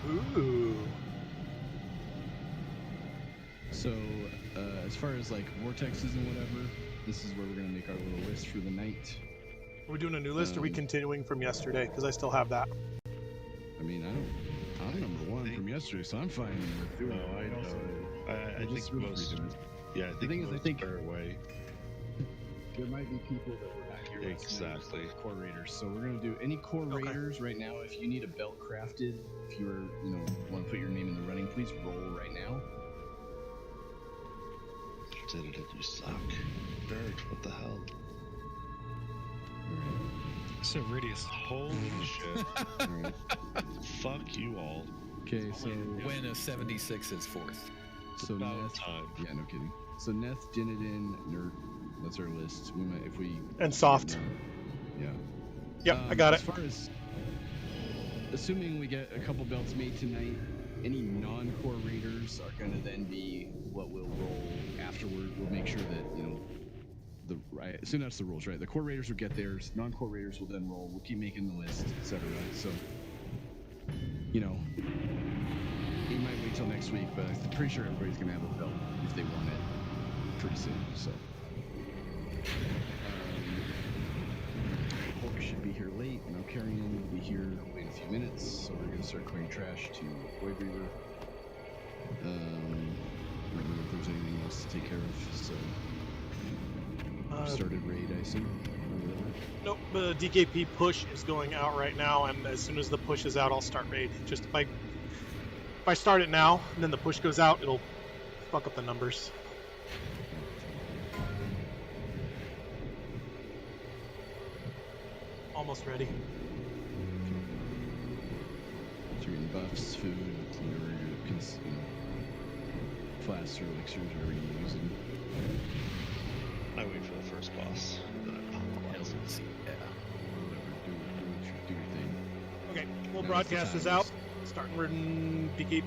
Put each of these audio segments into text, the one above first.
Ooh. So, as far as like vortexes and whatever, this is where we're gonna make our little list for the night. Are we doing a new list, or are we continuing from yesterday? Because I still have that. I mean, I'm number one from yesterday, so I'm fine with doing it. I know. I think most. Yeah, I think the thing is, I think fair way. There might be people that were not here Exactly. Core raiders, so we're gonna do any core raiders right now. If you need a belt crafted, if you're want to put your name in the running, please roll right now. Did it? You suck, Dirt. What the hell? So Ridius. Holy shit! Alright. Fuck you all. Okay, so when a 76 is fourth. So Neth, time. Yeah, no kidding. So Neth, Jinadin, Nerd. That's our list. We might, if we and soft. Yeah. Yep, I got it. As far as assuming we get a couple belts made tonight, any non-core raiders are going to then be what we'll roll afterward. We'll make sure that I assume that's the rules, right? The core raiders will get theirs. Non-core raiders will then roll. We'll keep making the list, etc. So, we might wait till next week, but I'm pretty sure everybody's going to have a belt if they want it pretty soon. So. Hulk should be here late. Now Carrion will be here in a few minutes, so we're going to start clearing trash to Void Reaver. I don't know if there's anything else to take care of, so... started raid, I assume? Nope, the DKP push is going out right now, and as soon as the push is out, I'll start raid. Just if I start it now, and then the push goes out, it'll fuck up the numbers. Almost ready. So you're getting buffs, food, flasks or elixirs, whatever you're using. I wait for the first boss, then I pop the last. Yeah. Whatever, do your thing. Okay, well, broadcast is out. Starting reading DKP.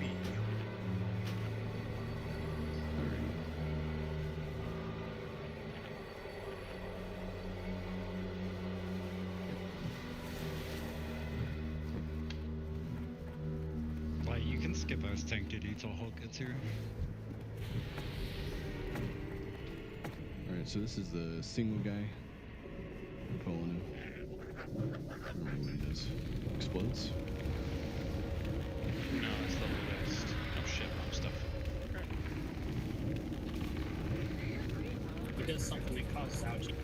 You can skip us tank duty till Hulk gets here. Alright, so this is the single guy. I'm pulling him. I don't know what he does. Explodes? No, it's level based. Oh shit, wrong stuff. He does something that causes ouchie.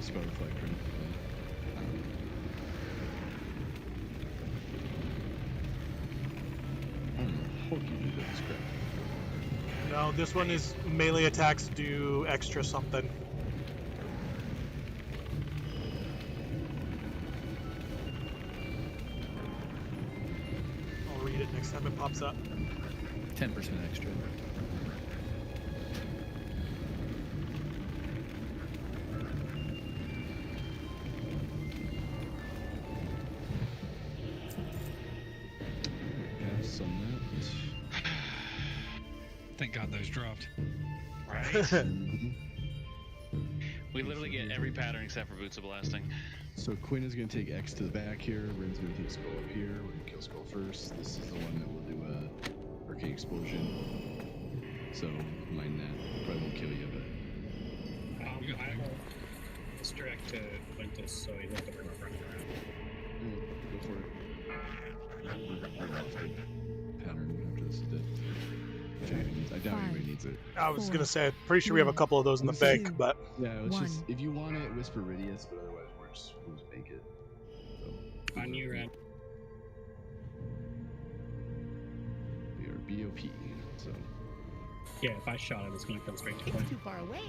Spell reflector. I don't know. Hulk usually does this crap. No, this one is melee attacks do extra something. I'll read it next time it pops up. 10% extra. Thank God those dropped. Right? We literally get every pattern except for Boots of Blasting. So Quinn is going to take X to the back here. Ren's going to take Skull up here. We're going to kill Skull first. This is the one that will do a Arcane Explosion. So mind that. Probably won't kill you, but... I will distract to Quintus so he won't have to run around. Go for it. We're off the pattern after this is dead. I doubt anybody needs it. I was going to say, I'm pretty sure we have a couple of those in the bank, but... Yeah, let's just... If you want it, Whisper Ridius, but otherwise we'll just bank it. So, on your end. We are BOP, so... Yeah, if I shot him, it's going to come straight to point. It's too far away.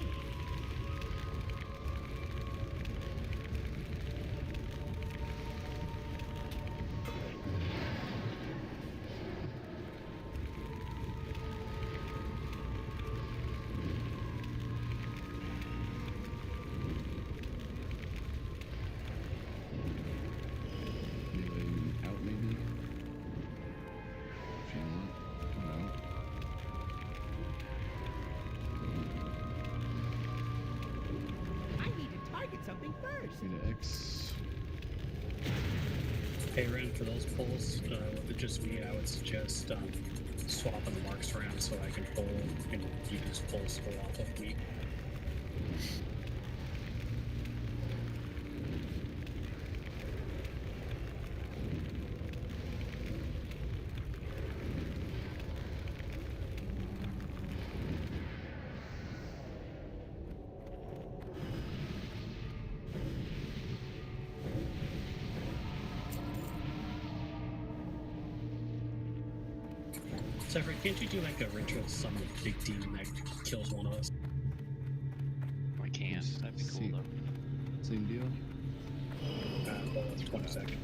Beta X. Hey Ren, for those pulls, with just me, I would suggest swapping the marks around so I can pull and you can just pull a skull off of me. Zephyr, can't you do like a ritual summon a big demon that kills one of us? I can. That'd be cool though. Same deal. Hold on 1 second.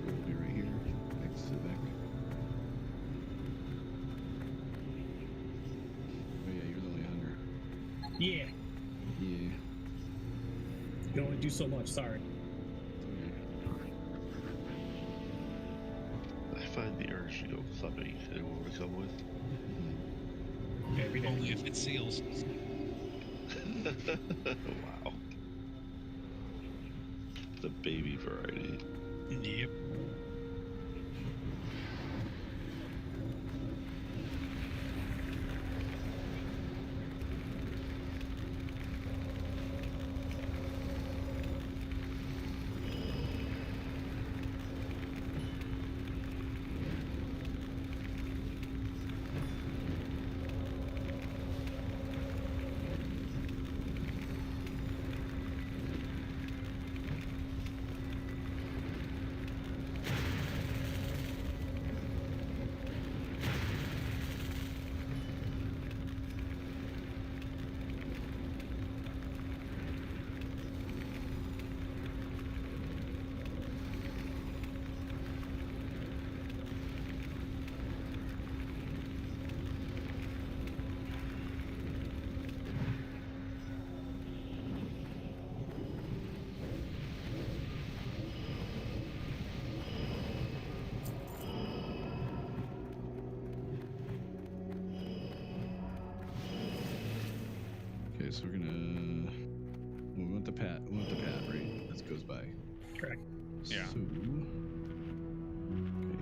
We'll be right here. Next to the back. Oh yeah, you're the only hunter. Yeah, Yeah. you can only do so much, sorry. I find the urge to go clubbing and what we come with. Every day. Only if it seals. Wow. The baby variety. Yep. Okay, so we're gonna. We want the pat. We want the pat, right? That goes by. Correct. Yeah. So. Okay.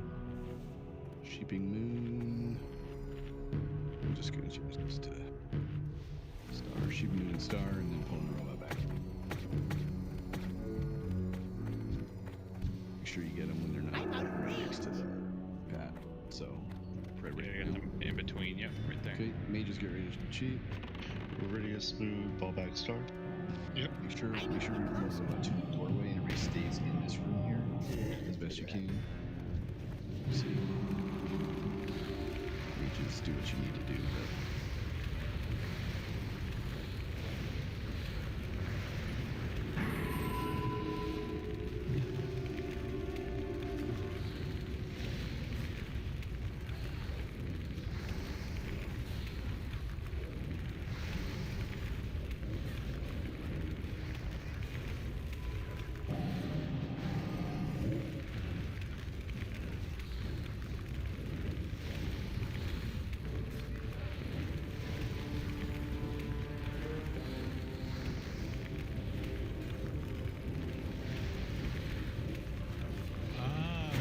Sheeping Moon. I'm just gonna change this to Star. Sheeping Moon and Star, and then pulling the robot back. Make sure you get them when they're not right next to the pat. So. Right, Yeah, right. you got them in between. Yep, right there. Okay, mages get ready to cheat. Meridian smooth, ball back star. Make sure we move to the doorway and everybody stays in this room here as best you can. See, mages do what you need to do.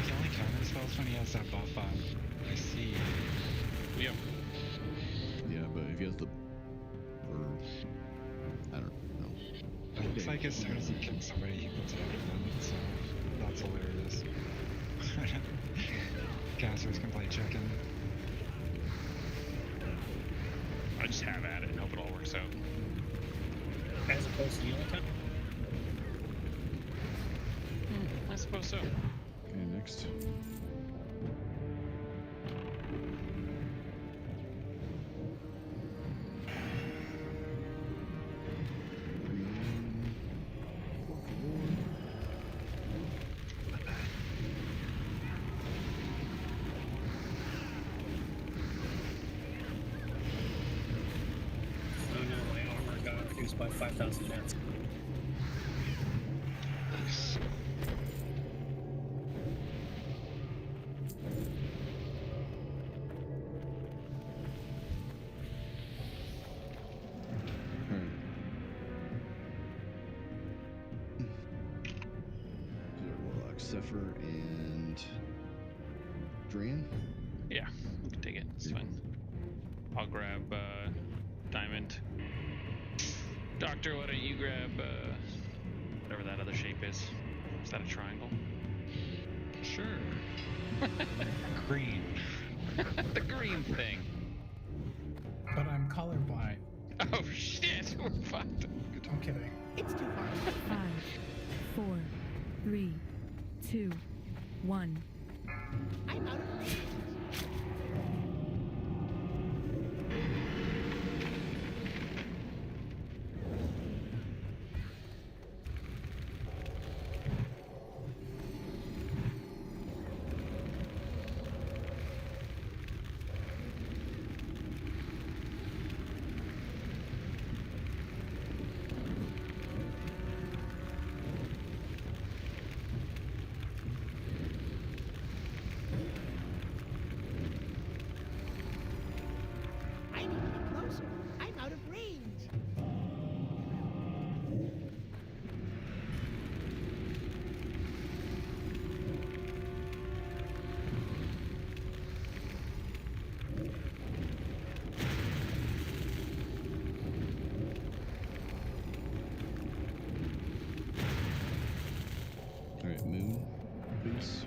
He only counter spells when he has that buff on. I see. Yep. Yeah, but if he has the, or I don't know. It looks like as soon as he kicks somebody, he puts it out of them, so that's hilarious. Casters can play chicken. I just have at it and hope it all works out. As opposed to the other time? I suppose so. Okay, next. Oh no, my armor got reduced by 5,000 nets. Nice. Alright. Zephyr and Dran. Yeah, we can take it. It's fine. I'll grab Diamond. Doctor, why don't you grab whatever that other shape is? Is that a triangle? Sure. Green. The green thing. But I'm colorblind. Oh shit, we're fucked. I'm kidding. It's too far. 5, 4, 3, 2, 1. I'm out of range. I need to be closer. I'm out of range. All right, Moon, please.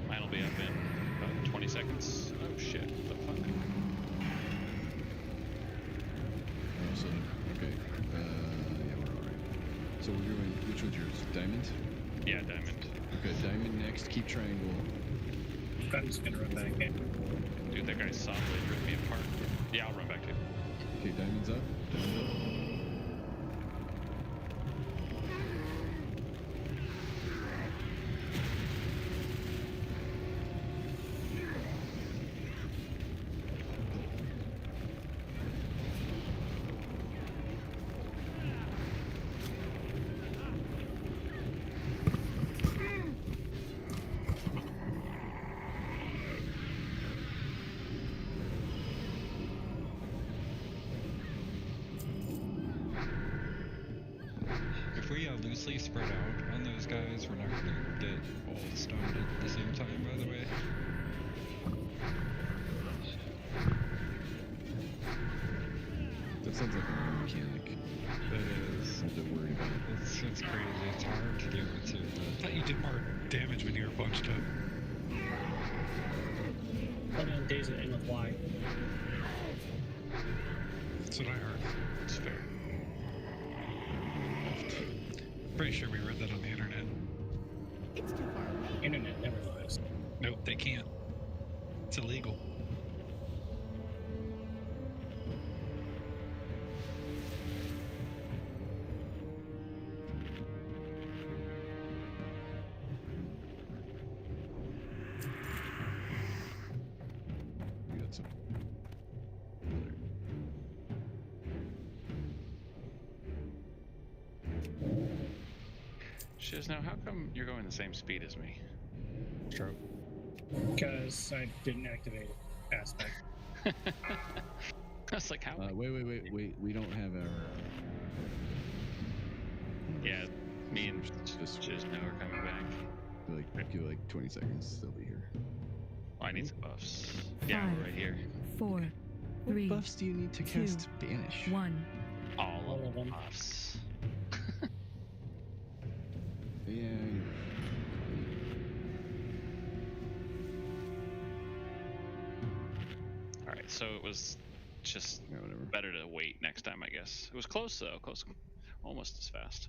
Mine will be up in about 20 seconds. Oh shit, what the fuck? Oh, so okay. Yeah, we're all right. So we're doing which one's yours? Diamond. Yeah, Diamond. Okay, Diamond next. Keep triangle. I'm just gonna run back in. Dude, that guy's solidly ripped me apart. Yeah, I'll run back too. Okay, Diamond's up. Diamond's up. If we loosely spread out on those guys, we're not gonna get all stunned at the same time, by the way. That sounds like a new mechanic. That is. Not to worry about. It's crazy. It's hard to do it too. I thought you did more damage when you were bunched up. Put on days it in with Y. That's what I heard. It's fair. Pretty sure we read that on the internet. It's too far away. Internet never lies. Nope, they can't. It's illegal. We got some. Shizno, how come you're going the same speed as me? True. Because I didn't activate aspect. I was like, how? Wait. We don't have our. Yeah, me and Just Shizno are coming back. give it like 20 seconds. They'll be here. Oh, I need some buffs. Yeah, Five. we're right here. 4, 3, What buffs do you need to two, cast Banish? 1. All of them. buffs. Yeah. Alright, so it was just Yeah, whatever. better to wait next time, I guess. It was close though, close, almost as fast.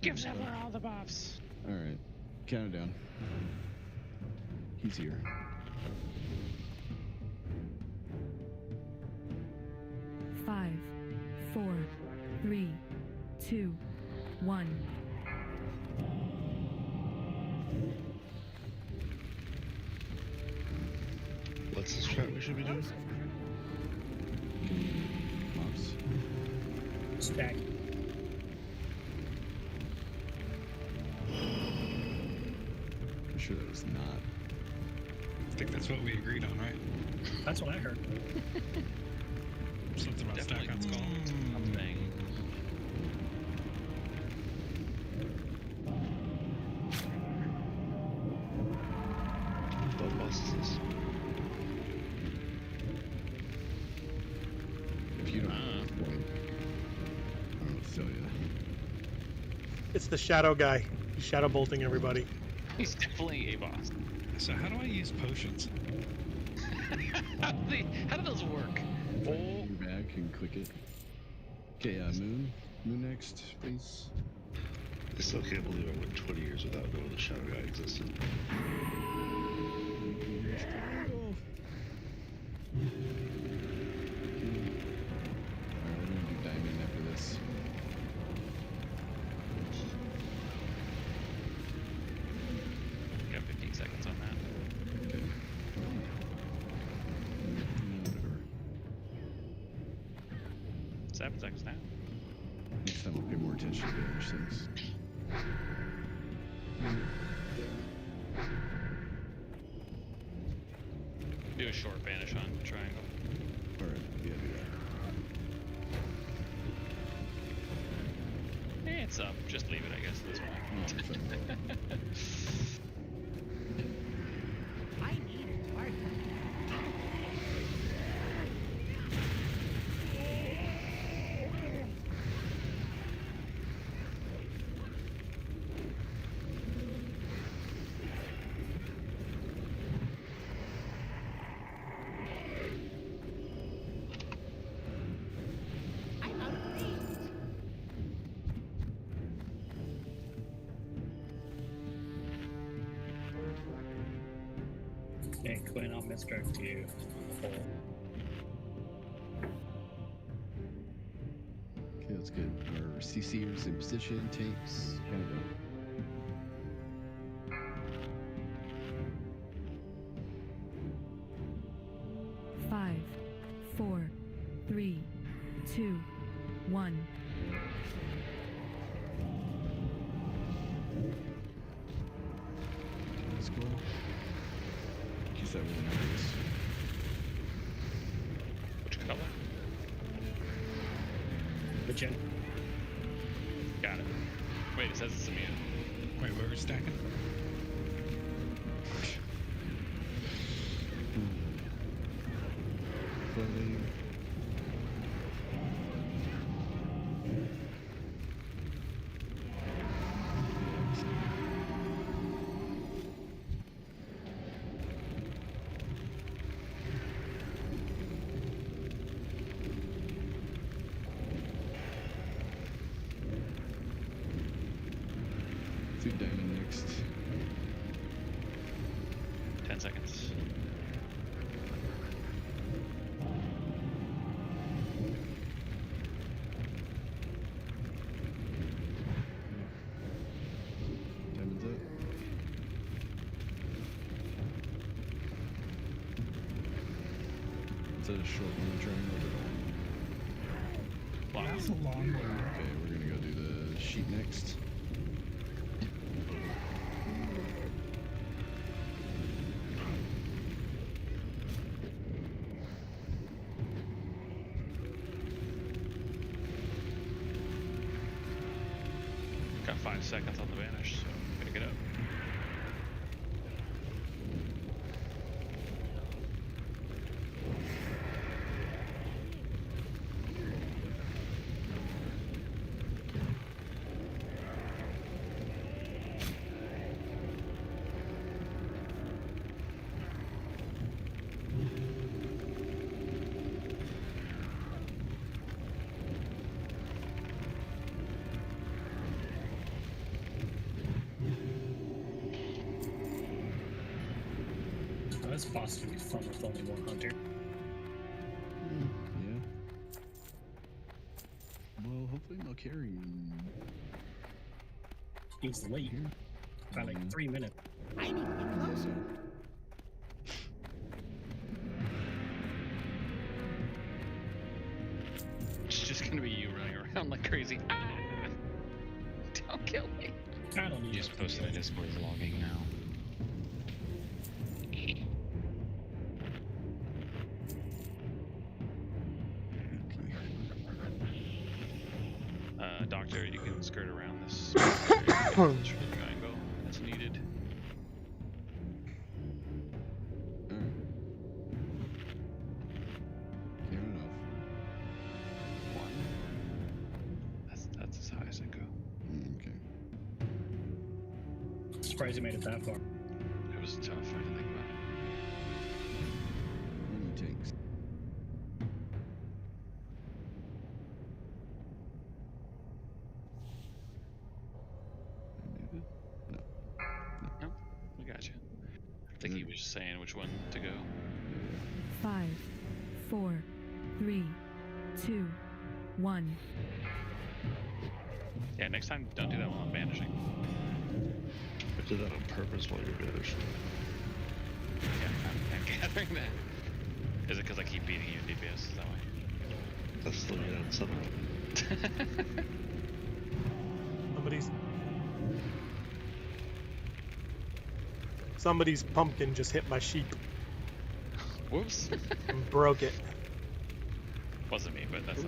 Give Zephyr all the buffs. All right. Count it down. He's here. Five, 4, 3, 2, 1. What's the strat we should be doing? Mobs. Stack. sure that was not. I think that's what we agreed on, right? That's what I heard. Something about stack on skull. Something. What boss is this? If you don't know, I don't know what to tell you. It's the shadow guy. He's shadow bolting everybody. He's definitely a boss. So how do I use potions? How do those work? Pull your back and click it. Okay, Moon. Moon next, please. I still can't believe I went 20 years without knowing the Shadow Guy existed. Alright, we're gonna do diamond after this. Got 15 seconds on that. Okay. Whatever. 7 seconds now. Next time I'll pay more attention to damage things. Do a short banish on triangle. Alright, yeah, do that. It's up. Just leave it, I guess, at this point. Oh, fine. I need a target. I'm out of range. Hey, Quinn, I'll misdirect you. Hole. Okay, that's good. Our CCers in position, tapes, kind of. 5, 4, 3, 2, 1. Let's go. Use that really nice. Which color? The gen. Got it. Wait, it says it's immune. Wait, what are we stacking? Clothing. Do diamond next. 10 seconds. Diamond's up. Is that a short one triangle or That's a long one. okay, we're gonna go do the sheet next. Got 5 seconds on the vanish, so gotta get up. This boss can be fun with only one hunter. Yeah. Well, hopefully they'll carry. He's late. By like 3 minutes. I need to get closer. It's just gonna be you running around like crazy. Ah! Don't kill me. I don't need You just to posted a Discord logging now. Doctor, you can skirt around this triangle as needed. Fair enough. One. That's as high as I go. Okay. Surprised you made it that far. It was tough. I didn't think about it. Many tanks. Maybe? No. No, we got you. I think he was just saying which one to go. 5, 4, 3, 2, 1. Yeah, next time don't do that while I'm banishing. I did that on purpose while you're banishing. Yeah, I'm gathering that. Is it because I keep beating you in DPS? Is that why? That's slowing you down something. Somebody's pumpkin just hit my sheep Whoops. and broke it. Wasn't me, but that's.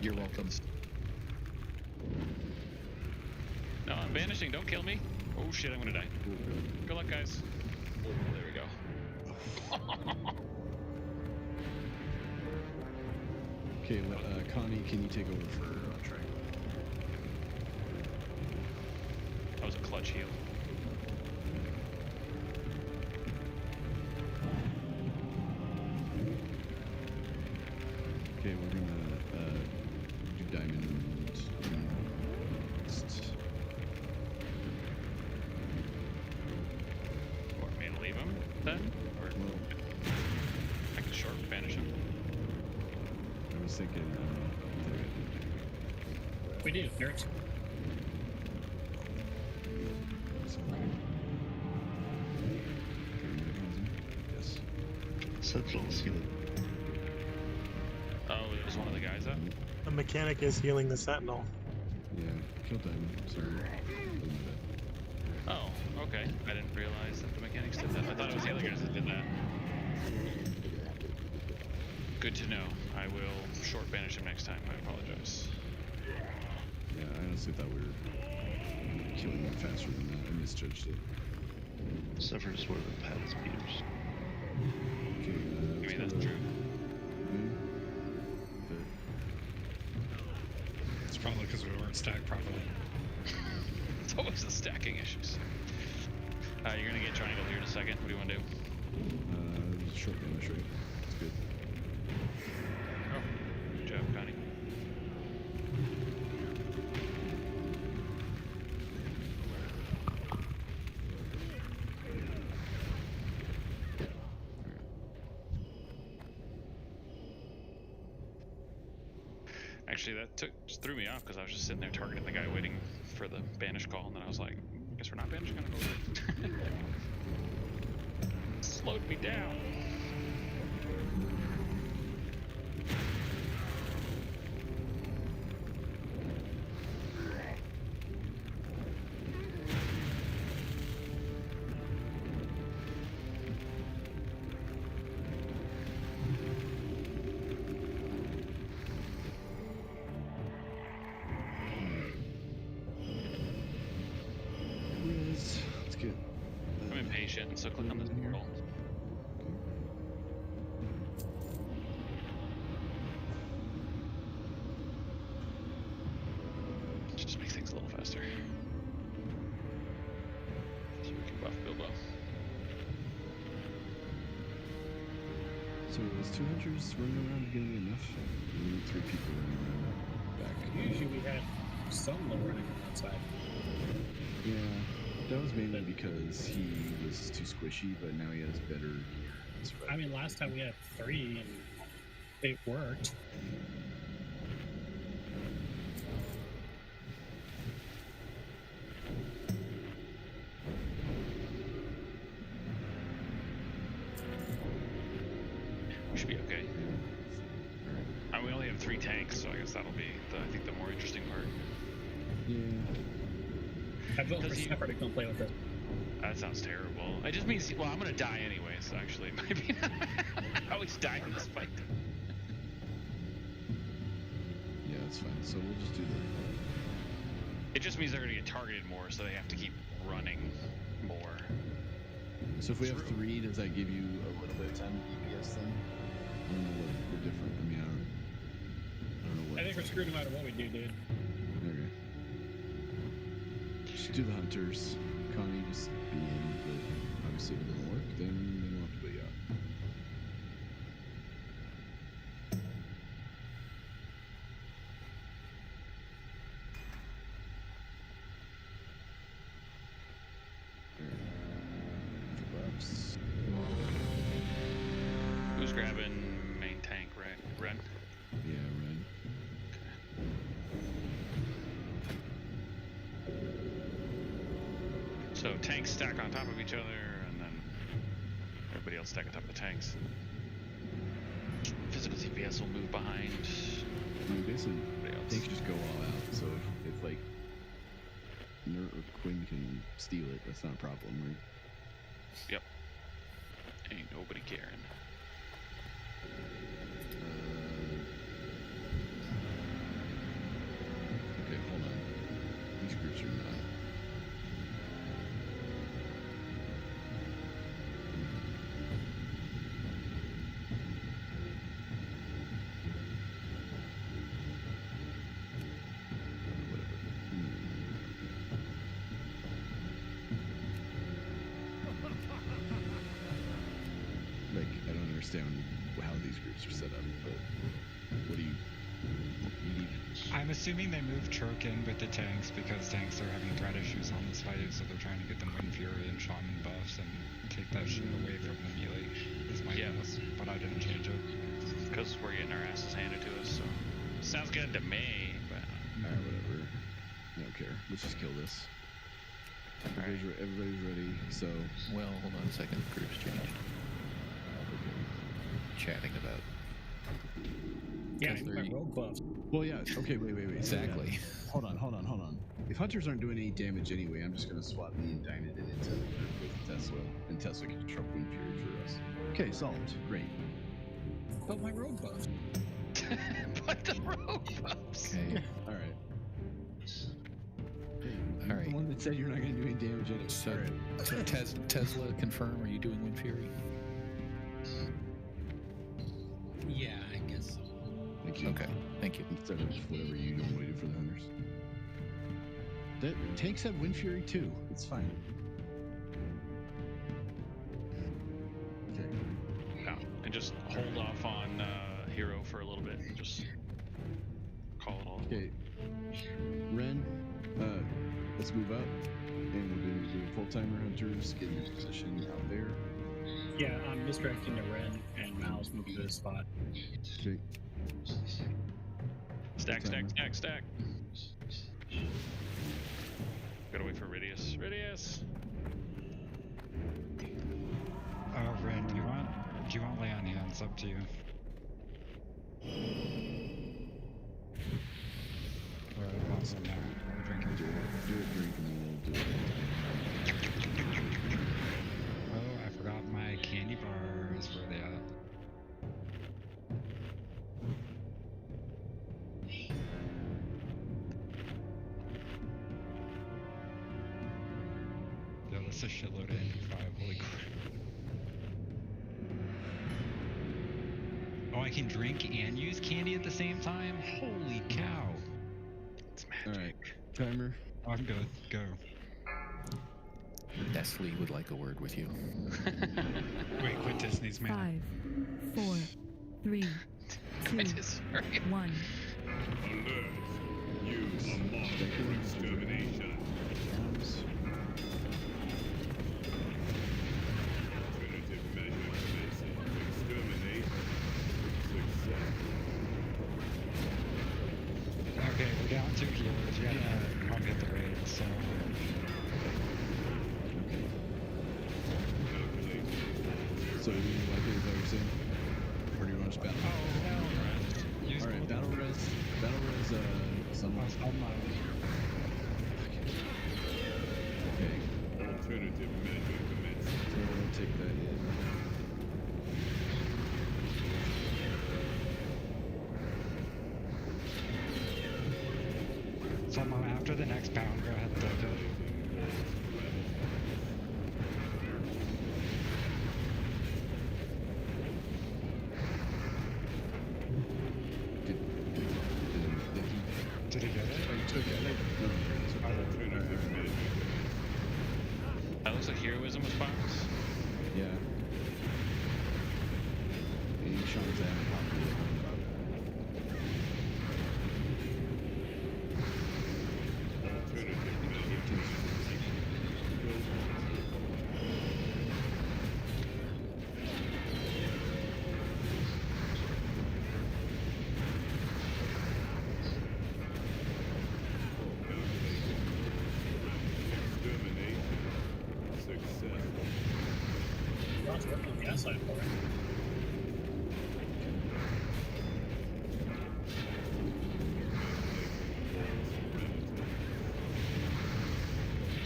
You're welcome. No, I'm banishing. Don't kill me. Oh shit, I'm gonna die. Good luck, guys. There we go. Okay, Connie, can you take over for Trey? That was a clutch heal. Okay, we're gonna do diamond next. Want me to leave him then? Or I can short banish him. I was thinking, We do, nerds. Yes. Sentinel's healing. Oh, it was one of the guys up? The mechanic is healing the sentinel. Yeah, kill diamond. Sorry. Oh, okay. I didn't realize that the mechanics did that. I thought it was the other guys that did that. Good to know. I will short banish him next time. I apologize. Yeah, I honestly thought we were killing him faster than that. I misjudged it. Suffers more than Pat's beaters. Okay, I mean, that's true. It's probably because we weren't stacked properly. It's always the stacking issues. You're gonna get triangle here in a second. What do you want to do? Short banish, right? It's good. Oh, good job, Connie. Actually, that just threw me off because I was just sitting there targeting the guy waiting for the banish call, and then I was like, I guess we're not banishing him. Slowed me down. Let's get. I'm impatient, so click on this portal. Just make things a little faster. So we can buff Bilbo. So is 2 hunters running around gonna be enough? We need 3 people running around back. Usually we had some low running on that side. Yeah, that was mainly because he was too squishy, but now he has better gear. I mean, last time we had 3 and it worked. We should be okay. We only have 3 tanks, so I guess that'll be, I think, the more interesting part. Yeah. I vote for Snapper to come play with it. That sounds terrible. It just means, well, I'm gonna die anyway, so actually, maybe I always die in this fight. Yeah, that's fine. So we'll just do that. It just means they're going to get targeted more, so they have to keep running more. So if we have 3, does that give you a little bit of time to DPS then? I don't know what we're different. I mean, I don't know what. I think we're screwed no matter what we do, dude. Okay. Just do the hunters. Connie, just be in, but obviously if it doesn't work, then we'll have to put you out. Buffs. Who's grabbing main tank, right? Ren? Yeah, Ren. So tanks stack on top of each other, and then everybody else stack on top of the tanks. Physical DPS will move behind. I mean, basically, tanks just go all out. So if like Nert or Quinn can steal it, that's not a problem, right? Yep. Ain't nobody caring. Okay, hold on. These groups are not. Like, I don't understand how these groups are set up, but what do you need? I'm assuming they moved Churk in with the tanks because tanks are having threat issues on this fight, so they're trying to get them Wind Fury and Shaman buffs and take that shit away from the melee. Is my guess, but I didn't change it. Because we're getting our asses handed to us, so. Sounds good to me, but. Alright, whatever. I don't care. Let's just kill this. Everybody's ready, so. Well, hold on a second. Group's changed. Chatting about. Yeah, Because my they're- rogue buff. Well, yeah, okay, wait. Exactly. Yeah. Hold on. If hunters aren't doing any damage anyway, I'm just gonna swap me and Diamond into with Tesla, and Tesla can control Wind Fury for us. Okay, solved. Great. But my rogue buff. But the rogue buffs. Okay. Alright. All right. The one that said you're not gonna do any damage anyway. So, Alright. so Tesla, confirm. Are you doing Wind Fury? Yeah, I guess so. Thank you. Okay. Thank you. Instead of whatever you normally do for the hunters. Tanks have Wind Fury too. It's fine. Okay. Yeah, and just hold off on Hero for a little bit. Just call it all. Okay. Ren, let's move up. And we're going to do full-timer hunters, get in position out there. Yeah, I'm misdirecting to Ren, and Mal's moving to this spot. Okay. Stack. Gotta wait for Ridius. Oh, Ren, do you want Laughin hands? Up to you. Or also now, drinking. Do it, drink, and then we'll do it. Oh, I forgot my candy bars. Where are they at? Yo, that's a shitload of MP5. Holy crap. Oh, I can drink and use candy at the same time? Holy cow. It's magic. Alright. Timer. I'm good. Go. Nestle would like a word with you. Wait, quit Disney's man. 5, 4, 3, 2, Quit his hurry. 1. Use a mark for extermination. Alternative measure commencing. Exterminate. Success. Okay, we're down 2 healers. We gotta I'll get the raid, so. Calculate. So, do you like it? Is that what you're saying? Or do you want to battle? Oh, hell no. Use Alright, both. battle res, someone. I'm not. Okay, Alternative measure commencing. so we'll take that in. Somehow after the next pound, go ahead and book it. Did he get it? I took it. That looks like heroism with bombs. Yeah. Any Sean's at probably Lots of work on the gas side for it.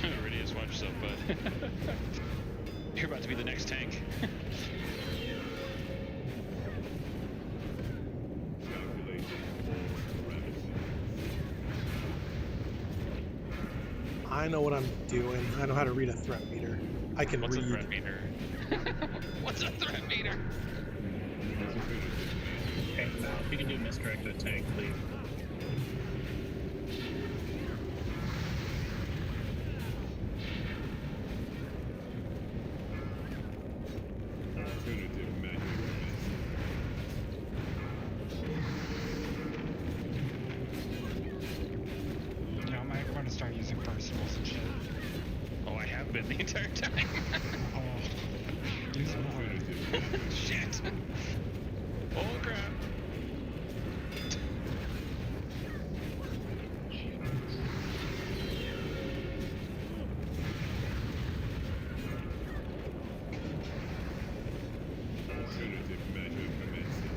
Iridius, watch yourself, bud. You're about to be the next tank. I know what I'm doing. I know how to read a threat meter. I can What's read. a threat meter? What's a threat meter? Okay, if you can do misdirect to a tank, leave. Alternative magic. Yeah, I might want to start using personals and shit. Oh, I have been the entire time. Oh, use more. Shit. Oh crap. Alternative magic commencing.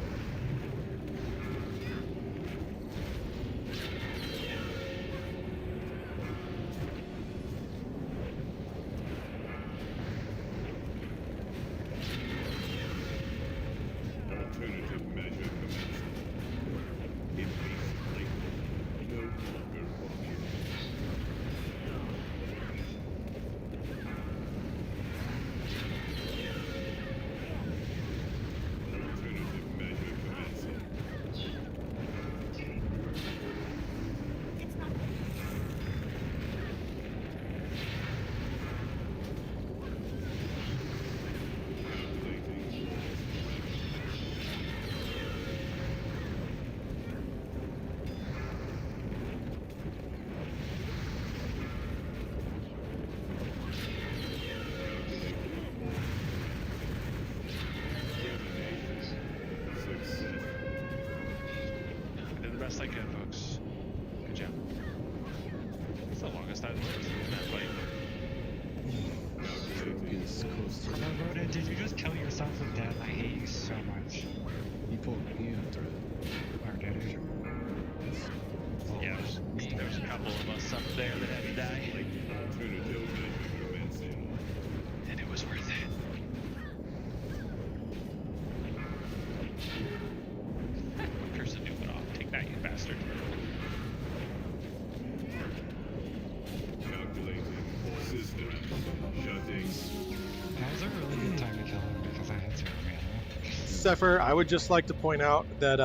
Alternative measure commencing. Impatiently. No longer walking. Alternative measure commencing. It's not Calculating. Success. I did the best I could, folks. Good job. It's the longest I've lived in that fight. is close to Hello, Rhoda, did you just kill yourself with death? I hate you so much. he pulled me after it. Or did he? Yeah, there's a couple of us up there that had to die. Alternative measure commencing. And it was worth it. Curse the new one off. Take that, you bastard. Calculating. System. Shutting. That was a really good time to kill him because I had 0 mana. Zephyr, I would just like to point out that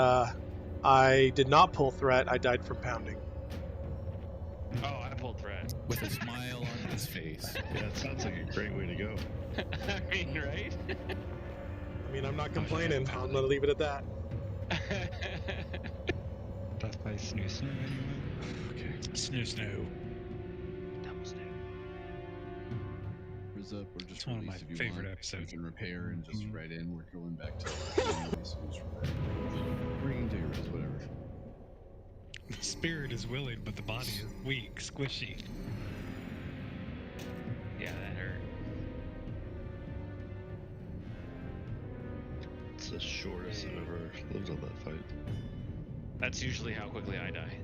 I did not pull threat. I died from pounding. Oh, I pulled threat. With a smile on his face. Yeah, it sounds like a great way to go. I mean, right? I mean, I'm not complaining. I'm gonna leave it at that. Death by Snoo Snoo anyway. Okay. Snoo snoo. Double snap. Rizz up or just It's one of my release if you favorite want. episodes. You can repair and just write in. We're going back to anyway, so just repair. Bring to your Rizz, whatever. The spirit is willing, but the body is weak, squishy. Yeah, that hurt. It's the shortest I've ever lived on that fight. That's usually how quickly I die.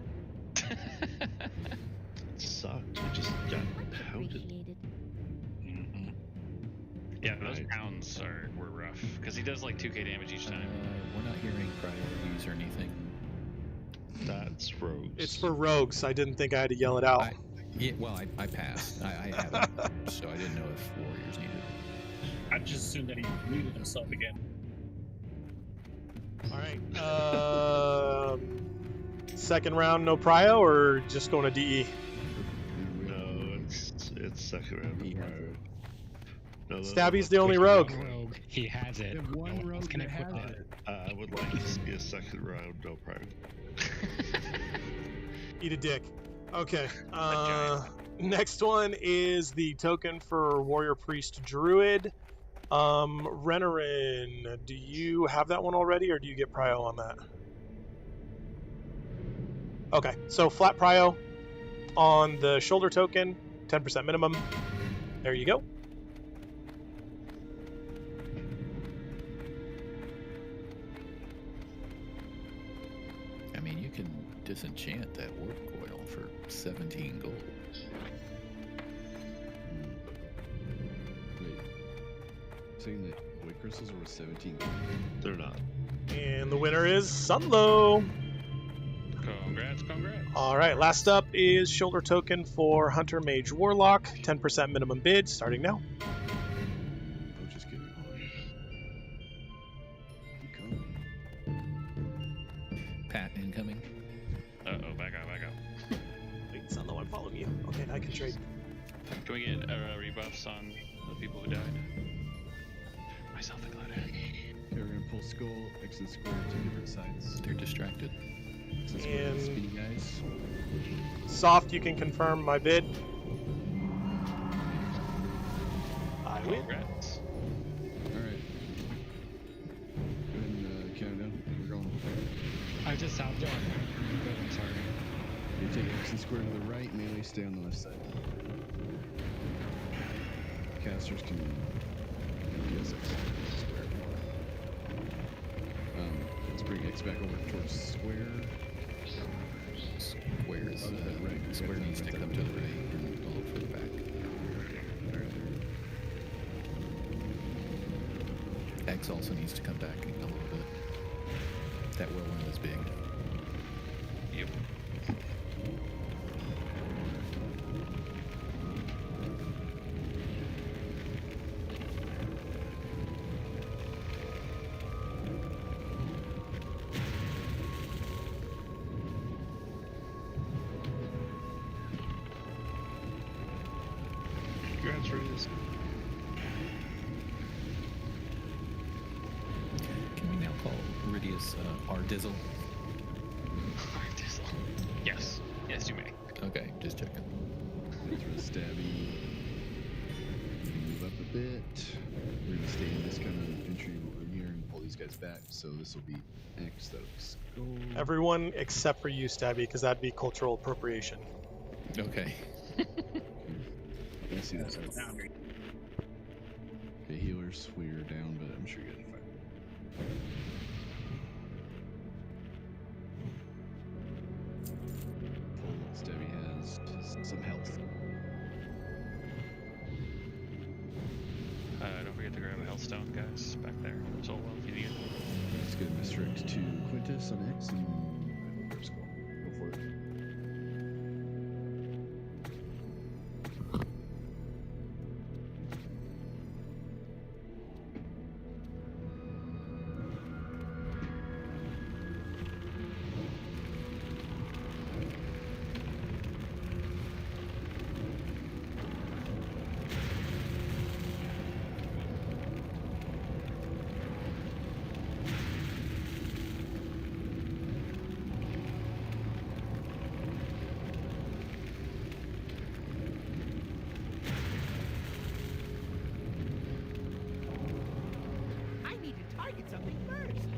It sucked. We just got pounded. appreciated. Yeah, those Right. pounds were rough. Because he does like 2k damage each time. We're not hearing priorities or anything. That's rogues. It's for rogues. I didn't think I had to yell it out. I passed. I haven't, so I didn't know if warriors needed it. I just assumed that he muted himself again. All right. Second round, no prio, or just going to DE? No, it's second round. He has it. No, Stabby's the only There's rogue. one rogue. He has it. There's one No one else rogue can that equip has it. I would like to see a second round, no problem. Eat a dick. Okay. Next one is the token for Warrior Priest Druid. Renarin, do you have that one already, or do you get prio on that? Okay, so flat prio on the shoulder token, 10% minimum. There you go. I mean, you can disenchant that warp coil for 17 gold. Wait. Saying that white crystals were 17 gold? They're not. And the winner is Sunlow. Congrats. All right, last up is shoulder token for Hunter Mage Warlock, 10% minimum bid, starting now. Oh, just kidding. I'm coming. Pat incoming. Uh-oh, back out. Wait, Sunlow, I'm following you. Okay, now I can trade. Can we get rebuffs on the people who died? Myself included. Okay, we're gonna pull skull, X and square, two different sides. They're distracted. X and square, And- speedy guys. Soft, you can confirm my bid. I win. Congrats. Alright. Go ahead and count it down. We're going. I just stopped doing it. I'm sorry. You take X and square to the right, melee stay on the left side. Casters can guess X square. Let's bring X back over towards square. Square is, right. square needs to come to the right and a little further back. X also needs to come back a little bit. That whirlwind is big. Yep. Congrats, Radius. Can we now call Ridius Ardizzle? Yes. Yes, you may. Okay, just checking. Throw a stabby. Move up a bit. We're gonna stay in this kind of entry over here and pull these guys back. So this will be X. That'll skull. Everyone except for you, Stabby, because that'd be cultural appropriation. Okay. I see that. That's the boundary. Okay, healers, we're down, but I'm sure you guys are fine. Stabby has some health. Don't forget to grab a Hellstone, guys. Back there. So well if you need it. Let's get Mystrix to Quintus on X and I will grab skull. Go for it. I need to target something first.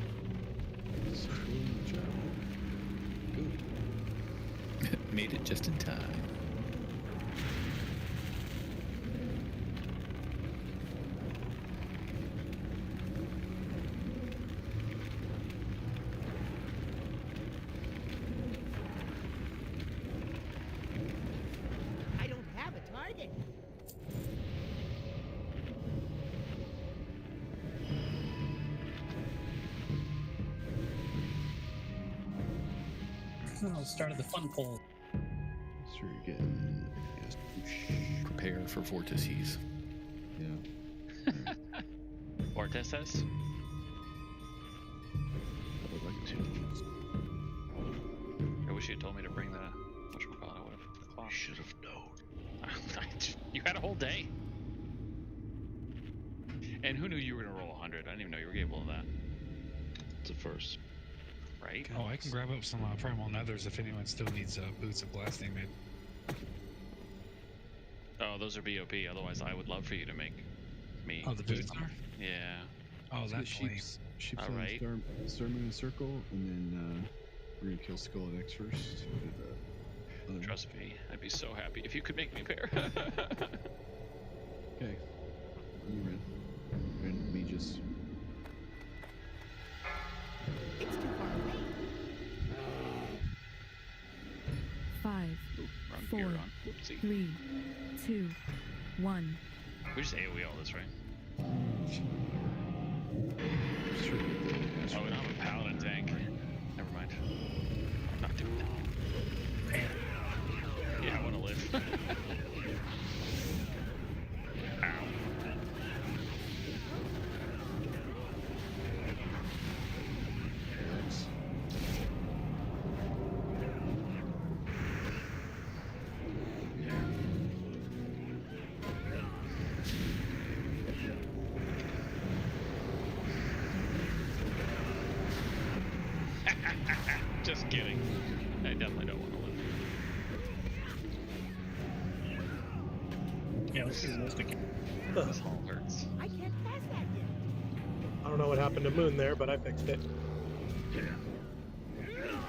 Made it just in time. I don't have a target. Oh, started the fun poll. So you're getting, yes, Prepare for vortices. yeah. Vortices? I wish you had told me to bring the whatchamacallit. I would have put the cloth. Should have known. You had a whole day. And who knew you were gonna roll 100? I didn't even know you were capable of that. It's a first. Right? Oh, I can grab up some primal nethers if anyone still needs boots of blasting made. Oh, those are BOP. Otherwise, I would love for you to make me. Oh, the boots are? Yeah. Oh, So that's lame. sheep's All right. Storm in a circle, and then we're gonna kill Skull and X first. Trust me, I'd be so happy if you could make me a pair. Okay. You win. And we just. It's too far away. 5, Wrong 4, gear on. Whoopsie. 3, 2, 1. We just AoE all this, right? Sure. Oh, and I'm a paladin tank. Never mind. I'm not doing that. Yeah, I want to live. Ow. Just kidding. I definitely don't want to live. Yeah, let's see most again. This hall hurts. I can't pass that yet. I don't know what happened to Moon there, but I fixed it.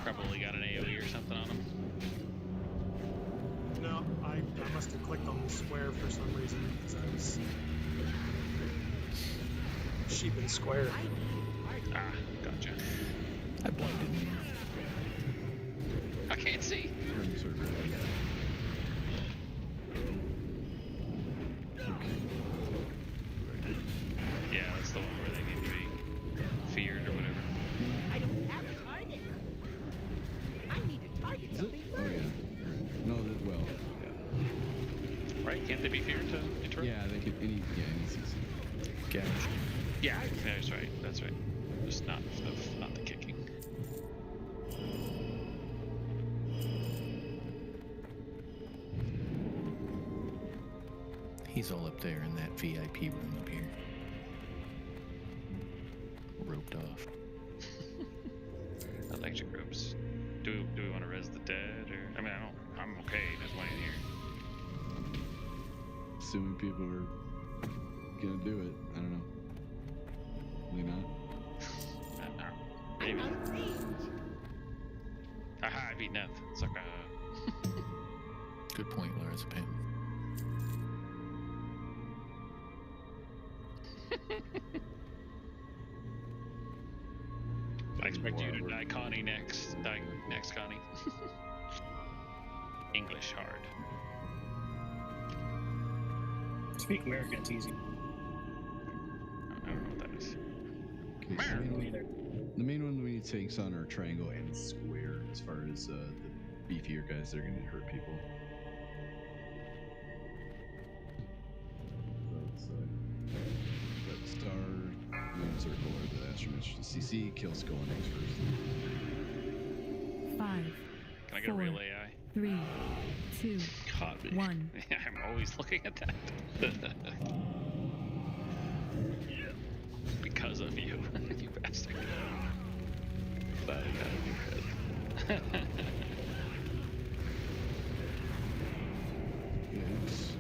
Probably got an AoE or something on him. No, I must have clicked on the square for some reason because I was sheep and square. I need Ah, gotcha. I blinded you. I can't see. Yeah, that's the one where they need to be feared or whatever. I don't have a target. I need to target something Oh first. yeah. No, well, Right? Can't they be feared to interrupt? yeah. They could any season. Gouge. Yeah, that's right. That's right. Just not the kicking. He's all up there in that VIP room up here. Roped off. Electric groups. Do we want to res the dead or? I mean, I'm okay. There's one in here. Assuming people are gonna do it. I don't know. Maybe not. Maybe. I'm out of range. Aha! I beat Neth. Sucker. Good point, Lorazepam. I expect you to die Connie next. Die next, Connie. English hard. Speak American, it's easy. I don't know what that is. Okay, so the main one we need tanks on are triangle and square. As far as the beefier guys, they're gonna hurt people. That star, moon circle, or the Astromancer. The CC kills Skull and X first. 5, Can I get a real AI? 3, 2, God, 1. I'm always looking at that. Because of you, you bastard. That out of your head. Yes.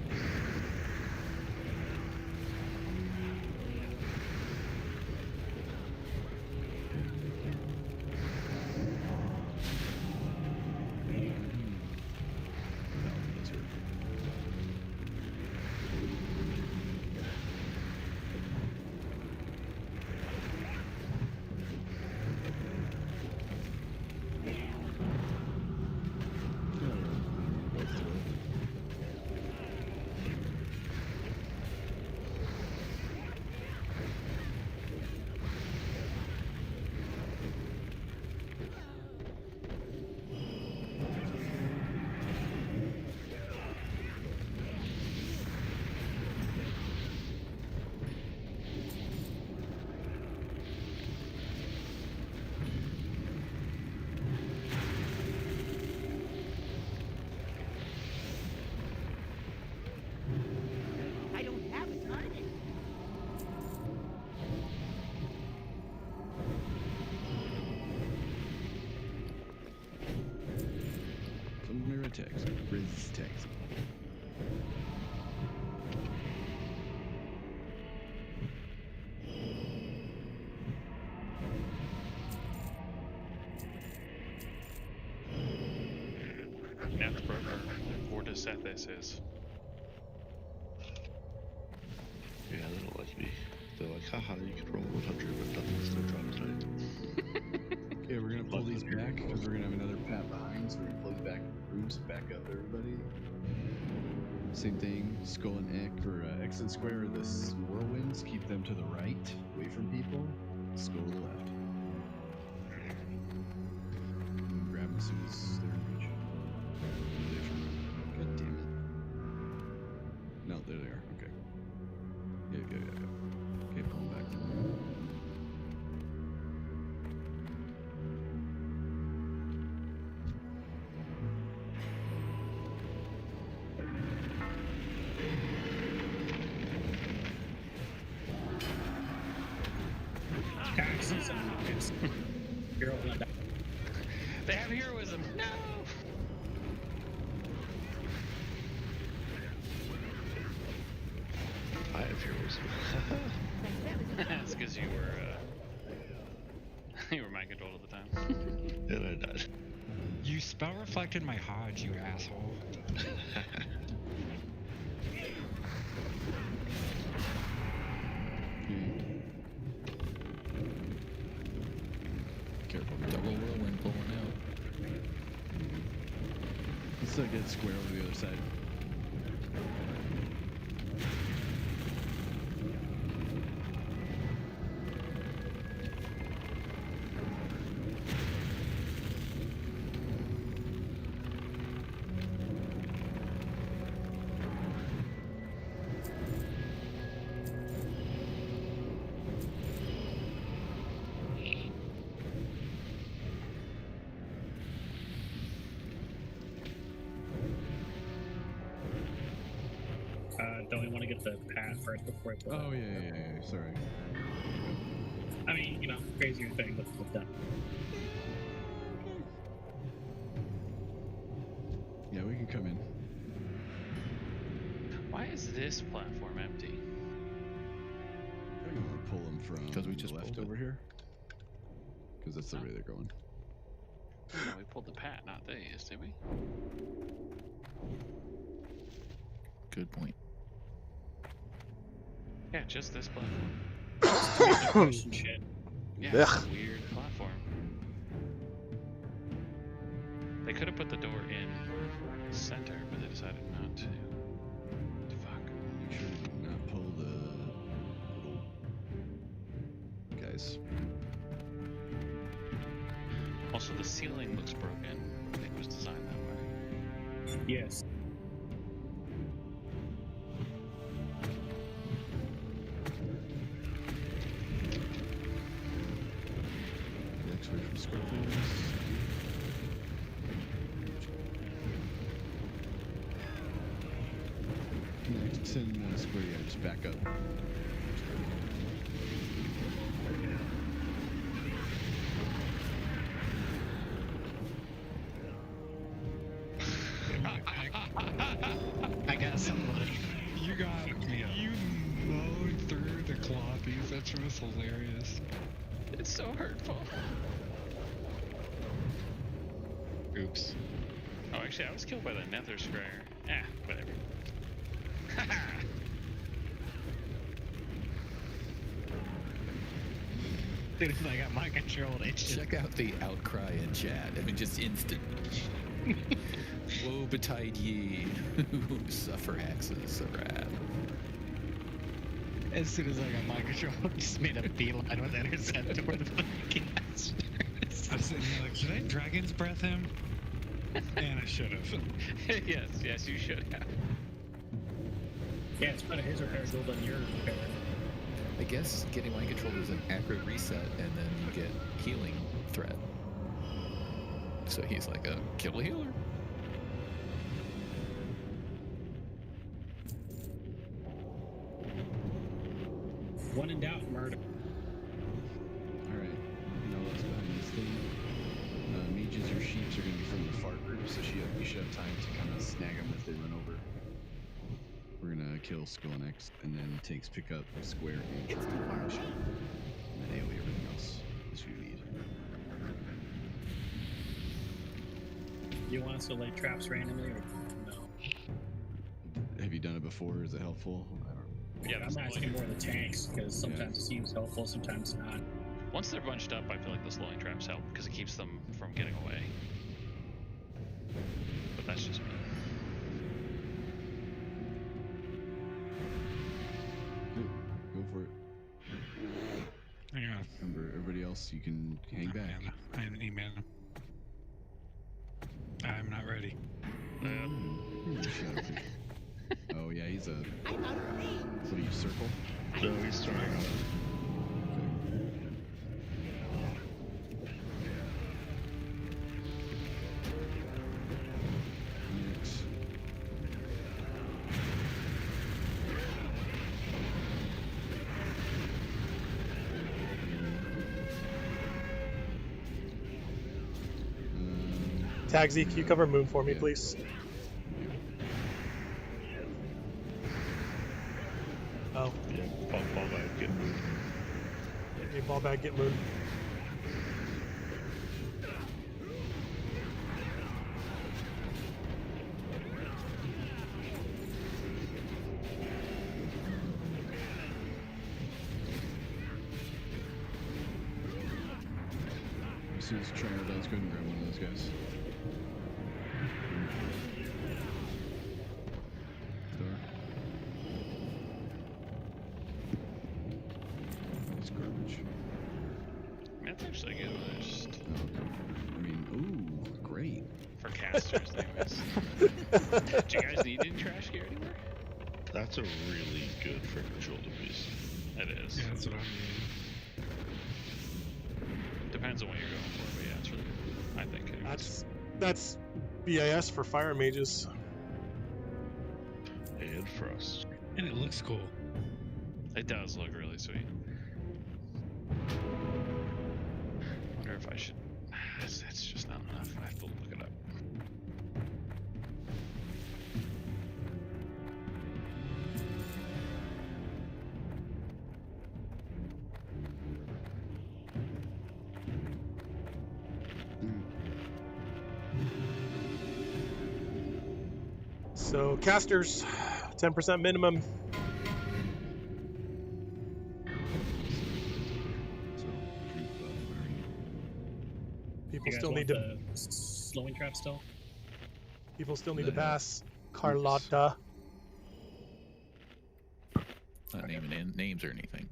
tags. Riz tags. This is. Yeah, they don't like me. They're like, haha, you can roll 100 but nothing's gonna translate. Okay, we're gonna pull these back because we're gonna have another pat behind, so we're gonna pull these back rooms back up, everybody. Same thing, skull and egg for X and square are the whirlwinds, keep them to the right, away from people, skull to the left. And grab them as soon as they're in reach. God damn it. No, there they are, okay. Yeah. Okay, pull them back. Taxes and it's you're all gonna die. They have heroism. No. I have heroes. That's because you were you were mind controlled at the time. And I died. You spell reflected my Hodge, you asshole. Careful, double whirlwind pulling out. Let's get square over the other side. Don't we want to get the pat first before we pull? Oh, yeah, sorry. I mean, you know, crazier thing with that. Yeah, we can come in. Why is this platform empty? I want to pull them from 'Cause we just left pulled it. over here. Because that's the way they're going. No, we pulled the pat, not these, did we? Good point. Yeah, just this platform. Shit. Yeah, it's a weird platform. They could have put the door in center, but they decided not to. Fuck. Make sure to not pull the little guys. Also, the ceiling looks broken. I think it was designed that way. Yes. Next way from Scorpions. Next in square, yeah, just back up. I got somebody. You mowed through the clothies. That shit was hilarious. It's so hurtful. Oops. Oh, actually, I was killed by the Nether Scryer. Whatever. Dude, I got mind controlled. Check out the outcry in chat. I mean, just instant. Woe betide ye who suffer axes of wrath. As soon as I got mind control, I just made a beeline with intercept toward the fucking casters. I was sitting there like, should I Dragon's Breath him? And I should have. yes, you should have. Yeah, it's better his repair gold than your repair. I guess getting mind control is an accurate reset, and then you get healing threat. So he's like a kill healer. When in doubt, murder. Alright, now what's behind this thing? Mages or sheeps are going to be from the far group, so you should have time to snag them as they run over. We're gonna kill Skull next, and then Tanks pick up square and try to fire shot. And then AoE everything else as you need. You want us to lay traps randomly or no? Have you done it before? Is it helpful? I don't. Yeah, I'm asking more of the tanks because sometimes it seems helpful, sometimes not. Once they're bunched up, I feel like the slowing traps help because it keeps them from getting away. But that's just me. Go for it. Yeah. Remember, everybody else, you can hang back. I need mana. I'm not ready. Shut up. Oh yeah, he's a. I'm out of range. What do you circle? No, he's throwing up. Next. Tagsy, can you cover Moon for me, Yeah. please? Oh, Yeah, ball back, get moved. okay, ball bag, get Moon. As soon as Tremor does, go ahead and grab one of those guys. Star. That's garbage. That's actually good. I just Oh, okay. I mean, ooh, great. for casters, anyways. Do you guys need any trash gear anywhere? That's a really good freaking shoulder piece. It is. Yeah, that's what I'm doing. Depends on what you're going for, but yeah, it's really good. I think. Anyways. That's BAS for fire mages. And frost. And it looks cool. It does look really sweet. Wonder if I should. It's just not enough. I have to look it up. So casters, 10% minimum. So, keep firing. People You guys still want need to. the slowing trap still? People still need to Yeah. pass. Carlotta. Not naming names or anything.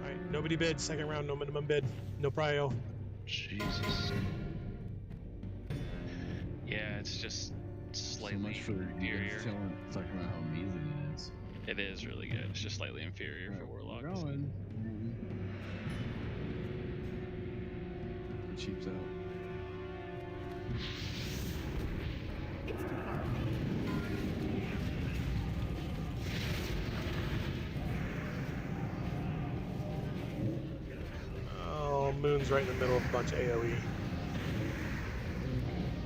Alright, nobody bid. Second round, no minimum bid. No prio. Jesus. Yeah, it's just So slightly much for you inferior. guys talking about how amazing it is. It is really good. It's just slightly inferior for warlocks. We're going. It cheaps out. Oh, Moon's right in the middle of a bunch of AoE.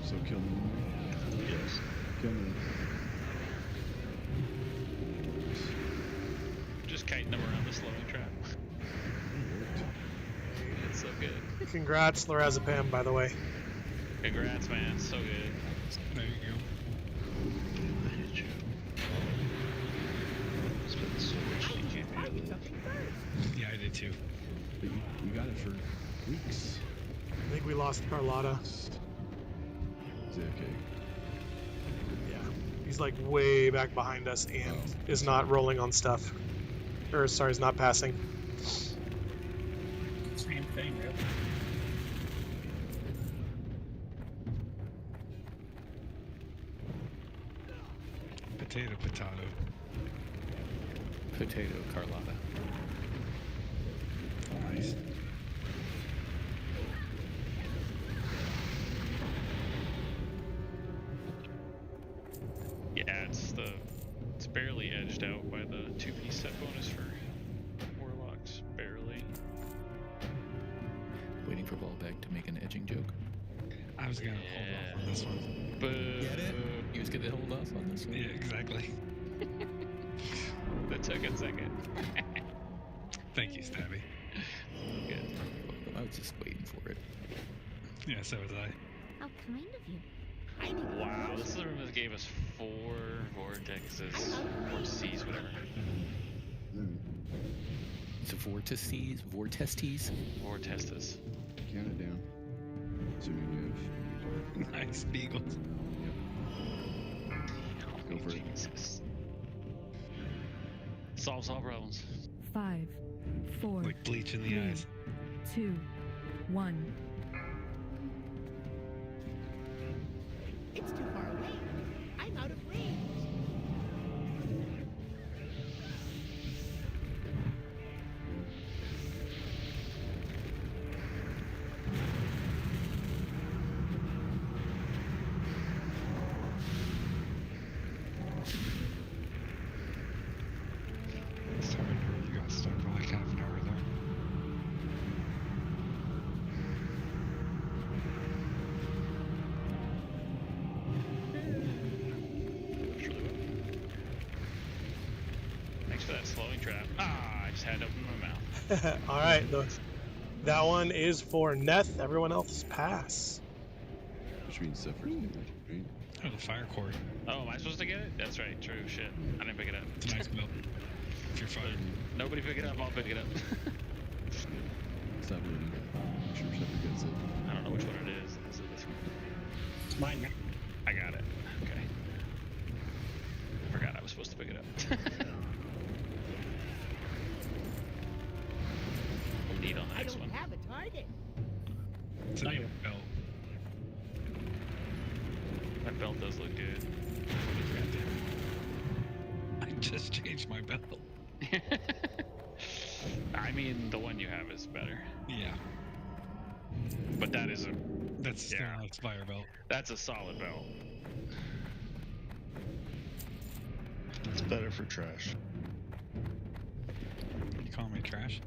So kill them. Yes. Kill them. Just kiting them around the slowing trap. It's so good. Congrats, Lorazepam, by the way. Congrats, man. So good. There you go. I hate you. Spent so much DKP I on took that. it first. Yeah, I did too. But you got it for weeks. I think we lost Carlotta. Is it okay? Yeah. He's like way back behind us and is not rolling on stuff. Or, sorry, is not passing. Same thing, really. Potato. Potato Carlotta. Nice. Yeah, it's barely edged out by the 2-piece set bonus for warlocks. Barely. Waiting for Ballbag to make an edging joke. I was gonna hold off on this one. Boo. Get it? You was gonna hold off on this one? Yeah, exactly. That took a second. Thank you, Stabby. Good. I was just waiting for it. Yeah, so was I. How kind of you. I need Wow, this is the room that gave us 4 vortexes, vortices, whatever. It's a vortices? Vortestes? Vortestes. Count it down. Assuming we have. Nice Eagles. Go for it. Jesus. Solves all problems. 5, 4, Like bleach in the 3, eyes. 2, 1. It's too far away. I'm out of range. Sorry, you got stuck for like half an hour there. Thanks for that slowing trap. Ah, I just had to open my mouth. All right, that one is for Neth. Everyone else pass. Which means Zephyr's damage, right? Oh, the fire cord. Oh, am I supposed to get it? That's right, true, shit. I didn't pick it up. It's a nice build. If you're fired. Nobody pick it up, I'll pick it up. Stop looting. Make sure Zephyr gets it. I don't know which one it is. Is it this one? It's mine now. I got it. Okay. Forgot I was supposed to pick it up. We'll need on the I next don't one. have a target. It's a new belt. That belt does look good. I just changed my belt. I mean, the one you have is better. Yeah. But that is a... That's still Yeah. an Expire belt. That's a solid belt. It's better for trash. You call me trash?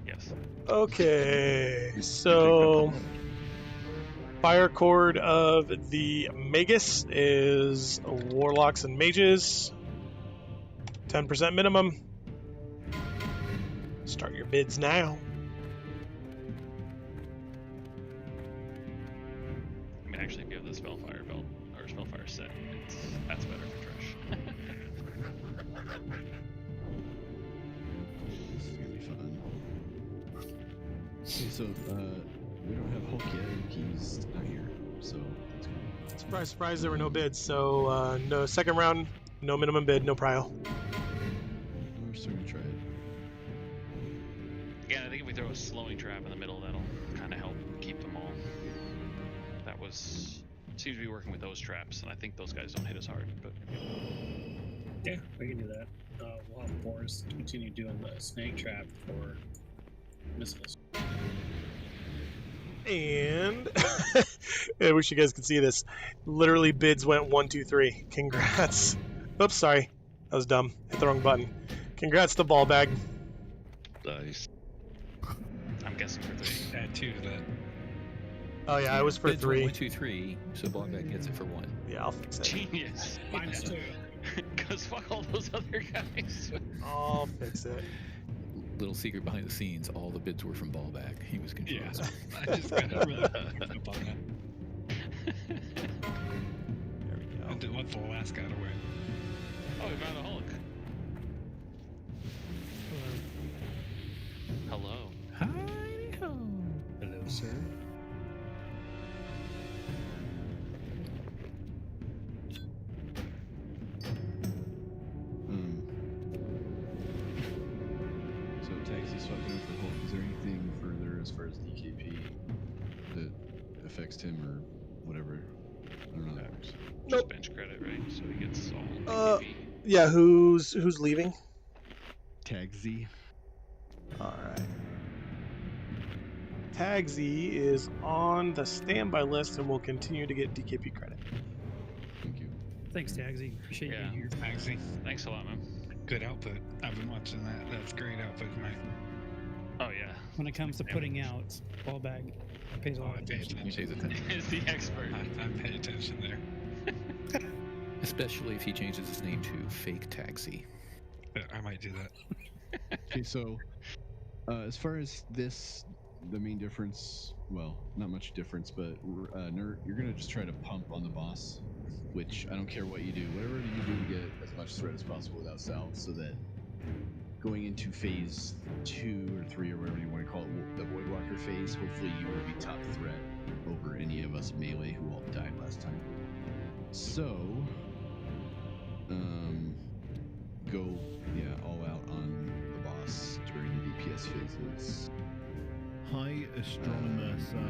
Yes. Okay, so fire cord of the Magus is warlocks and mages. 10% minimum. Start your bids now. I mean, actually, if you have the Spellfire belt, or Spellfire set, that's better for trash. This is gonna be fun. Okay, so we don't have Hulk yet. He's not here, so that's cool. Surprise, surprise, there were no bids, so no second round, no minimum bid, no prio. We're starting to try it. Again, I think if we throw a slowing trap in the middle, that'll kind of help keep them all. That was... seems to be working with those traps, and I think those guys don't hit as hard, but... Yeah, we can do that. We'll have Boris continue doing the snake trap for missiles. And I wish you guys could see this. Literally, bids went 1, 2, 3. Congrats. Oops, sorry. That was dumb. Hit the wrong button. Congrats to Ballbag. Nice. I'm guessing for 3. Add 2 to that. Oh yeah, I was for Bids 3. 1, 2, 3, so Ballbag gets it for 1. Yeah, I'll fix it. Genius. Mine's 2. Because fuck all those other guys. I'll fix it. Little secret behind the scenes, all the bids were from Ballbag. He was Yeah. confused. I just got really up on that. There we go. I did want the last guy to win. Oh, we found a Hulk. Hello. Hi-ho. Hello, sir. So taxi swapping out for Hulk. Is there anything further as far as DKP that affects him or whatever? I don't know how that works. Just bench credit, right? So he gets all KP. Yeah, who's leaving? Tag Z. Alright. Tag Z is on the standby list and will continue to get DKP credit. Thank you. Thanks, Tagsy. Appreciate Yeah. you here. Actually, Thanks a lot, man. good output. I've been watching that. That's great output tonight. Oh yeah. When it comes to putting out, ball bag pays a lot of I pay attention. He pays attention. Is the expert. I'm paying attention there. Especially if he changes his name to Fake Taxi. I might do that. Okay, so as far as this, the main difference, well, not much difference, but Nerd, you're gonna just try to pump on the boss, which I don't care what you do, whatever you do to get as much threat as possible without salve, so that going into phase 2 or 3 or whatever you want to call it, the Voidwalker phase, hopefully you will be top threat over any of us melee who all died last time. So, go, all out on the boss during the DPS phases. Hi, Astromancer.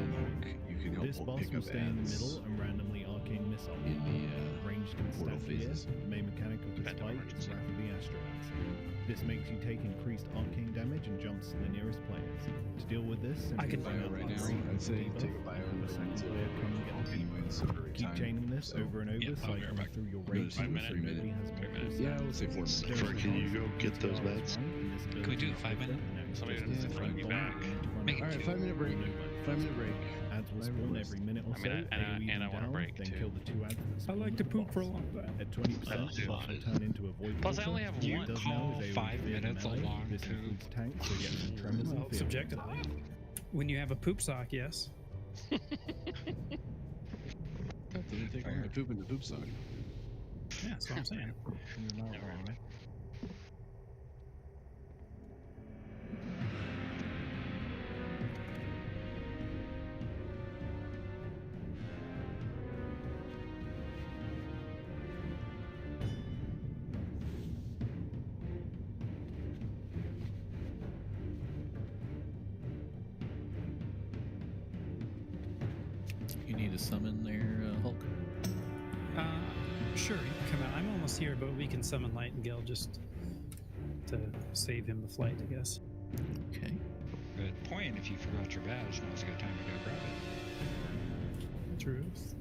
You can help This boss pick will up stay in the ads middle and randomly arcane missile. in the Ranged can portal stack here. phases. The main mechanic of this fight is rapidly Astromancer. This makes you take increased arcane damage and jumps to the nearest players. To deal with this, I can bio right now. I'd say take a bio and the second player come and get the anyways over Keep time. chaining this So, over and over, yeah, I'll be cycling right back. through your No, rage just 5 so minutes. the enemy has 3 multiple minutes. Yeah, I would say 4 minutes. Fred, can you go get those meds? Can we do a 5 minute? Somebody Yeah, doesn't bring me back. Make it Alright, 2. 5-minute break. 5-minute break. Ads will spawn every minute or I so. mean, and I AoE want a down, break, then too. kill the 2 ads that I like to spawn poop the for a boss. long time. At 20%, the boss will turn into a void Plus, I walker. only have Do you one. Does call know his AoE 5 clear minutes a melee. long This poop? includes tanks, so get some tremors and Well, fear. subjectively. When you have a poop sock, yes. That didn't take long to poop in the poop sock. Yeah, that's what I'm saying. Never mind. You need to summon there, Hulk? Sure, you can come out. I'm almost here, but we can summon Light and Gil just to save him the flight, I guess. Okay. Good point. If you forgot your badge, now's a good time to go grab it. Truth.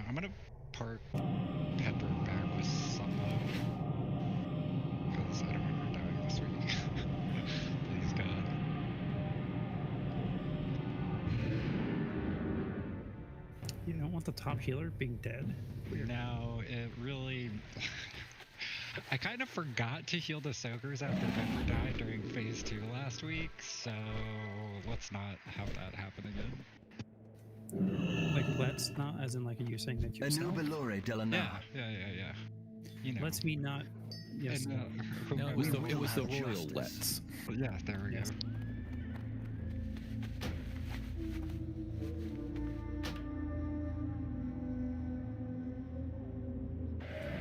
I'm gonna park Pepper back with someone because I don't want her dying this week. Please God. You don't want the top healer being dead? No, it really. I kind of forgot to heal the soakers after Pepper died during phase 2 last week, so let's not have that happen again. Like, let's not, as in, like, are you saying that yourself? Yeah. You know. Let's me not. Yes. And, No, it was the royal let's. Yeah, there we Yes. go.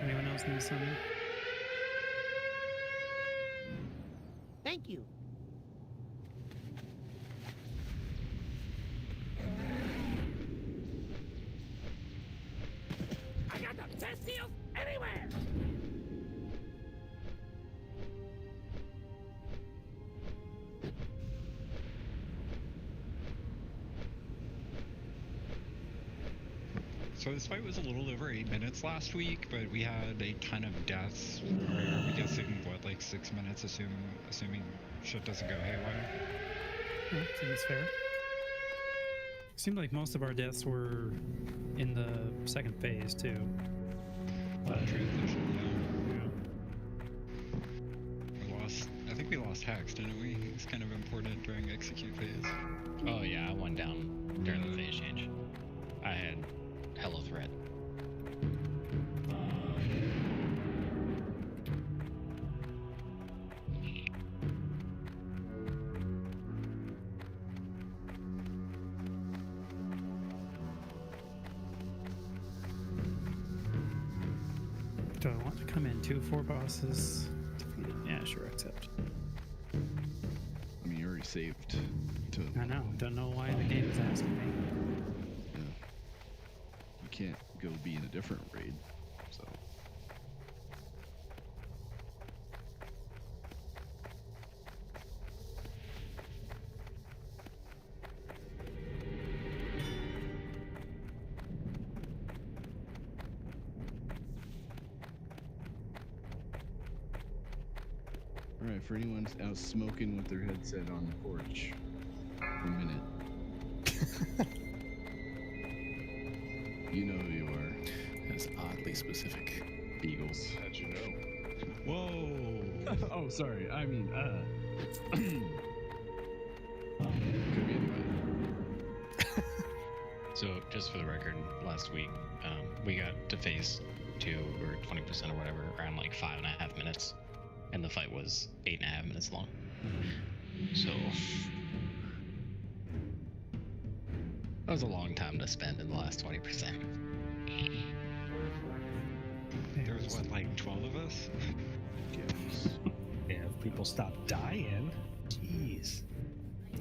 Anyone else need something? Thank you. I got the best deals anywhere. So this fight was a little over 8 minutes last week, but we had a ton of deaths. I'm guessing, what, like 6 minutes, assuming shit doesn't go haywire? I think it's fair. Seemed like most of our deaths were in the second phase, too. Transition, I think we lost Hex, didn't we? He's kind of important during execute phase. Oh yeah, I went down during the phase change. I had hella threat. Do I want to come in 4 bosses defeated? Yeah, sure, accept. I mean, you already saved to. I know. Don't know why the game is asking me. Yeah. You can't go be in a different raid, so. right, for anyone out smoking with their headset on the porch, a minute. You know who you are. That's oddly specific. Eagles. How'd you know? Whoa! Oh, sorry. I mean, could be anybody. So, just for the record, last week, we got to phase 2 or 20% or whatever around like 5.5 minutes, and the fight was 8.5 minutes long. So, that was a long time to spend in the last 20%. There was what, like 12 of us? Yes. Yeah, if people stop dying. Jeez.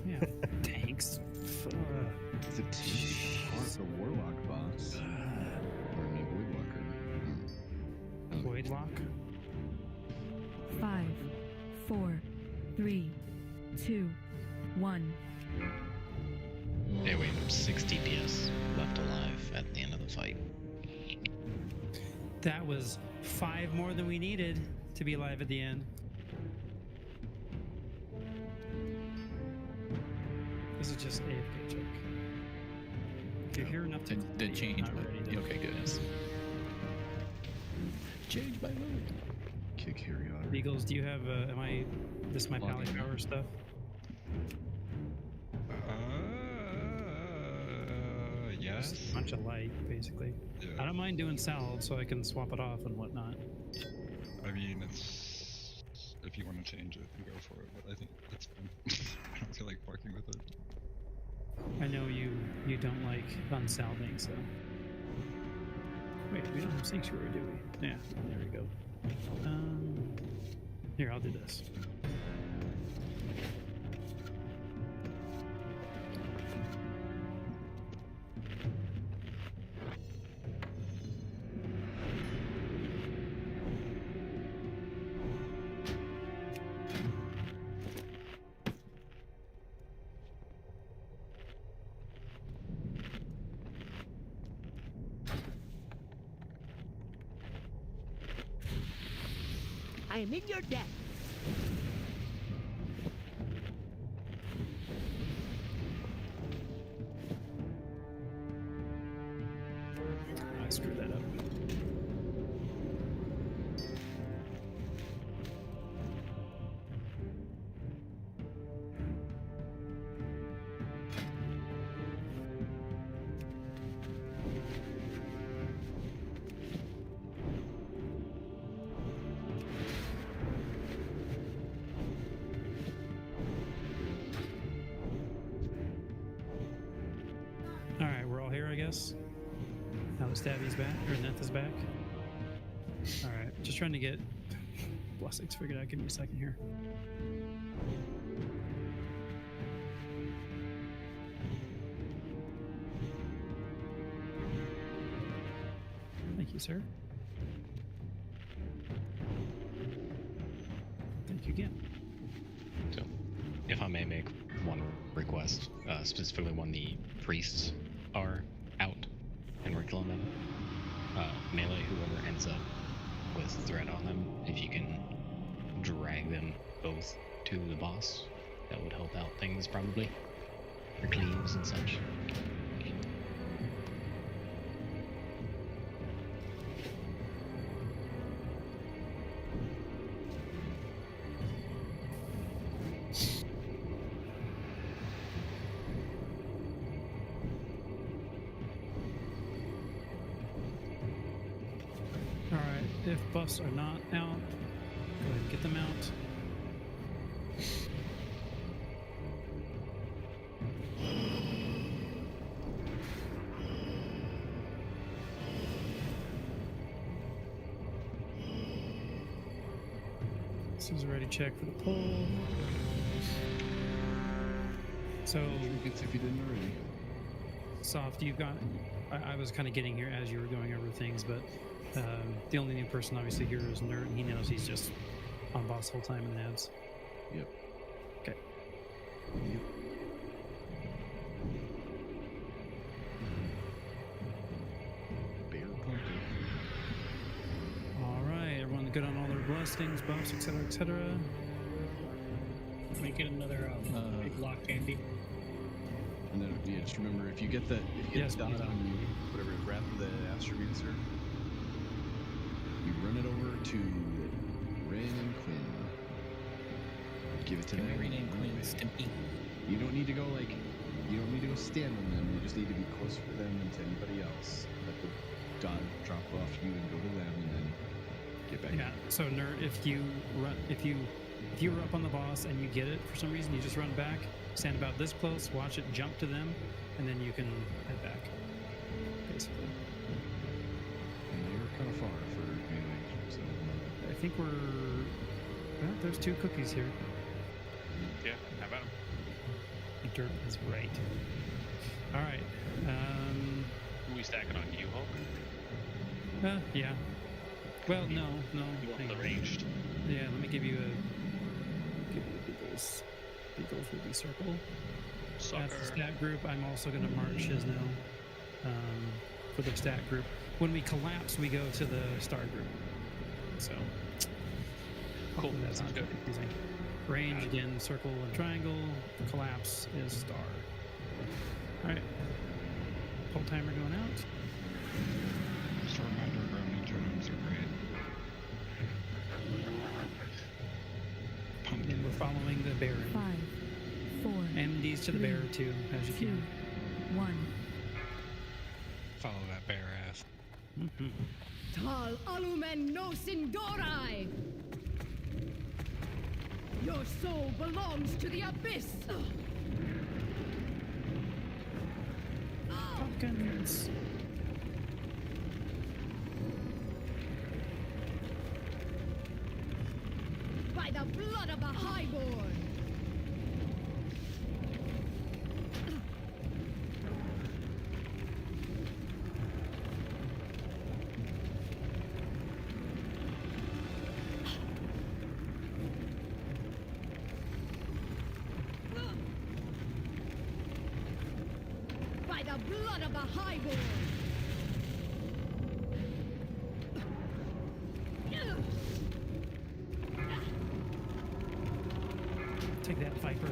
Yeah. Tanks. It's a tank part the warlock boss. Or I mean, voidwalker. Void lock. 5, 4, 3, 2, 1. Yeah, we have 6 DPS left alive at the end of the fight. That was 5 more than we needed to be live at the end. This is just AFK check. If you're here enough to Then change not my... ready to- Okay, good. Change my mood. Kick Harry Otter. Eagles, do you have this my pally power stuff? Yes. Just a bunch of light, basically. Yeah. I don't mind doing salve so I can swap it off and whatnot. I mean, it's if you want to change it, you go for it. But I think it's fine. I don't feel like fucking with it. I know you don't like unsalving, so. Wait, we don't have sanctuary, do we? Yeah, there we go. Here, I'll do this. I am in your debt. I screwed that up. Alright, we're all here, I guess. Now that Stabby's back, or Neth is back. Alright, just trying to get blessings figured out. Give me a second here. Thank you, sir. Thank you again. So, if I may make one request, specifically when the priests are out and we're killing them, melee, whoever ends up with threat on them, if you can drag them both to the boss, that would help out things probably. For cleaves and such. Alright, if buffs are not out, go ahead and get them out. This is a ready check for the pull. So, Trinkets if you didn't already. Soft, you've got. I was kind of getting here as you were going over things, but the only new person obviously here is Nerd, and he knows he's just on boss the whole time in the ads. Yep. Okay. Yep. Bear punter. All right, everyone good on all their blessings, buffs, etc., etc. make it another big lock candy. And then yeah, just remember if you get the dot on whatever wrap of the Astromancer, you run it over to Ren and Quinn. Give it to them. Rename Quinn Stimpy. You don't need to go stand on them. You just need to be closer to them than to anybody else. Let the dot drop off you and go to them, and then get back. Yeah. So Nerd, if you were up on the boss and you get it for some reason, you just run back, stand about this close, watch it jump to them, and then you can head back. Basically. And you're kind of far for melee, so I think we're. Well, there's 2 cookies here. Yeah, how about him? Dirt is right. All right. We stacking on you, Hulk? Yeah. Well, no. You want the ranged? Yeah, let me give you a Beagles. Beagles will be circle. That's the stat group. I'm also going to march his now for the stat group. When we collapse, we go to the star group. So. Cool. That's not good. confusing. Range again, circle and triangle. Collapse is star. All right. Pull timer going out. Just a reminder, Ronin totems are great. And we're following the bear. 5, 4. MDs to the bear too, as you can. 1. Follow that bear ass. Tal alumen no sindorai. Your soul belongs to the abyss. Pumpkins. By the blood of the highborn. By the blood of the highborn. Take that, Viper.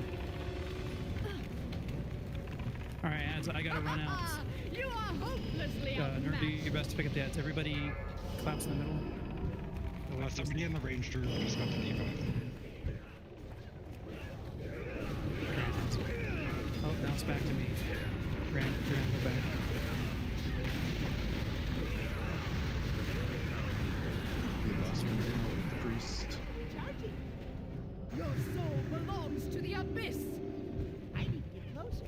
All right, ads. I gotta run out. You are hopelessly Nerd, do outmatched. your best to pick up the ads. Everybody, collapse in the middle. Somebody in the range group just got the debuff. Oh, now it's back to me. Grand, go back. the boss with the priest. Your soul belongs to the abyss. I need to get closer.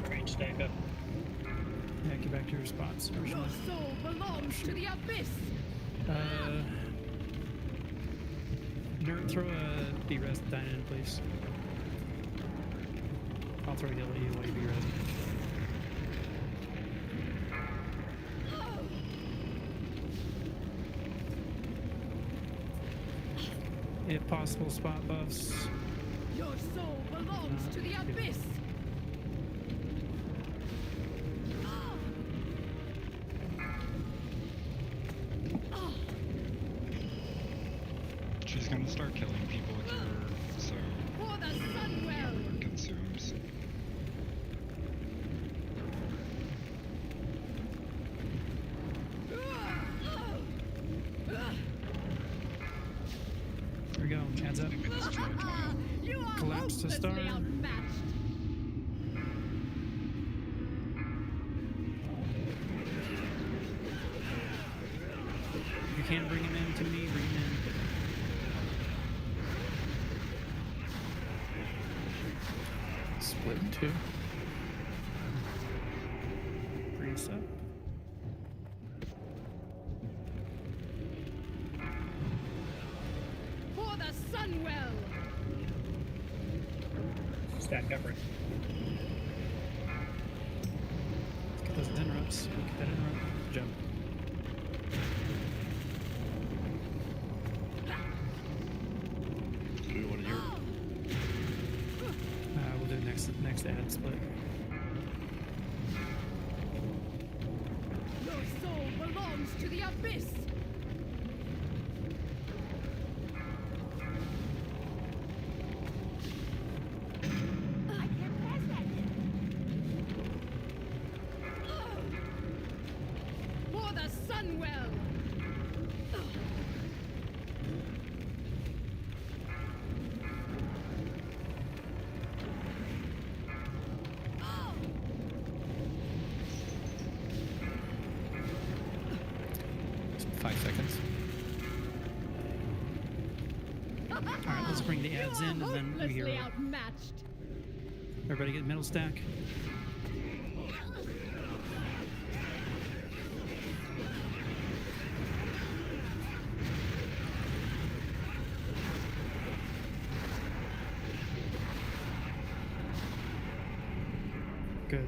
Range stack up. Yeah, get back to your spots. Your soul belongs to the abyss. Nerd, throw a B-res Dyna in, please. I'll throw a heal at you while you B-res. If possible, spot buffs. Your soul belongs to the abyss. She's gonna start killing people with her, so For the Sunwell. it consumes. Here we go. Adds up. You are Collapse to star. hopelessly outmatched. If you can bring him in to me, bring him in. Split in 2. Bring us up. For the Sunwell. Stack up right. Let's get those interrupts. Get that interrupt. Jump. Do we want to hear? We'll do next ad split. Your soul belongs to the abyss! I can't pass that. For the Sunwell! Alright, let's bring the ads in and then we hear. Outmatched. Everybody get middle stack. Good.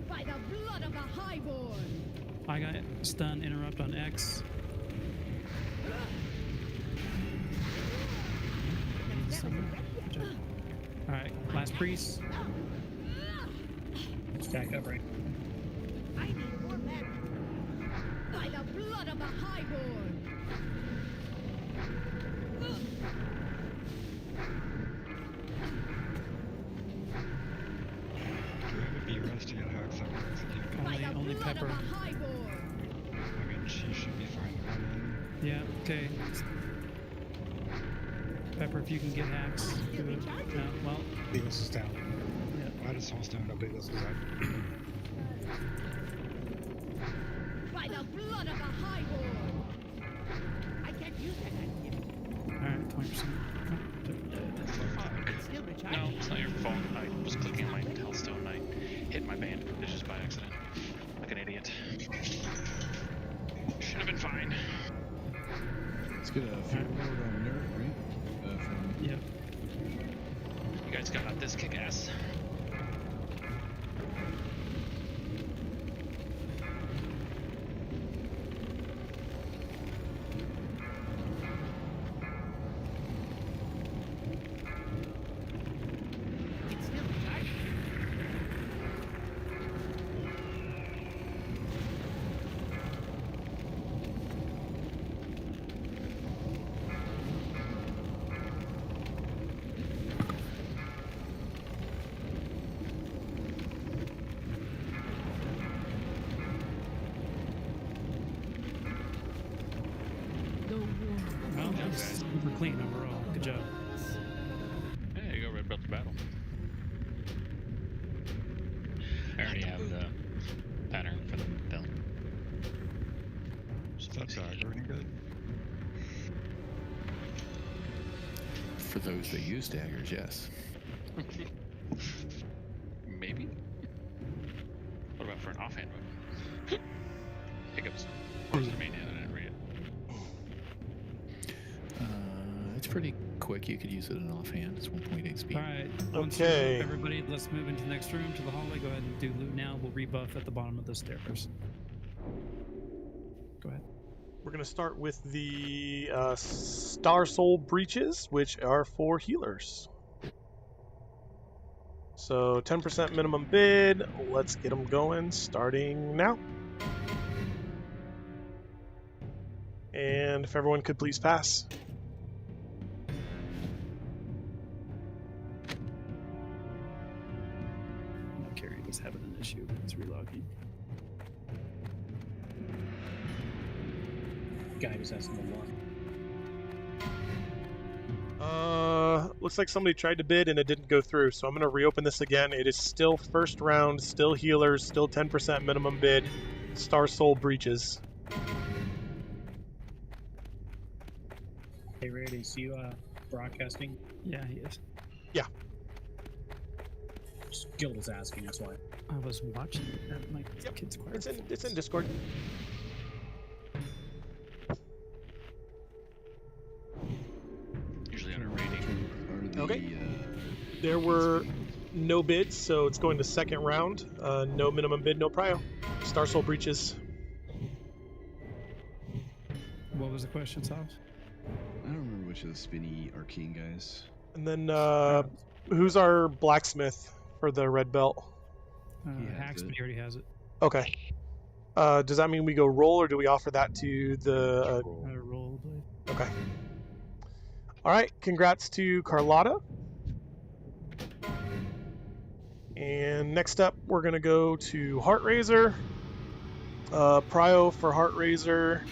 By the blood of the Highborn! I got stun interrupt on X. Alright, last priest. Stack up right. I need more men. By the blood of the Highborn! Be rusty at Hawks. Only Pepper. I mean, she should be fine to run in. Yeah, okay. Pepper, if you can get hacks. Do it. No, well. Beagles is down. Yeah. I just saw down. No, Beagles is out. By the blood of the Highborn! I can't use that. Alright, 20%. No, it's not your fault. I was clicking my Hellstone. I hit my band conditions by accident. Like an idiot. Should have been fine. Let's get a fuel load on Nerd, right? Yep. You guys got this kick ass. Super clean overall. Good job. There you go, red belt to battle. I already have the pattern for the belt. Is that dagger any good? For those that use daggers, yes. Maybe. What about for an offhand weapon? Hiccups. Where's the main hand? I didn't read it. It's pretty quick. You could use it in offhand. It's 1.8 speed. Alright. Okay. Everybody, let's move into the next room to the hallway. Go ahead and do loot now. We'll rebuff at the bottom of the stairs. Go ahead. We're going to start with the Star Soul Breaches, which are for healers. So 10% minimum bid. Let's get them going starting now. And if everyone could please pass. Carrie was having an issue. It's relogging. Guy was asking a lot. Looks like somebody tried to bid and it didn't go through, so I'm going to reopen this again. It is still first round, still healers, still 10% minimum bid, Star Soul Breaches. Hey, Ray, is you broadcasting? Yeah, he is. Yeah. Guild was asking, that's why. I was watching it at my kid's choir. It's in Discord. Usually on a rating. Okay. There were no bids, so it's going to second round. No minimum bid, no prio. Star Soul Breaches. What was the question, Sal? I don't remember which of the spinny arcane guys. And then, who's our blacksmith for the red belt? He has Axeman it. already has it. Okay. Does that mean we go roll, or do we offer that to the... Roll, blade. Okay. All right, congrats to Carlotta. And next up, we're going to go to Heartraiser. Prio for Heartraiser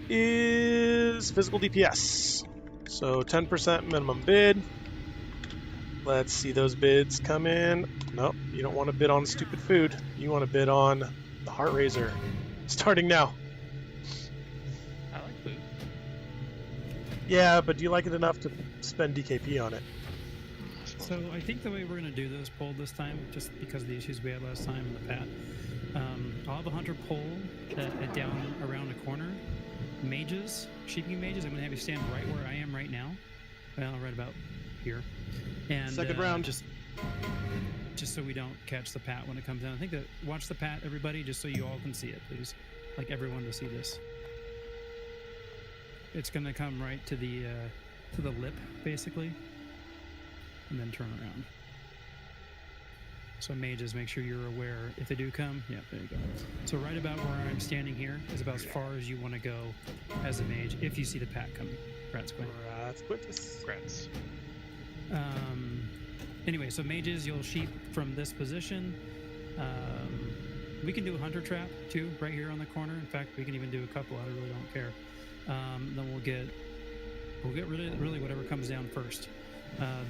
is physical DPS. So 10% minimum bid. Let's see those bids come in. Nope, you don't want to bid on stupid food. You want to bid on the Heartraiser. Starting now. I like food. Yeah, but do you like it enough to spend DKP on it? So I think the way we're going to do this poll this time, just because of the issues we had last time in the pat, I'll have a hunter poll down around the corner. Mages, sheeping mages, I'm going to have you stand right where I am right now. Well, right about here. And Second round. Just so we don't catch the pat when it comes down. I think that watch the pat, everybody, just so you all can see it, please. Like everyone to see this. It's going to come right to the lip, basically, and then turn around. So mages, make sure you're aware if they do come. Yeah, there you go. So right about where I'm standing here is about as far as you want to go as a mage if you see the pat coming. Congrats, Quinn. Congrats. Anyway, so mages, you'll sheep from this position. We can do a hunter trap too, right here on the corner. In fact, we can even do a couple. I really don't care. Then we'll get really whatever comes down first.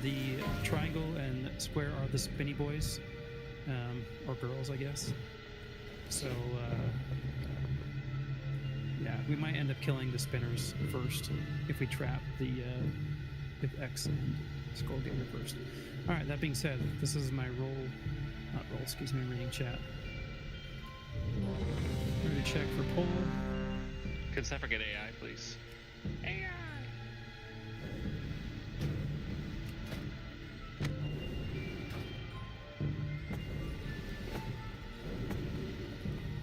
The triangle and square are the spinny boys, or girls, I guess. So yeah, we might end up killing the spinners first if we trap the if X and Skull get here first. All right. That being said, this is my reading chat. Ready to check for poll. Could Zephyr get AI, please? AI!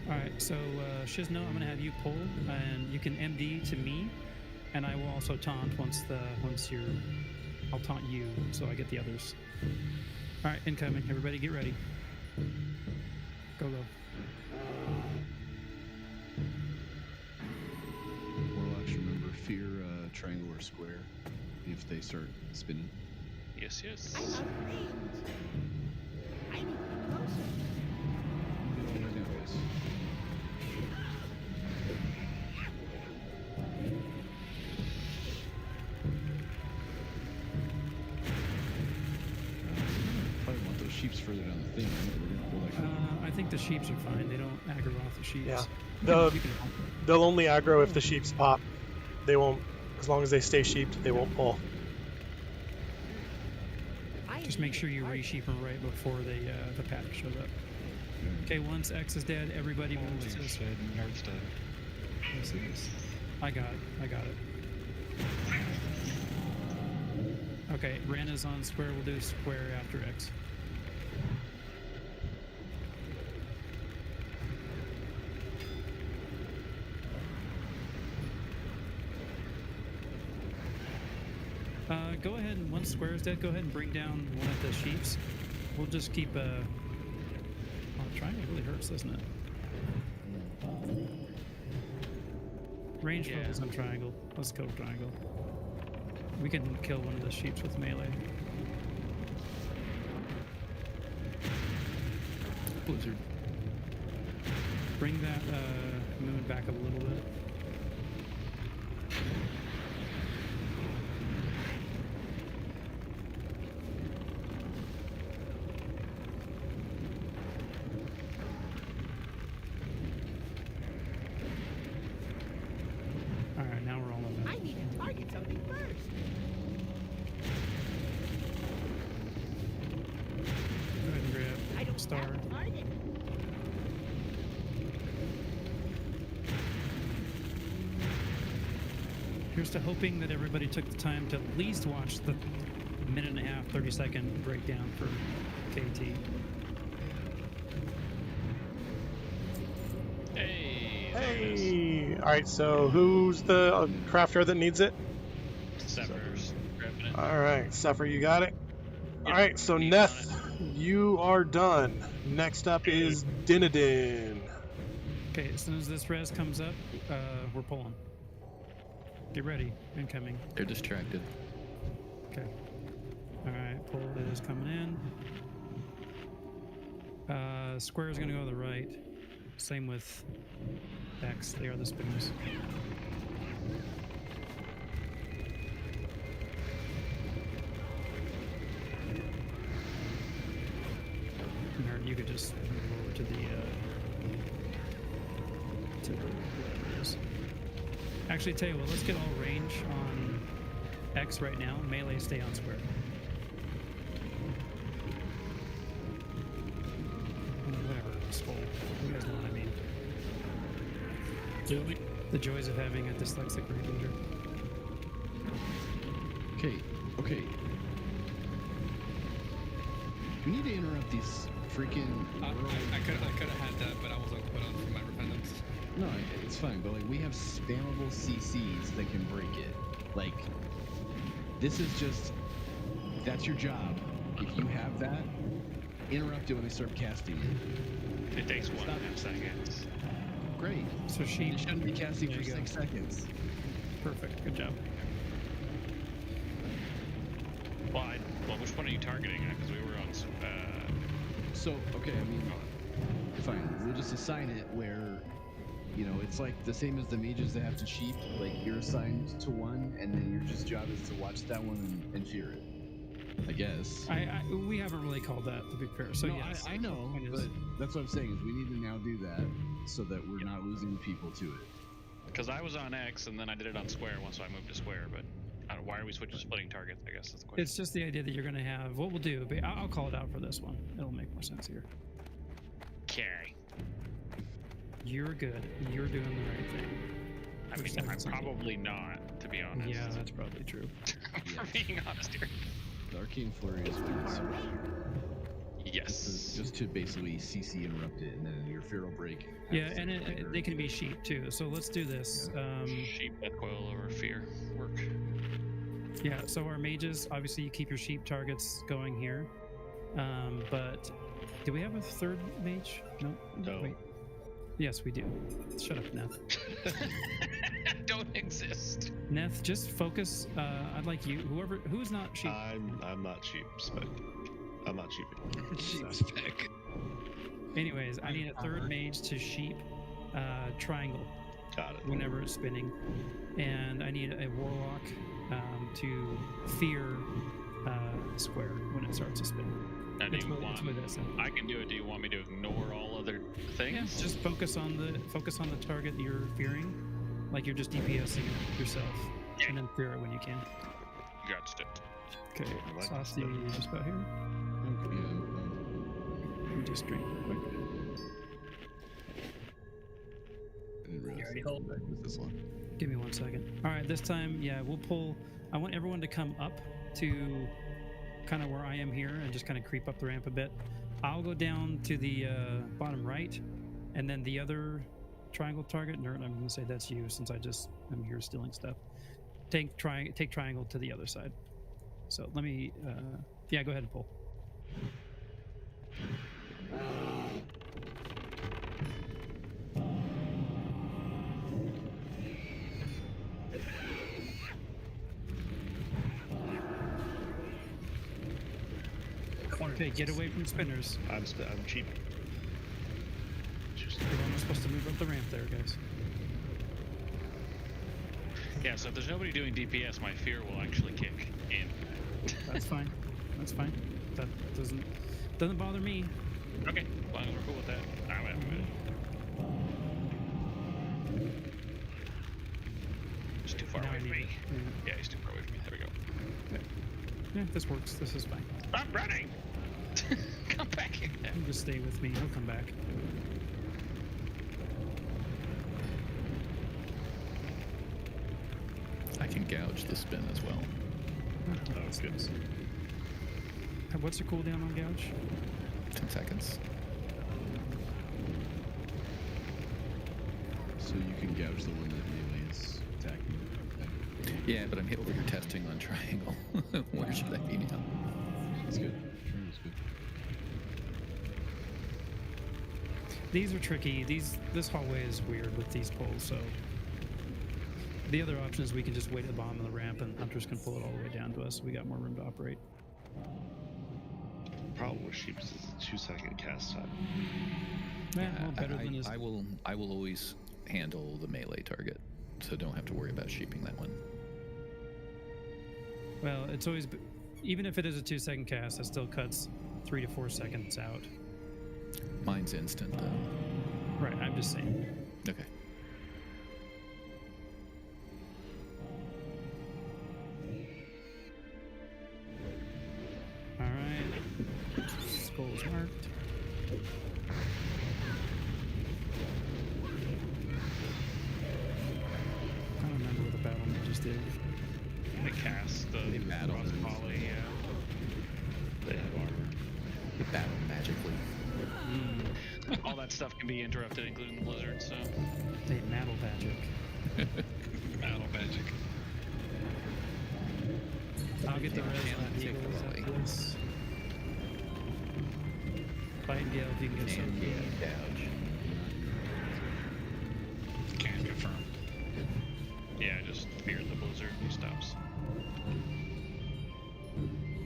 Alright, so Shizno, I'm gonna have you pull, and you can MD to me, and I will also taunt I'll taunt you, so I get the others. Alright, incoming. Everybody get ready. Go. Warlocks, remember, fear triangle or square if they start spinning. Yes. I love range. I need to be closer. Probably want those sheeps further down the thing. Right? We're gonna pull that. I think the sheeps are fine. They don't aggro off the sheeps. Yeah. They'll only aggro if the sheeps pop. They won't, as long as they stay sheeped, they won't pull. Just make sure you re-sheep them right before the pack shows up. Okay, once X is dead, everybody moves to this. Nerd's dead. Let's see this. I got it. Okay, Ren is on square. We'll do square after X. Go ahead and once square is dead, go ahead and bring down one of the sheeps. We'll just keep triangle really hurts, doesn't it? Range focus on triangle. Let's go triangle. We can kill one of the sheeps with melee. Blizzard. Bring that moon back up a little bit. Alright, now we're all in. I need to target something first. Go ahead and grab star. Target. Here's to hoping that everybody took the time to at least watch the minute and a half, 30-second breakdown for KT. Hey! Alright, so who's the crafter that needs it? Zephyr's grabbing it. Alright, Zephyr, you got it? Alright, so Neth. you are done. Next up is Dinadin. Okay, as soon as this res comes up, we're pulling. Get ready. Incoming. They're distracted. Okay. Alright, pull is coming in. Square is going to go to the right. Same with X. They are the spinners. Or you could just move over to the whatever it is. Actually, tell you what, let's get all range on X right now. Melee, stay on square. Whatever, skull. You guys know what I mean. The joys of having a dyslexic ranger. Okay. We need to interrupt these freaking. I could have had that, but I wasn't put on for my repentance. No, it's fine. But like, we have spammable CCs that can break it. Like, this is just. That's your job. If you have that, interrupt it when they start casting it. It takes 1.5 seconds. Great. So she shouldn't be casting for 6 seconds. Perfect. Good job. Well, which one are you targeting? Because we were on. So, okay, I mean, fine. We'll just assign it where, you know, it's like the same as the mages that have to sheep. Like, you're assigned to one, and then your just job is to watch that one and fear it. I guess. We haven't really called that, to be fair. So no, yes, I know, but that's what I'm saying is we need to now do that so that we're not losing people to it. Because I was on X and then I did it on square once, so I moved to square. But why are we splitting targets? I guess that's the question. It's just the idea that you're going to have. What we'll do, but I'll call it out for this one. It'll make more sense here. Okay. You're good. You're doing the right thing. I mean, I'm probably not, to be honest. Yeah, that's probably true. For being honest here. The Arcane Flurry is what Yes. Just to basically CC interrupt it, and then your fear will break. Yeah, and they can be sheep too. So let's do this. Sheep, death coil over fear work. Yeah, so our mages, obviously you keep your sheep targets going here. But do we have a third mage? No. Wait. Yes, we do. Shut up, Neth. Don't exist. Neth, just focus. I'd like you, who's not sheep. I'm not sheep spec. I'm not sheep. Sheep spec. Anyways, I need a third mage to sheep triangle. Got it. Whenever it's spinning, and I need a warlock to fear square when it starts to spin. Now, I can do it. Do you want me to ignore all other things? Yeah, just focus on the target that you're fearing, like you're just DPSing yourself, and then fear it when you can. Got it. Okay, Saucy, just about here. Okay. Let me just drink real quick. This one. Give me 1 second. All right, this time, yeah, we'll pull. I want everyone to come up to kind of where I am here and just kind of creep up the ramp a bit. I'll go down to the bottom right, and then the other triangle target, Nerd, I'm going to say that's you since I'm here stealing stuff. Take triangle to the other side. So let me, yeah, go ahead and pull. Okay, get away from spinners. I'm cheap. You're almost supposed to move up the ramp there, guys. Yeah, so if there's nobody doing DPS, my fear will actually kick in. That's fine. That's fine. That doesn't bother me. Okay, as long as we're cool with that. I'm in. He's too far away from me. Yeah, he's too far away from me. There we go. Okay. Yeah, this works. This is fine. I'm running! Come back here. You just stay with me. He'll come back. I can gouge the spin as well. Oh, it's good. What's the cooldown on gouge? 10 seconds. So you can gouge the one that melee is attacking. Okay. Yeah, but I'm over here testing on triangle. Where should I be now? That's good. That's good. These are tricky. This hallway is weird with these poles, so the other option is we can just wait at the bottom of the ramp and hunters can pull it all the way down to us. We got more room to operate. The problem with sheeps is a 2-second cast time. Yeah, well, better than his... I will always handle the melee target, so don't have to worry about sheeping that one. Well, it's always... Even if it is a 2-second cast, it still cuts 3 to 4 seconds out. Mine's instant, though. Right, I'm just saying. Okay. Alright. Skull's marked. I don't remember what the battle mages did. They cast the battle. Poly, yeah. They have armor. They battle magically. All that stuff can be interrupted, including the blizzard, so... They battle magic. Battle magic. I'll get the res on Eagles after this. Fight Gale if you can get some. Gouge. Can confirm. Yeah, just fear the blizzard and he stops.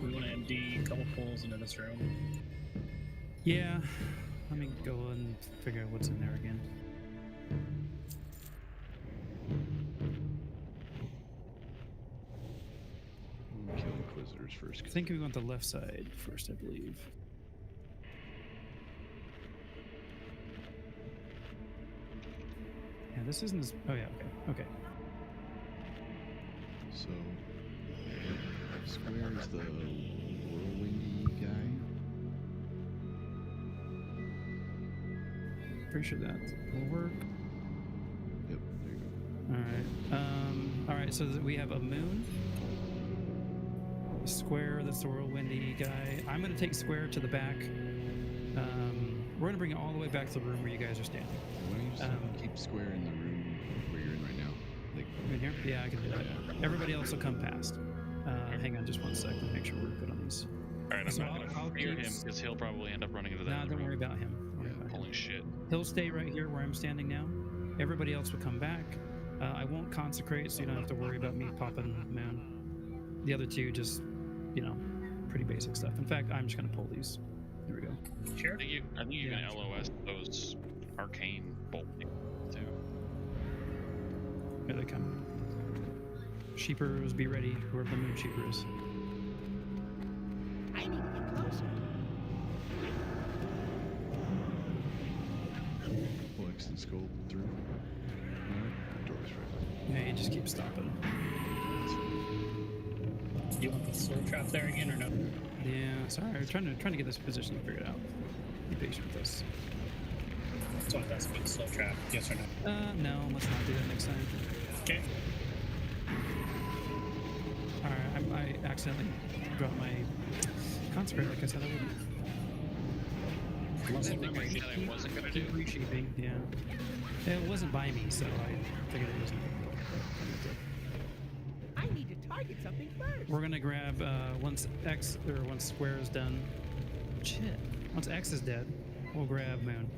We want to MD a couple pulls into this room. Yeah. Let me go and figure out what's in there again. Kill Inquisitors first. I think we want the left side first, I believe. Yeah, this isn't as... Oh, yeah, okay. Okay. So, square is the whirlwindy guy. Pretty sure that will work. Yep, there you go. Alright, so we have a moon. A square, that's the whirlwindy guy. I'm going to take square to the back. We're going to bring it all the way back to the room where you guys are standing. Why don't you just keep square in the room where you're in right now? Like, in here? Yeah, I can do that. Everybody else will come past. Hang on just one second, make sure we're good on these. Alright, I'm So not I'll gonna fear keep- him, because he'll probably end up running into that. Nah, other don't room. worry about him. Don't worry about him. Holy shit. He'll stay right here where I'm standing now. Everybody else will come back. I won't consecrate, so you don't have to worry about me popping moon. The other two just, you know, pretty basic stuff. In fact, I'm just going to pull these. Here we go. Sure. I think you can LOS those arcane bolt things too. Here they come. Sheepers, be ready, whoever the moon sheeper is. I need to get closer. pull X and scope through. Alright, door's right. Yeah, you just keep stopping. Do you want the soul trap there again or no? Yeah, sorry, I'm trying to get this position figured out. Be patient with us. So that's a good slow trap, yes or no? No, let's not do that next time. Okay. Alright, I accidentally dropped my consecrate like I said I wouldn't. I think I said I wasn't gonna do. Keep reshaping, yeah. It wasn't by me, so I figured it wasn't. I need to target something first. We're gonna grab once square is done. Shit. Once X is dead, we'll grab moon.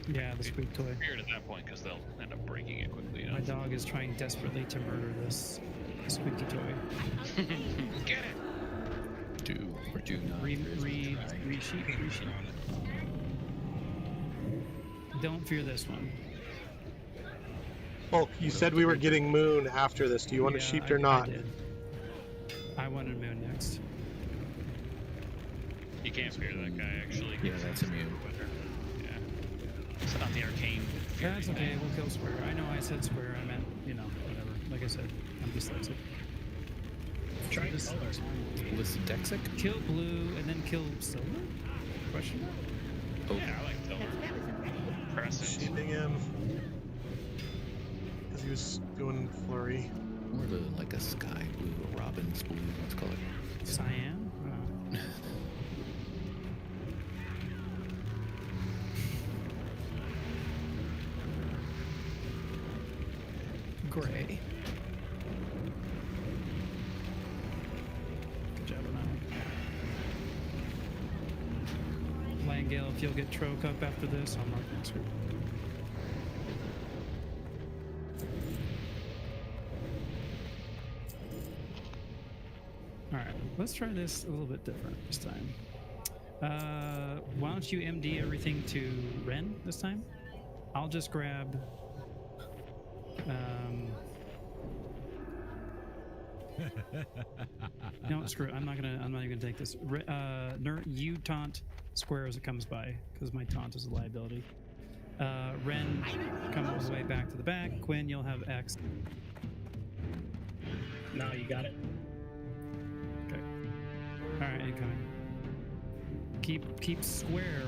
Yeah, the squeak toy. Feared at that point because they'll end up breaking it quickly. You know? My dog is trying desperately to murder this squeaky toy. Get it! Do or do not. Resheep. Don't fear this one. Well, you said we were getting moon after this. Do you want Yeah, to sheep or I not? did. I wanted moon next. You can't fear that guy actually. Yeah, that's immune. Yeah. It's not the arcane. That's okay, we'll kill square. I know I said square, I meant, you know, whatever. Like I said, I'm dyslexic. Try colors. Dyslexic? Kill blue and then kill silver? Question mark? Oh. Yeah, I like silver. Crescent. Sheeping him. Because he was doing flurry. More of a, like a sky blue, a robin's blue, let's call it. Cyan? Gray. Good job on that one. Nightingale, if you'll get Troke up after this, I'll mark next group. Alright, let's try this a little bit different this time. Why don't you MD everything to Ren this time? I'll just grab... no, screw it. I'm not even gonna take this. Nert, you taunt Square as it comes by, because my taunt is a liability. Ren, come all the way back to the back. Quinn, you'll have X. No, you got it. Okay. All right, incoming. Keep Square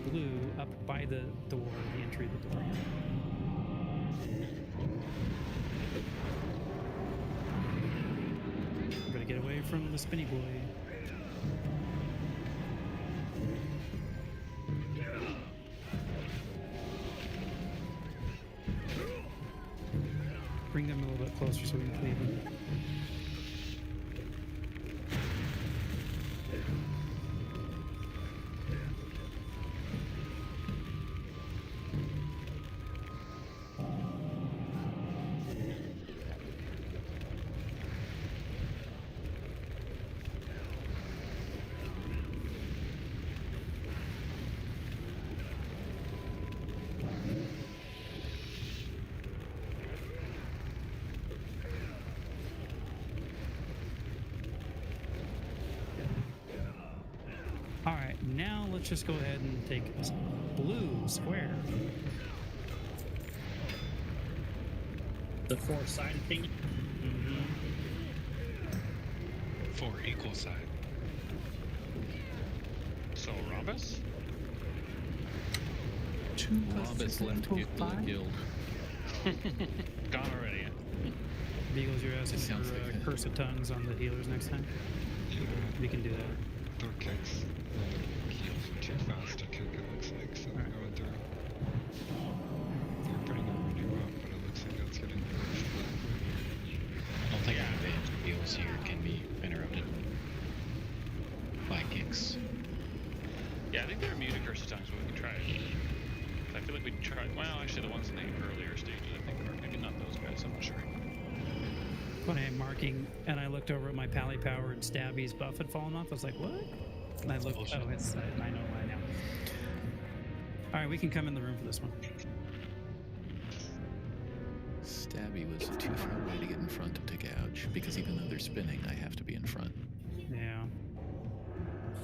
blue up by the door, the entry of the door. I'm gonna get away from the spinny boy. Bring them a little bit closer so we can cleave them. Alright, now let's just go ahead and take blue square. The four-sided thing? Mm-hmm. 4 equal side. So, Rhombus? 2 Rhombus left to get the guild. Gone already. Beagles, you're asking for Curse of Tongues on the healers next time? Yeah. We can do that. Their kicks. Heals are too fast to kick, it looks like, so they're going through. They're putting a renew up, but it looks like that's getting pushed back. I don't think our advanced heals here can be interrupted by kicks. Yeah, I think they're immune to Curse of Tongues, but we can try it. I feel like we tried. Well, actually, the ones in the earlier stages, I think, or maybe not those guys. I'm not sure. When I am marking and I looked over at my Pally Power and Stabby's buff had fallen off, I was like, what? And I looked, oh, it's, I know why now. Alright, we can come in the room for this one. Stabby was too far away to get in front to take a ouch, because even though they're spinning, I have to be in front. Yeah.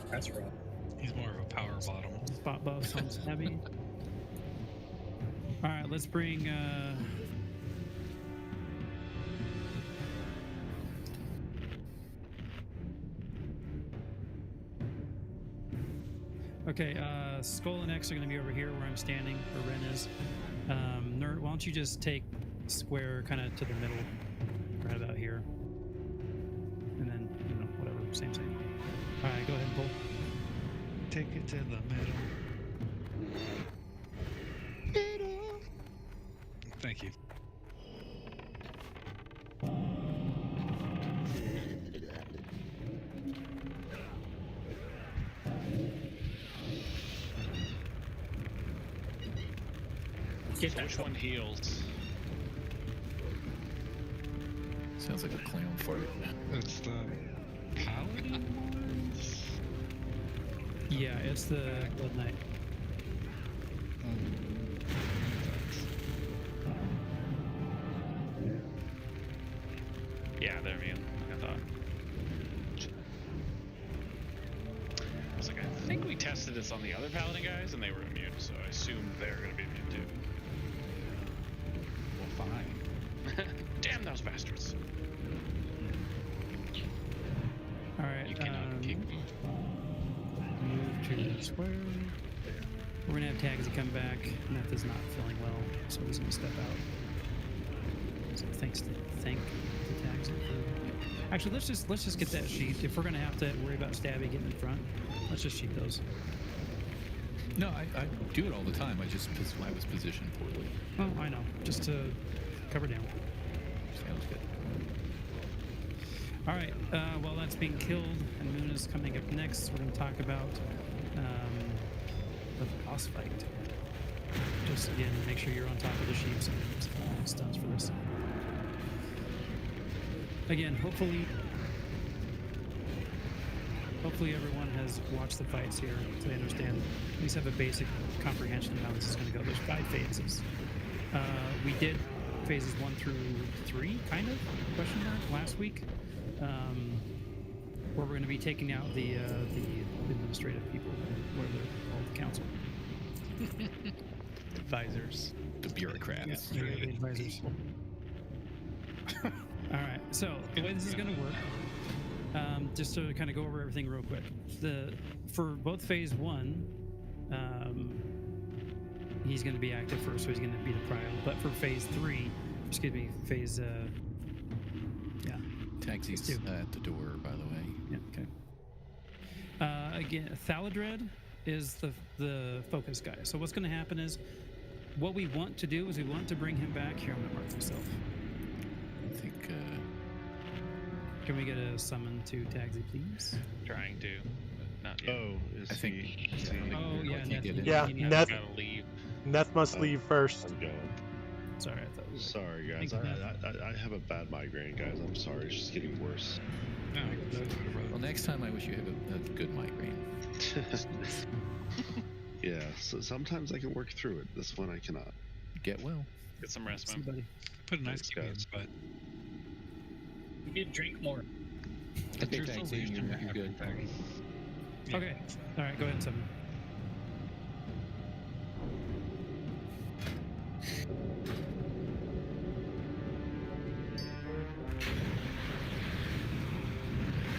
That's rough. He's more of a power bottom. Spot buffs on Stabby. Alright, let's bring, okay, Skull and X are going to be over here where I'm standing, where Ren is. Nerd, why don't you just take Square kind of to the middle, right about here. And then, you know, whatever, same. Alright, go ahead and pull. Take it to the middle. Thank you. So which one heals? Sounds like a clown fart. It's the paladin ones? Yeah, it's the Blood Knight. Yeah, they're immune, like I thought. I was like, I think we tested this on the other paladin guys and they were immune, so I assumed they're going to be immune too. Well, fine. Damn those bastards. Alright, You cannot kick me. move to square. We're gonna have Tagsy come back. Meth is not feeling well, so he's gonna step out. So thank the Tagsy for... Actually, let's just get that sheet. If we're gonna have to worry about Stabby getting in front, let's just sheet those. No, I do it all the time. I was positioned poorly. Oh, I know. Just to cover down. Sounds good. All right. While that's being killed and Moon is coming up next, we're going to talk about boss fight. Just again, make sure you're on top of the sheeps and stuns for this. Again, hopefully everyone has watched the fights here so they understand, at least have a basic comprehension of how this is going to go. There's 5 phases. We did phases 1 through 3, kind of, question mark, last week, where we're going to be taking out the administrative people, whatever they're called, the council. Advisors. The bureaucrats. Yeah, the advisors. All right, so the way this is going to work, just to kind of go over everything real quick. For both phase 1, he's going to be active first, so he's going to be the prio. But for phase 3, excuse me, phase Taxi's at the door, by the way. Yeah, okay. Again, Thaladred is the focus guy. So what's going to happen is, what we want to do is we want to bring him back. Here, I'm going to mark myself. I think. Can we get a summon to Tagsy, please? Trying to, but not yet. Oh, is he? Oh, yeah, Yeah, Neth. Gotta leave. Neth must leave first. I'm going. Sorry, I thought we were... Sorry, guys. I have a bad migraine, guys. I'm sorry. It's just getting worse. Well, next time I wish you have a good migraine. Yeah, so sometimes I can work through it. This one I cannot. Get well. Get some rest, See, man. buddy. Put a nice key in his butt. You need to drink more. Okay, thanks. You're good. Okay. All right, go ahead and summon.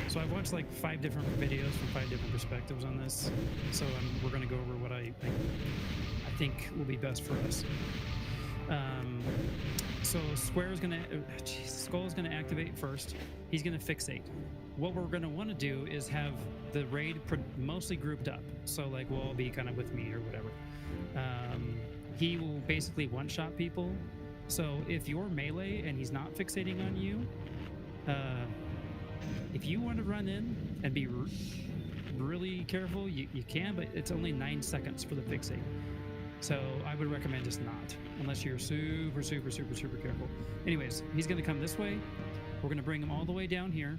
So I've watched like 5 different videos from 5 different perspectives on this. So we're going to go over what I think will be best for us. So Square is going to, Skull is going to activate first. He's going to fixate. What we're going to want to do is have the raid mostly grouped up. So like we'll all be kind of with me or whatever. He will basically one-shot people. So if you're melee and he's not fixating on you, if you want to run in and be really careful, you can, but it's only 9 seconds for the fixate. So I would recommend just not, unless you're super, super, super, super careful. Anyways, he's going to come this way. We're going to bring him all the way down here.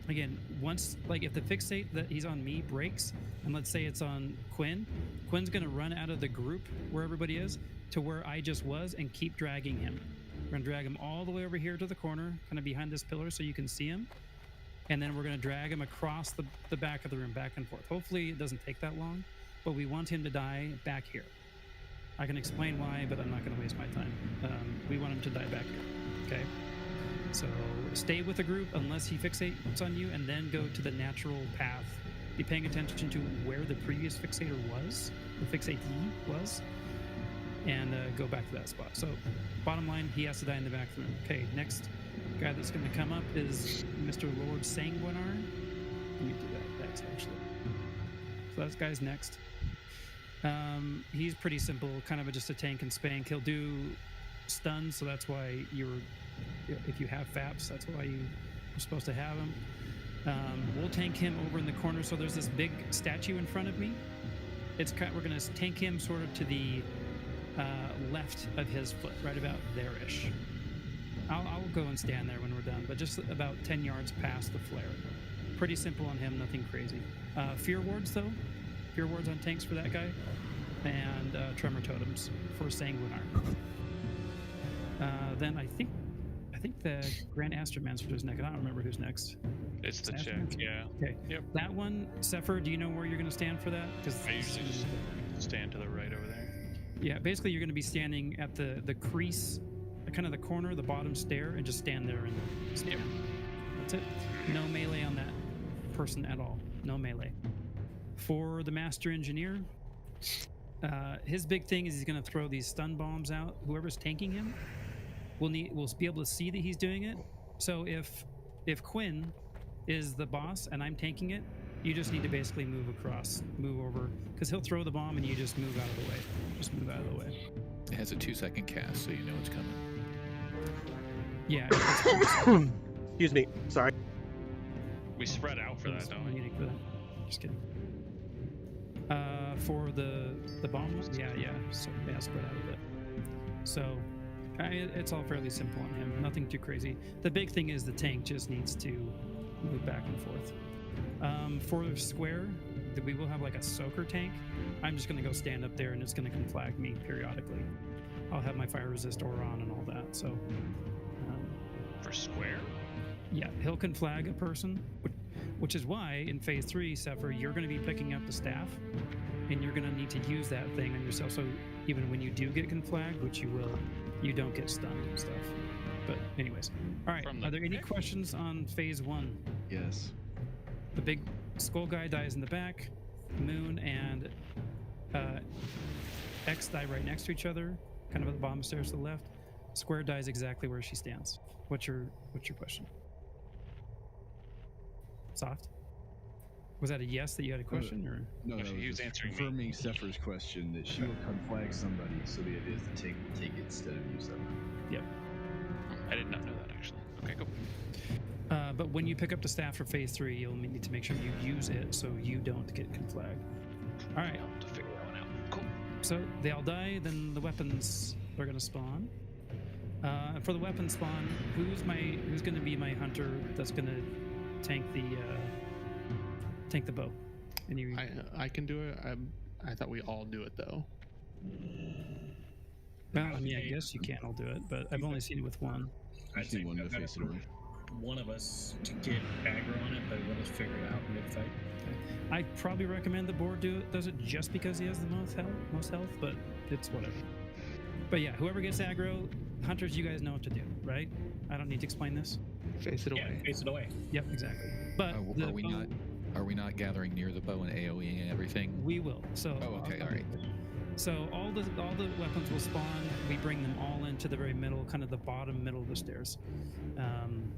Again, once, like if the fixate that he's on me breaks, and let's say it's on Quinn, Quinn's going to run out of the group where everybody is to where I just was and keep dragging him. We're going to drag him all the way over here to the corner, kind of behind this pillar so you can see him. And then we're going to drag him across the back of the room, back and forth. Hopefully it doesn't take that long, but we want him to die back here. I can explain why, but I'm not going to waste my time. We want him to die back here, okay? So stay with the group unless he fixates on you, and then go to the natural path. Be paying attention to where the previous fixator was, the fixatee was, and go back to that spot. So bottom line, he has to die in the back of the room. Okay, next guy that's going to come up is Mr. Lord Sanguinar. Let me do that next, actually. So that guy's next. He's pretty simple, kind of just a tank and spank. He'll do stuns, so that's why if you have FAPs, that's why you're supposed to have him. We'll tank him over in the corner, so there's this big statue in front of me. We're going to tank him sort of to the left of his foot, right about there-ish. I'll go and stand there when we're done, but just about 10 yards past the flare. Pretty simple on him, nothing crazy. Fear wards, though. Fear wards on tanks for that guy. And tremor totems for Sanguinar. Then I think the Grand Astromancer is next. I don't remember who's next. It's the check, yeah. Okay. Yep. That one, Sepher, do you know where you're going to stand for that? Because I usually just stand to the right over there. Yeah, basically you're going to be standing at the crease, kind of the corner, the bottom stair, and just stand there and stand. Yep. That's it. No melee on that person at all. No melee. For the Master Engineer, his big thing is he's going to throw these stun bombs out. Whoever's tanking him will be able to see that he's doing it. So if Quinn is the boss and I'm tanking it, you just need to basically move over, because he'll throw the bomb and you just move out of the way. Just move out of the way. It has a 2-second cast, so you know it's coming. Yeah. Excuse me. Sorry. We spread out for that, don't we? For that. Just kidding. For the bomb, yeah, so yeah, spread out a bit. So it's all fairly simple on him, nothing too crazy. The big thing is the tank just needs to move back and forth. For the square, we will have like a soaker tank. I'm just gonna go stand up there and it's gonna conflag me periodically. I'll have my fire resist aura on and all that. So For square? yeah, he'll conflag a person, which is why in phase 3, Sepher, you're going to be picking up the staff, and you're going to need to use that thing on yourself. So even when you do get conflagged, which you will, you don't get stunned and stuff. But anyways, all right. Are there any questions on phase 1? Yes. The big skull guy dies in the back. Moon and X die right next to each other, kind of at the bottom of the stairs to the left. Square dies exactly where she stands. What's your question? Soft? Was that a yes that you had a question, or No, Actually, that he was just answering me. confirming Zephyr's question that she will conflag somebody, so the idea is the tank will take it instead of you, Zephyr. Yep. I did not know that actually. Okay, cool. But when you pick up the staff for phase 3, you'll need to make sure you use it so you don't get conflagged. All right. I'll have to figure that one out. Cool. So they all die, then the weapons are going to spawn. For the weapon spawn, who's going to be my hunter that's going to tank the bow? I can do it. I thought we all do it though. Well, I mean, I guess you can all do it, but I've only seen it with one. I've seen one to face it away. One of us to get aggro on it, but we'll just figure it out mid-fight. I probably recommend the board does it just because he has the most health, but it's whatever. But yeah, whoever gets aggro, hunters, you guys know what to do, right? I don't need to explain this. Face it away. Face it away. Yep, exactly. But Are we not gathering near the bow and AoE and everything? We will. So. Oh, okay. All right. So all the weapons will spawn. We bring them all into the very middle, kind of the bottom middle of the stairs.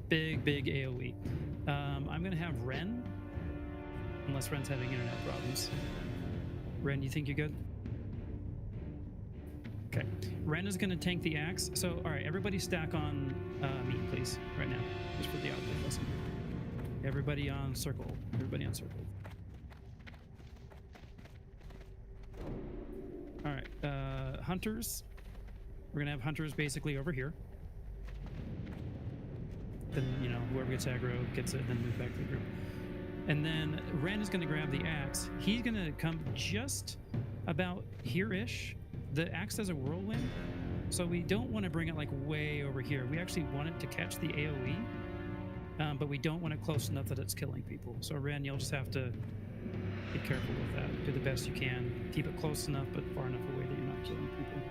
Big AoE. I'm gonna have Ren, unless Ren's having internet problems. Ren, you think you're good? Okay. Ren is gonna tank the axe. So all right, everybody stack on me, please, right now, just for the outfit lesson. Everybody on circle. Everybody on circle. All right, hunters. We're gonna have hunters basically over here. Then whoever gets aggro gets it, then move back to the group. And then Ren is gonna grab the axe. He's gonna come just about here-ish. The axe does a whirlwind, so we don't want to bring it like way over here. We actually want it to catch the AoE, but we don't want it close enough that it's killing people. So Ren, you'll just have to be careful with that. Do the best you can. Keep it close enough, but far enough away that you're not killing people.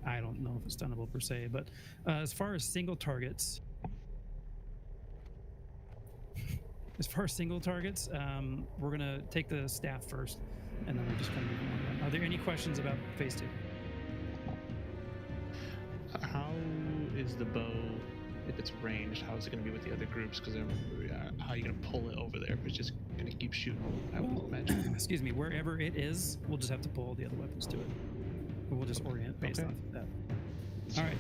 I don't know if it's stunnable per se, but as far as single targets, we're gonna take the staff first, and then we'll just kind of move on. Are there any questions about phase 2? How is the bow, if it's ranged, how is it going to be with the other groups? Because how are you going to pull it over there if it's just going to keep shooting? I would imagine. Excuse me, wherever it is, we'll just have to pull all the other weapons to it. But we'll just orient based off of that. All right.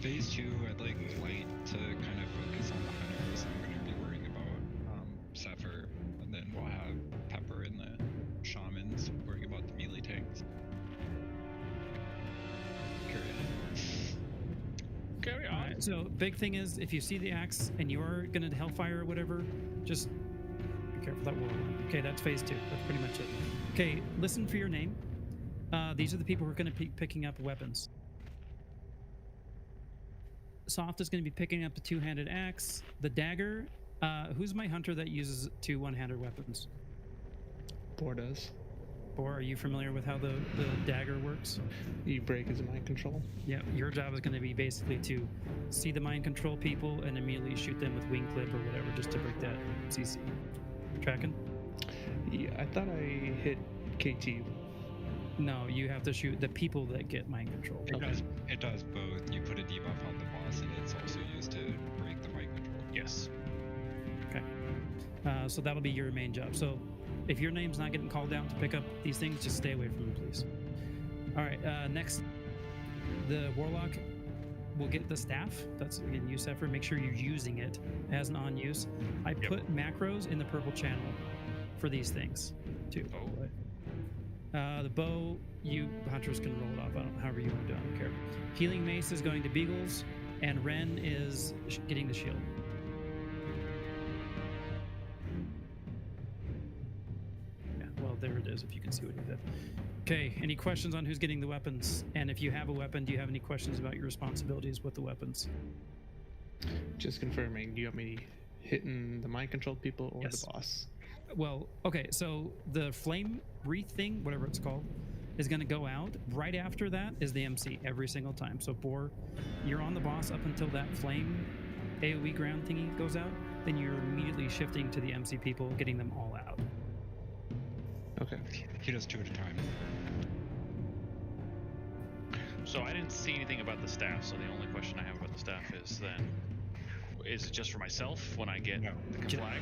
Phase 2, I'd like Light to kind of focus on the hunters. I'm going to be worrying about Zephyr, and then we'll have Pepper and the shamans worrying about the melee tanks. Carry on. All right, so big thing is, if you see the axe and you're gonna hellfire or whatever, just be careful that whirlwind. Okay, that's phase 2. That's pretty much it. Okay, listen for your name. These are the people who are gonna be picking up weapons. Soft is gonna be picking up the 2-handed axe, the dagger. Who's my hunter that uses 2 one-handed weapons? Boar does. Boar, are you familiar with how the dagger works? You break his mind control. Yeah, your job is going to be basically to see the mind control people and immediately shoot them with wing clip or whatever, just to break that CC. Tracking? Yeah, I thought I hit KT. No, you have to shoot the people that get mind control. It does both. You put a debuff on the boss, and it's also used to break the mind control. Yes. Okay. So that'll be your main job. So if your name's not getting called out to pick up these things, just stay away from them, please. All right, next, the Warlock will get the staff. That's, again, you, Zephyr. Make sure you're using it as an on-use. I put macros in the purple channel for these things too. The bow, the hunters can roll it off. However you want to do it. I don't care. Healing mace is going to Beagles, and Ren is getting the shield. Yeah, well, there it is. If you can see what he did. Okay. Any questions on who's getting the weapons? And if you have a weapon, do you have any questions about your responsibilities with the weapons? Just confirming, do you want me hitting the mind-controlled people or Yes. the boss? Well, okay, so the flame wreath thing, whatever it's called, is going to go out. Right after that is the MC every single time. So, Boar, you're on the boss up until that flame AoE ground thingy goes out. Then you're immediately shifting to the MC people, getting them all out. Okay. He does 2 at a time. So I didn't see anything about the staff, so the only question I have about the staff is then, is it just for myself when I get the flag?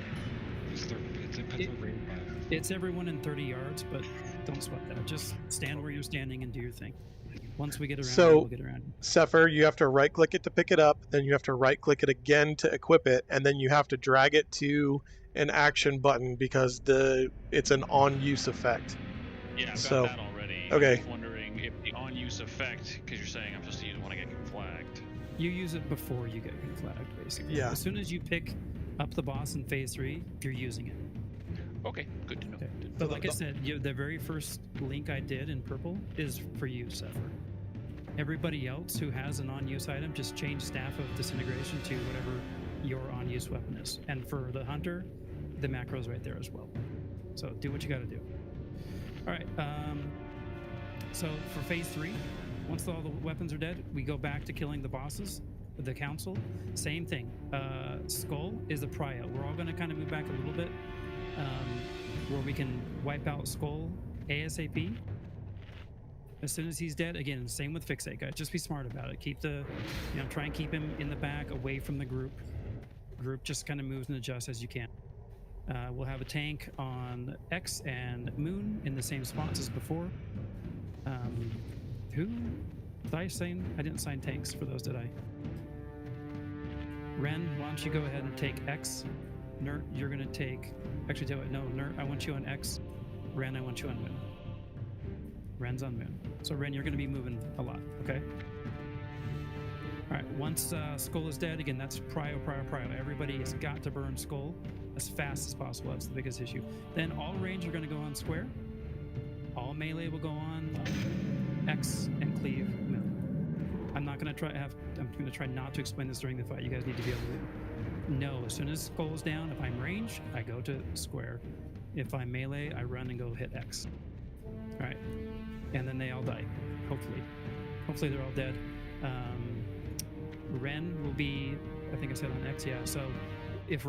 It's everyone in 30 yards, but don't sweat that. Just stand where you're standing and do your thing. Once we get around, So, we'll get around. Sepher, you have to right-click it to pick it up, then you have to right-click it again to equip it, and then you have to drag it to an action button because it's an on-use effect. Yeah, I've So, got that already. okay. I'm just wondering if the on-use effect, because you're saying I'm supposed to use it when I get flagged. You use it before you get flagged, basically. Yeah. As soon as you pick up the boss in phase 3, you're using it. Okay, good to know. Okay. But like I said, the very first link I did in purple is for you, Sepher. Everybody else who has an on-use item, just change Staff of Disintegration to whatever your on-use weapon is. And for the hunter, the macro's right there as well. So do what you got to do. All right. So for phase 3, once all the weapons are dead, we go back to killing the bosses, the council. Same thing. Skull is the prio. We're all going to kind of move back a little bit, where we can wipe out Skull ASAP. As soon as he's dead, again, same with Fixate, guys. Just be smart about it. Keep try and keep him in the back, away from the group. Group just kind of moves and adjusts as you can. We'll have a tank on X and Moon in the same spots as before. Who did I sign? I didn't sign tanks for those, did I? Ren, why don't you go ahead and take X? Nert, you're gonna take. Actually, no, Nert, I want you on X. Ren, I want you on Moon. Ren's on Moon. So Ren, you're gonna be moving a lot, okay? All right, once Skull is dead, again, that's prio. Everybody has got to burn Skull as fast as possible. That's the biggest issue. Then all range are gonna go on square. All melee will go on X and cleave Moon. I'm gonna try not to explain this during the fight. You guys need to be able to know. As soon as Skull's down, if I'm ranged, I go to square. If I'm melee, I run and go hit X. All right, and then they all die. Hopefully they're all dead. Ren will be, I think I said on X, yeah. So if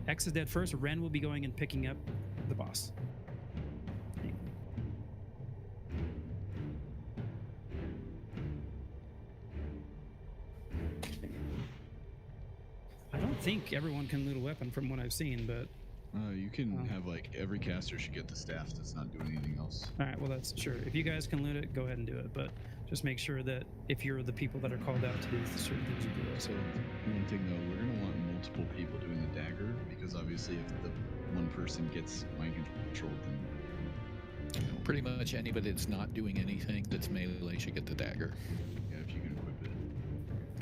X is dead first, Ren will be going and picking up the boss. I don't think everyone can loot a weapon from what I've seen, but you can have every caster should get the staff that's not doing anything else. all right, well, that's sure. If you guys can loot it, go ahead and do it. But just make sure that if you're the people that are called out to do certain things, you do it. So one thing though, we're gonna want multiple people doing the dagger because obviously if the one person gets mind controlled, then pretty much anybody that's not doing anything that's melee should get the dagger. Yeah, if you can equip it.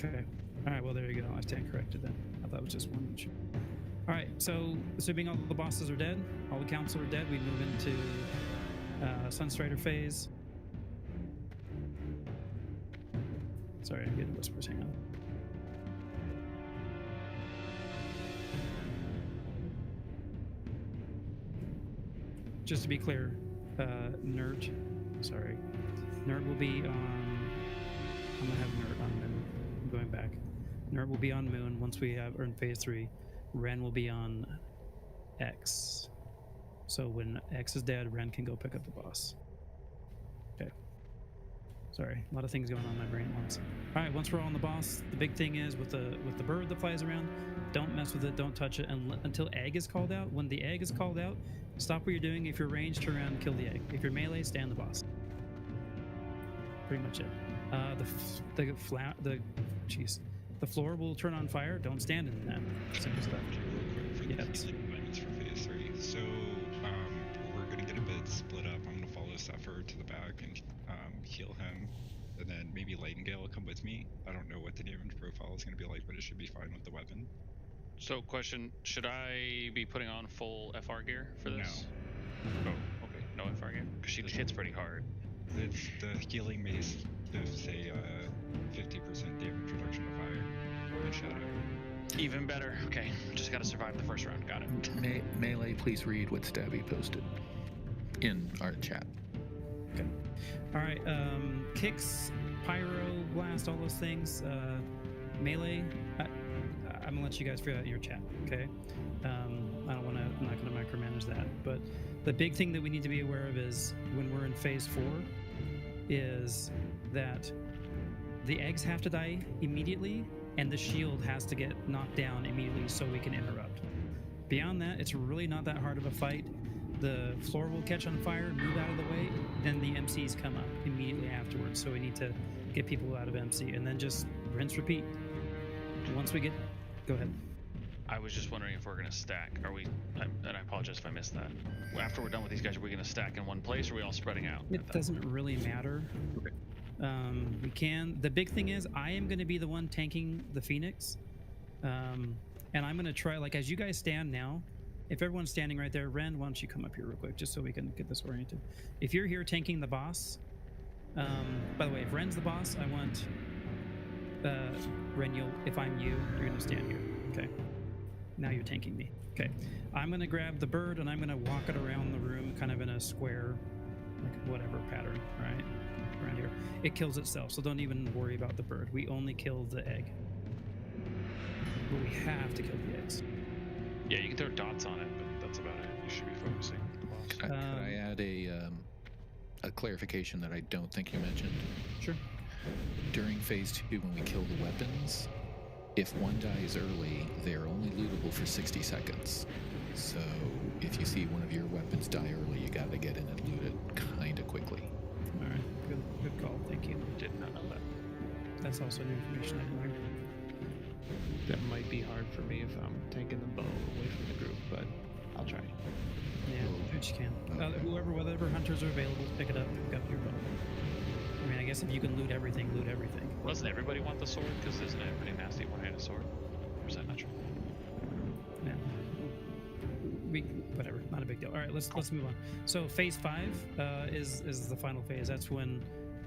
Okay. All right, well, there you go. I stand corrected then. I thought it was just one. All right, so assuming all the bosses are dead, all the council are dead, we move into Sunstrider phase. Sorry, I'm getting whispers. Hang on. Just to be clear, Nerd will be on. I'm gonna have Nerd on Moon. I'm going back. Nerd will be on Moon once we have earned phase 3. Ren will be on X. So when X is dead, Ren can go pick up the boss. Okay. Sorry, a lot of things going on in my brain at once. All right, once we're on the boss, the big thing is with the bird that flies around, don't mess with it, don't touch it until egg is called out. When the egg is called out, stop what you're doing. If you're ranged, turn around and kill the egg. If you're melee, stand the boss. Pretty much it. The floor will turn on fire. Don't stand in that. Simple stuff. Yes. For phase 3. So split up. I'm gonna follow Suffer to the back and heal him, and then maybe Nightingale will come with me. I don't know what the damage profile is gonna be like, but it should be fine with the weapon. So, question: should I be putting on full FR gear for this? No. Oh, okay. No FR gear, because she hits pretty hard. It's the healing mace with a 50% damage reduction to fire and shadow. Even better. Okay, just gotta survive the first round. Got it. Melee, please read what Stabby posted in our chat. Okay. All right. Kicks, pyro, blast, all those things. Melee. I'm gonna let you guys figure out your chat. Okay. I'm not gonna micromanage that. But the big thing that we need to be aware of is when we're in phase 4, is that the eggs have to die immediately, and the shield has to get knocked down immediately so we can interrupt. Beyond that, it's really not that hard of a fight. The floor will catch on fire, move out of the way, then the MCs come up immediately afterwards. So we need to get people out of MC, and then just rinse, repeat. Once we get... Go ahead. I was just wondering if we're gonna stack. Are we? And I apologize if I missed that. After we're done with these guys, are we gonna stack in one place, or are we all spreading out? It doesn't really matter. Okay. We can. The big thing is I am going to be the one tanking the Phoenix, and I'm going to try, like, as you guys stand now, if everyone's standing right there, Ren, why don't you come up here real quick just so we can get this oriented. If you're here tanking the boss, by the way, if Ren's the boss, I want Ren, if I'm you, you're going to stand here. Okay. Now you're tanking me. Okay. I'm going to grab the bird and I'm going to walk it around the room kind of in a square, like whatever pattern, right? Around here. It kills itself, so don't even worry about the bird. We only kill the egg. But we have to kill the eggs. Yeah, you can throw dots on it, but that's about it. You should be focusing on the boss. Could I add a clarification that I don't think you mentioned? Sure. During phase 2, when we kill the weapons, if one dies early, they're only lootable for 60 seconds. So if you see one of your weapons die early, you gotta get in and loot it kinda quickly. All right, good call. Thank you. Did not know that. That's also new information I learned. That might be hard for me if I'm taking the bow away from the group, but I'll try. Yeah, do what you can. Whatever hunters are available, pick it up. Pick up your bow. I mean, I guess if you can loot everything, loot everything. Doesn't everybody want the sword? Because isn't it pretty nasty one-handed sword? Or is that not true? Yeah. Whatever, not a big deal. All right, let's move on. So phase 5 is the final phase. That's when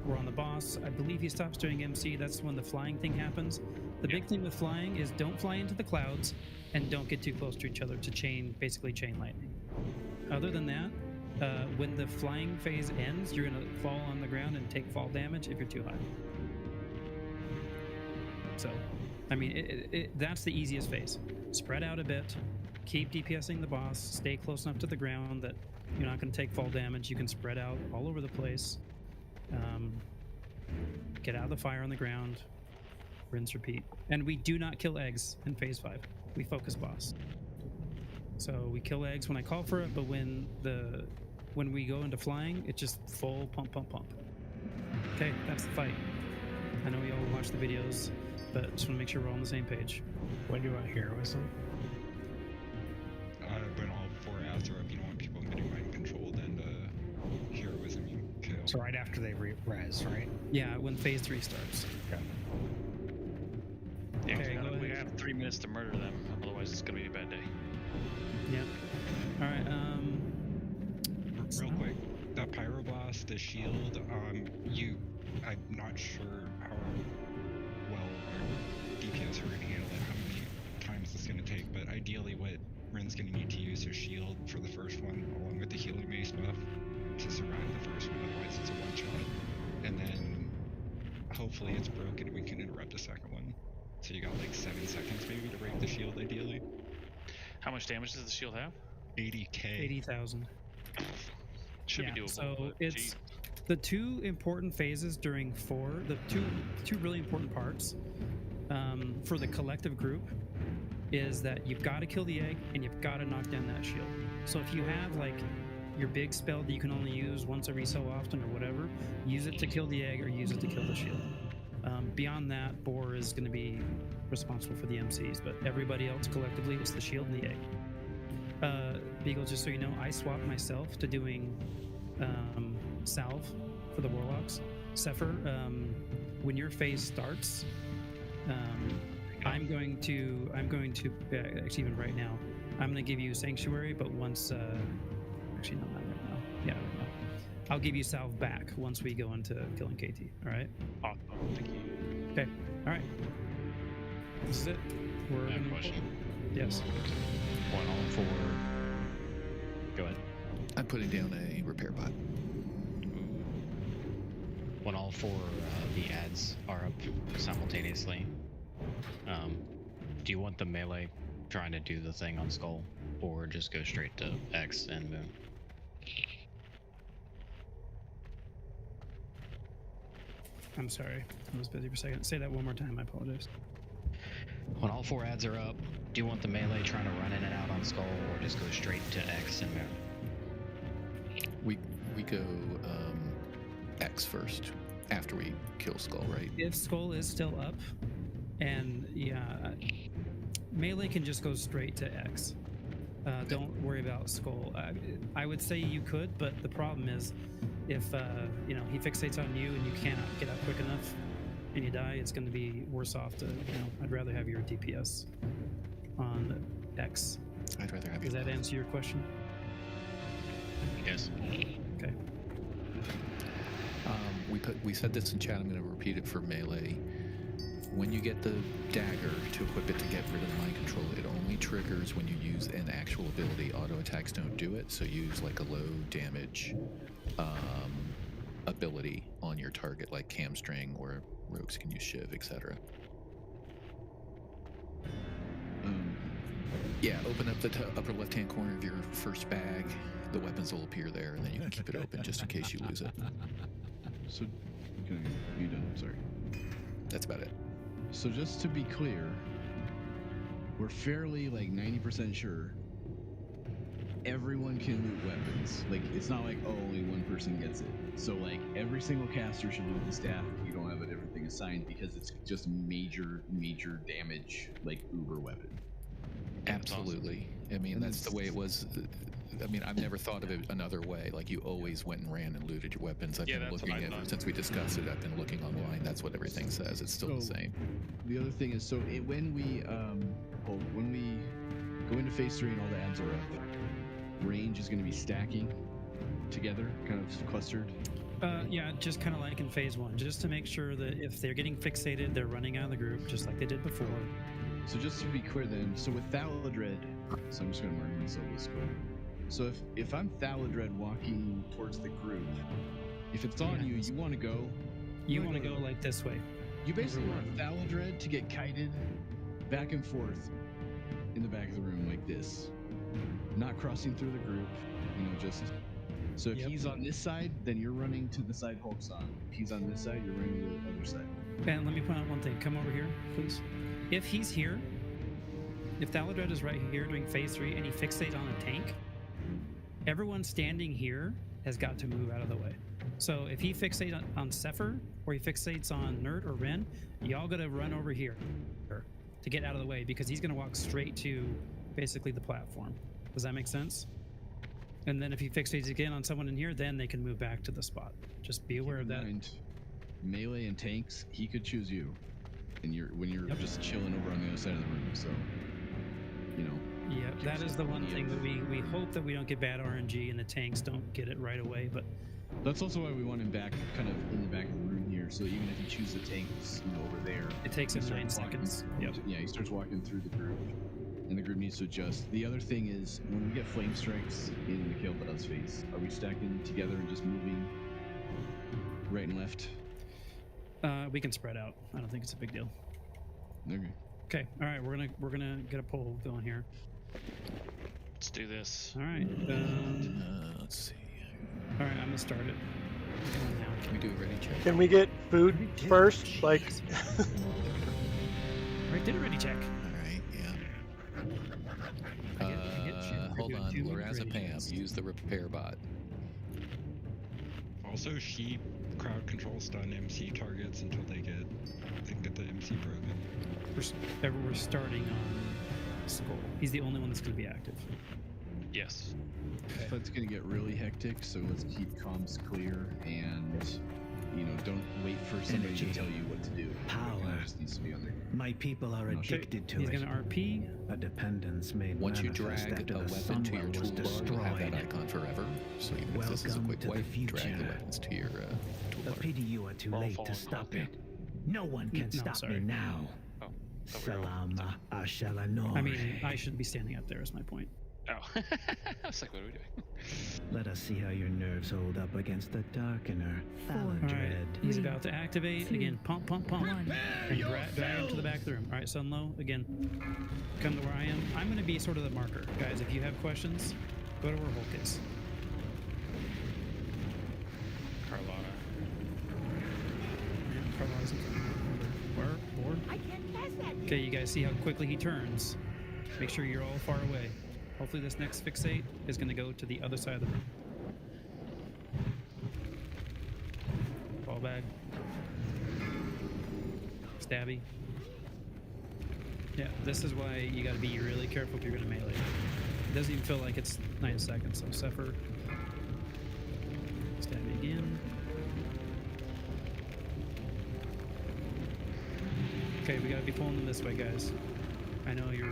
we're on the boss. I believe he stops doing MC. That's when the flying thing happens. The big thing with flying is don't fly into the clouds and don't get too close to each other to basically chain lightning. Other than that, when the flying phase ends, you're gonna fall on the ground and take fall damage if you're too high. So, I mean, that's the easiest phase. Spread out a bit. Keep DPSing the boss, stay close enough to the ground that you're not going to take fall damage. You can spread out all over the place. Get out of the fire on the ground. Rinse, repeat. And we do not kill eggs in phase 5. We focus boss. So we kill eggs when I call for it, but when we go into flying, it's just full pump, pump, pump. Okay, that's the fight. I know you all watch the videos, but just want to make sure we're all on the same page. When do you want heroism? When all 4 ads are up, you don't want people getting mind controlled, and heroism you kill. So right after they res, right? Yeah, when phase 3 starts. Okay. Yeah, Okay, we have 3 minutes to murder them, otherwise it's gonna be a bad day. Yeah. All right. Real quick, that pyroblast, the shield. I'm not sure how well our DPS are going to handle it, how many times it's going to take, but ideally, what Ren's going to need to use her shield for the first one, along with the healing mace buff, to survive the first one. Otherwise, it's a one-shot, and then hopefully it's broken and we can interrupt the second one. So you got like 7 seconds maybe to break the shield, ideally. How much damage does the shield have? 80k. 80,000. Should be doable. So it's the 2 important phases during 4. The two really important parts for the collective group is that you've got to kill the egg and you've got to knock down that shield. So if you have like your big spell that you can only use once every so often or whatever, use it to kill the egg or use it to kill the shield. Beyond that, Boar is going to be responsible for the MCs, but everybody else collectively, it's the shield and the egg. Beagle, just so you know, I swapped myself to doing salve for the warlocks. Sepher, when your phase starts, I'm going to actually even right now, I'm going to give you sanctuary, but once actually no, not right now. Yeah, right now. I'll give you salve back once we go into killing KT. All right. Awesome. Thank you. Okay. All right. This is it. We're I have a question. Yes. 1 all 4. Go ahead. I'm putting down a repair bot. When all 4 the ads are up simultaneously, do you want the melee trying to do the thing on Skull, or just go straight to X and Moon? I'm sorry. I was busy for a second. Say that one more time. I apologize. When all 4 ads are up, do you want the melee trying to run in and out on Skull, or just go straight to X and Moon? We go X first after we kill Skull, right? If Skull is still up, and yeah, melee can just go straight to X. Don't worry about Skull. I would say you could, but the problem is, if he fixates on you and you cannot get up quick enough, and you die, it's going to be worse off to. I'd rather have your DPS on X. I'd rather have. Does that answer your question? Yes. Okay. We said this in chat. I'm going to repeat it for melee. When you get the dagger to equip it to get rid of the mind control, it only triggers when you use an actual ability. Auto attacks don't do it, so use like a low damage ability on your target, like Camstring, or rogues can use Shiv, etc. Yeah, open up the upper left-hand corner of your first bag. The weapons will appear there, and then you can keep it open just in case you lose it. So, okay, you done? Sorry. That's about it. So just to be clear, we're fairly like 90% sure everyone can loot weapons. Like, it's not like, oh, only one person gets it. So like every single caster should loot the staff if you don't have a different thing assigned, because it's just major damage, like uber weapon. Absolutely. I mean, And that's the way it was. I mean, I've never thought of it another way. Like, you always went and ran and looted your weapons. I've been looking at it since we discussed it. I've been looking online. That's what everything says. It's still the same. The other thing is, when we go into phase 3 and all the ads are up, range is going to be stacking together, kind of clustered. Yeah, just kind of like in phase 1, just to make sure that if they're getting fixated, they're running out of the group, just like they did before. So just to be clear then, so with Thaladred, so I'm just going to mark myself this goal. So if I'm Thaladred walking towards the group, if it's on you, you want to go. You want to go like this way. You basically want Thaladred to get kited back and forth in the back of the room like this, not crossing through the group. Just so if he's on this side, then you're running to the side Hulk's on. If he's on this side, you're running to the other side. And let me point out one thing. Come over here, please. If he's here, if Thaladred is right here doing phase 3 and he fixates on a tank, everyone standing here has got to move out of the way. So if he fixates on Sepher, or he fixates on Nerd or Ren, y'all gotta run over here to get out of the way, because he's gonna walk straight to basically the platform. Does that make sense? And then if he fixates again on someone in here, then they can move back to the spot. Just be aware of that. Melee and tanks, he could choose you, and when you're just chilling over on the other side of the room. So, Yeah, that is the one thing that we hope that we don't get bad RNG and the tanks don't get it right away. But that's also why we want him back, kind of in the back of the room here. So even if you choose the tanks, over there, it takes him 9 seconds. Yep. Yeah, he starts walking through the group, and the group needs to adjust. The other thing is, when we get flame strikes in the Kael'thas phase, are we stacking together and just moving right and left? We can spread out. I don't think it's a big deal. Okay. Okay. All right. We're gonna get a poll going here. Let's do this. All right. Let's see. All right. I'm gonna start it. Can we do a ready check? Can we get food first? Like. Right. Did a ready check. All right. Yeah. Hold on. Lorazepam. Use the repair bot. Also, she crowd control stun MC targets until they can get the MC broken. We're starting on Skull. He's the only one that's going to be active. Yes. But it's gonna get really hectic, so let's keep comms clear and don't wait for somebody to tell you what to do. Power. Everyone just needs to be on their. My people are addicted to He's it. gonna RP. A dependence made Once you manifest drag after a the weapon to your Sunwell was toolbar, you'll have that destroyed. icon forever. So even if this is a Welcome quick to the wipe, future. drag the weapons to your A toolbar. pity you are too late to stop it. No one can No, stop sorry. me now. Salama Ashalanor. I mean, I shouldn't be standing up there. Is my point. Oh. I was like, what are we doing? Let us see how your nerves hold up against the Darkener. All right, Faladred. he's about to activate again. Pump, pump, pump. And drag him to the back of the room. All right, Sunlow again. Come to where I am. I'm going to be sort of the marker, guys. If you have questions, go to where Hulk is. Carlotta. Yeah, Carlotta's in front of me. Where? I can't cast that. Okay, you guys see how quickly he turns. Make sure you're all far away. Hopefully this next fixate is going to go to the other side of the room. Ball bag. Stabby. Yeah, this is why you got to be really careful if you're going to melee. It doesn't even feel like it's 9 seconds, so Sepher. Stabby again. Okay, we got to be pulling them this way, guys. I know you're...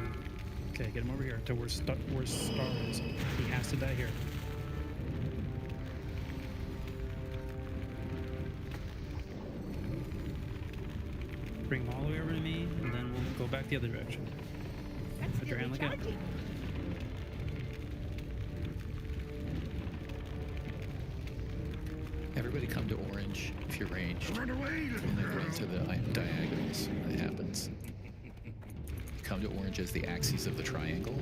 Okay, get him over here to where Star is. He has to die here. Bring him all the way over to me, and then we'll go back the other direction. Put your hand like that. Everybody come to orange if you're ranged. Run away! And then run to the diagonals when it happens. Come to orange as the axes of the triangle.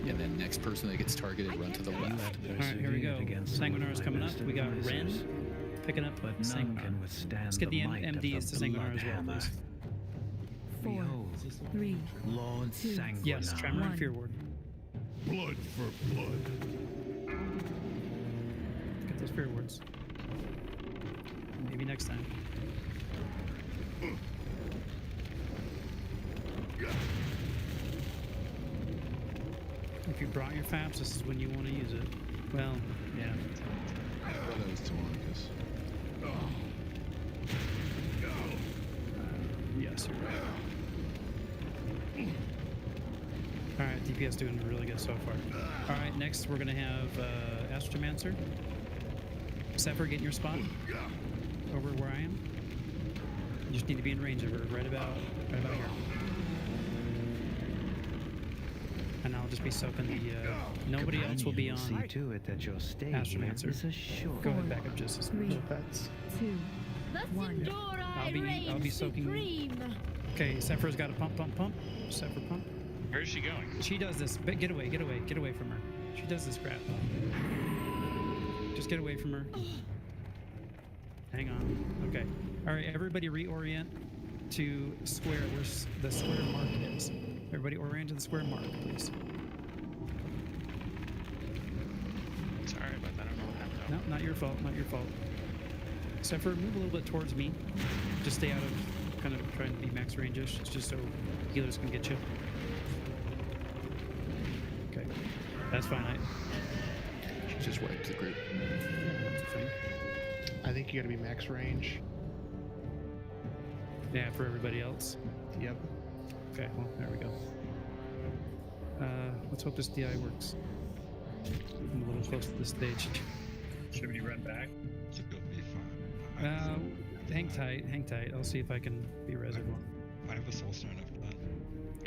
And then next person that gets targeted, run to the left. Alright, here we go. Sanguinar's coming up. We got Ren picking up Sanguinar. Let's get the MDs to Sanguinar as well, please. 4, 3, Lord 2, Sanguinar. Yes, Tremor and Fear Ward. Blood for blood. Get those Fear Wards. Maybe next time. If you brought your FAPs, this is when you want to use it. Well, yeah. I thought it was Telemachus. Yes, you're right. Alright, DPS doing really good so far. Alright, next we're going to have Astromancer. Sepher, get in your spot. Over where I am. You just need to be in range of her, right about here. And I'll just be soaking the... nobody else will be on See to it that your stay Astromancer. is assured. Go ahead, back up just a 3, 2, 1. I'll be soaking... Okay, Sephiro's got a pump. Sephiro's pump. Where is she going? She does this. But get away from her. She does this crap. Just get away from her. Hang on. Okay. All right, everybody reorient to square where the square mark is. Everybody orient to the square mark, please. Sorry about that. I don't know what happened. No, not your fault. Not your fault. Sephiroth, move a little bit towards me. Just stay out of kind of trying to be max range-ish. It's just so healers can get you. Okay. That's fine. Just wiped the group. Yeah, that's fine. I think you gotta be max range. Yeah, for everybody else. Yep. Okay, well, there we go. Let's hope this DI works. I'm a little close to the stage. Should we run back? It's gonna be fun. Hang tight. I'll see if I can be reservoir. I have a soul stone after that.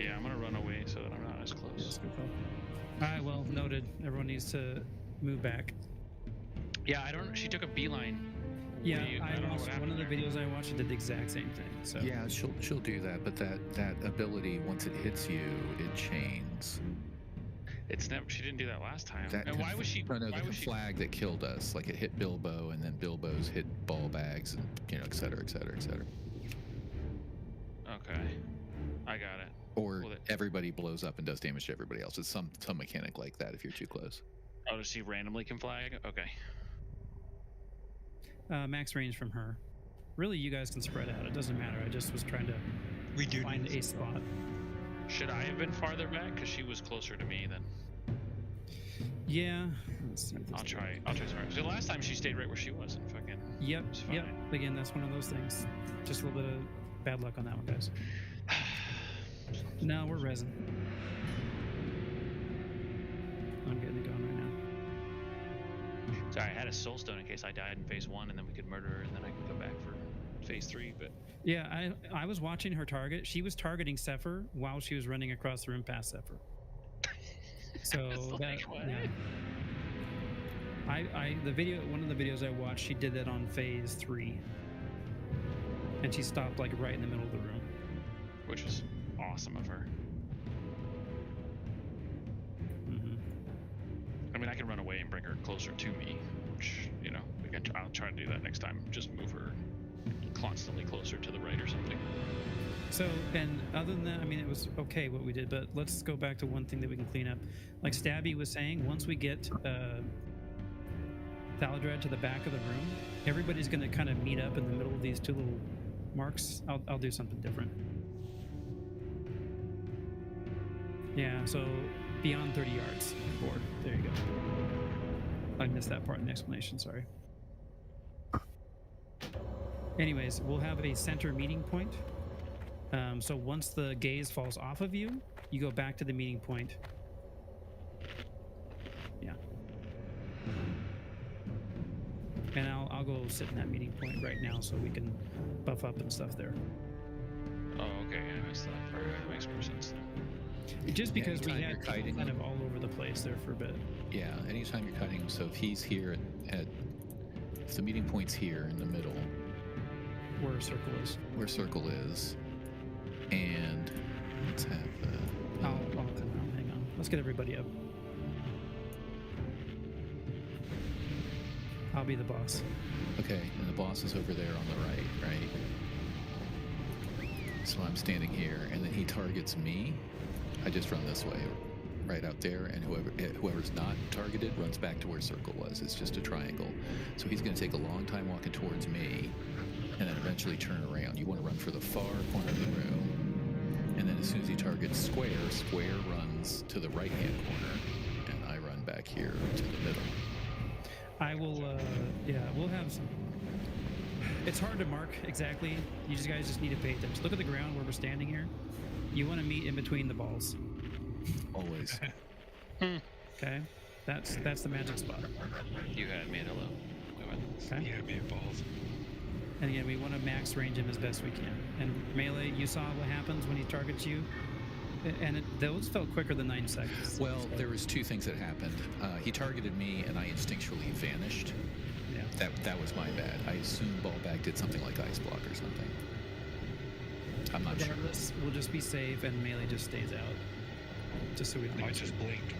Yeah, I'm gonna run away so that I'm not as close. That's a good call. Alright, well, noted. Everyone needs to move back. Yeah, I don't. She took a beeline. Yeah, I don't know what one of the happened videos I watched did the exact same thing. So Yeah, she'll do that, but that ability, once it hits you, it chains. It's never. She didn't do that last time. That And why was she? No, why the was she? flag that killed us, like it hit Bilbo, and then Bilbo's hit ball bags, and et cetera, et cetera, et cetera. Okay, I got it. Or Well, everybody blows up and does damage to everybody else. It's some mechanic like that if you're too close. Oh, does she randomly can flag? Okay. max range from her. Really, you guys can spread out. It doesn't matter. I just was trying to find a spot. Should I have been farther back? Because she was closer to me than... Yeah. Let's see. I'll try smart. So the last time she stayed right where she was and fucking. Yep. it's fine. Yep. Again, that's one of those things. Just a little bit of bad luck on that one, guys. No, we're resin. I'm getting it going right now. Sorry, I had a soul stone in case I died in phase 1, and then we could murder her, and then I could go back for phase 3. But Yeah, I was watching her target. She was targeting Zephyr while she was running across the room past Zephyr. So that, yeah. One of the videos I watched, she did that on phase 3, and she stopped like right in the middle of the room, which was awesome of her. I mean, I can run away and bring her closer to me, which, you know, again, I'll try to do that next time. Just move her constantly closer to the right or something. So, and other than that, I mean, it was okay what we did, but let's go back to one thing that we can clean up. Like Stabby was saying, once we get Thaladred to the back of the room, everybody's going to kind of meet up in the middle of these two little marks. I'll do something different. Yeah, so beyond 30 yards forward. There you go. I missed that part in the explanation, sorry. Anyways, we'll have a center meeting point. So once the gaze falls off of you, you go back to the meeting point. Yeah. And I'll go sit in that meeting point right now so we can buff up and stuff there. Oh, okay. I missed that part. That makes more sense then. Just because we Anytime had you're kiting kind him. of all over the place there for a bit. Yeah, anytime you're cutting him, so if he's here if the meeting point's here in the middle, where a circle is, and let's have I'll come out. Hang on. Let's get everybody up. I'll be the boss. okay, and the boss is over there on the right? So I'm standing here, and then he targets me. I just run this way, right out there, and whoever's not targeted runs back to where circle was. It's just a triangle. So he's going to take a long time walking towards me, and then eventually turn around. You want to run for the far corner of the room, and then as soon as he targets square runs to the right-hand corner, and I run back here to the middle. I will, we'll have some. It's hard to mark exactly. You guys just need to pay attention. Look at the ground where we're standing here. You want to meet in between the balls. Always. Okay? That's the magic spot. You had me at hello. Okay? You had me at balls. And again, we want to max range him as best we can. And melee, you saw what happens when he targets you. And those felt quicker than 9 seconds. Well, there was two things that happened. He targeted me, and I instinctually vanished. Yeah. That was my bad. I assumed Ballback did something like Ice Block or something. I'm not sure. We'll just be safe, and melee just stays out. Just so we don't. I just blinked.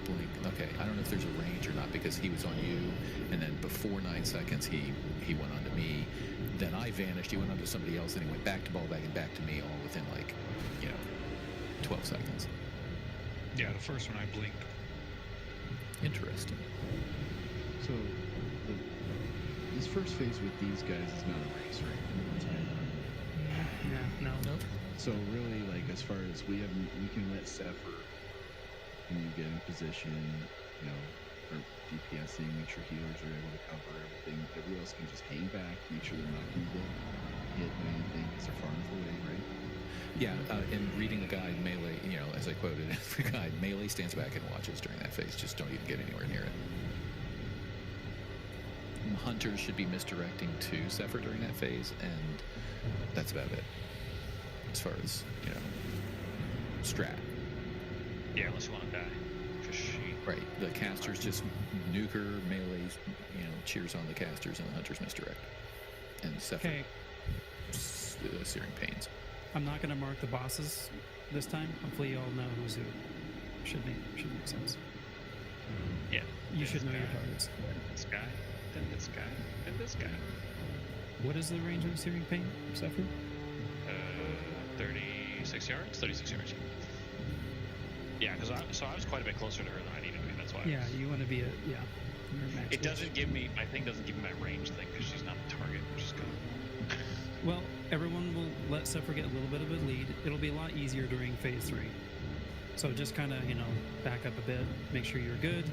Blink. Okay. I don't know if there's a range or not because he was on you, and then before 9 seconds he went on to me. Then I vanished. He went on to somebody else, and he went back to Ballback and back to me, all within 12 seconds. Yeah, the first one I blinked. Interesting. So, this first phase with these guys is not a race, right? Yeah, no. Nope. So really, like, as far as we can let Zephyr and you get in position, for DPSing, make sure healers are able to cover everything. Everybody else can just hang back, make sure they're not going to get hit by anything because they're far enough away, right? Yeah, in reading the guide, melee, as I quoted in the guide, melee stands back and watches during that phase. Just don't even get anywhere near it. Hunters should be misdirecting to Zephyr during that phase, and that's about it. As far as, strat. Yeah, unless you want to die. Right. The casters just nuke her, melee, cheers on the casters, and the hunters misdirect. And Zephyr. Okay. Searing pains. I'm not going to mark the bosses this time. Hopefully you all know who's who. Should make sense. Yeah. You should know your targets. This guy, then this guy, then this guy. What is the range of Searing Pain, Zephyr? 36 yards? 36 yards. Yeah, because I was quite a bit closer to her than I needed to be. That's why. Yeah, you want to be It doesn't give me. My thing doesn't give me my range thing because she's not a target, which is good. Well, everyone will let Zephyr get a little bit of a lead. It'll be a lot easier during phase 3. So just kind of, back up a bit, make sure you're good,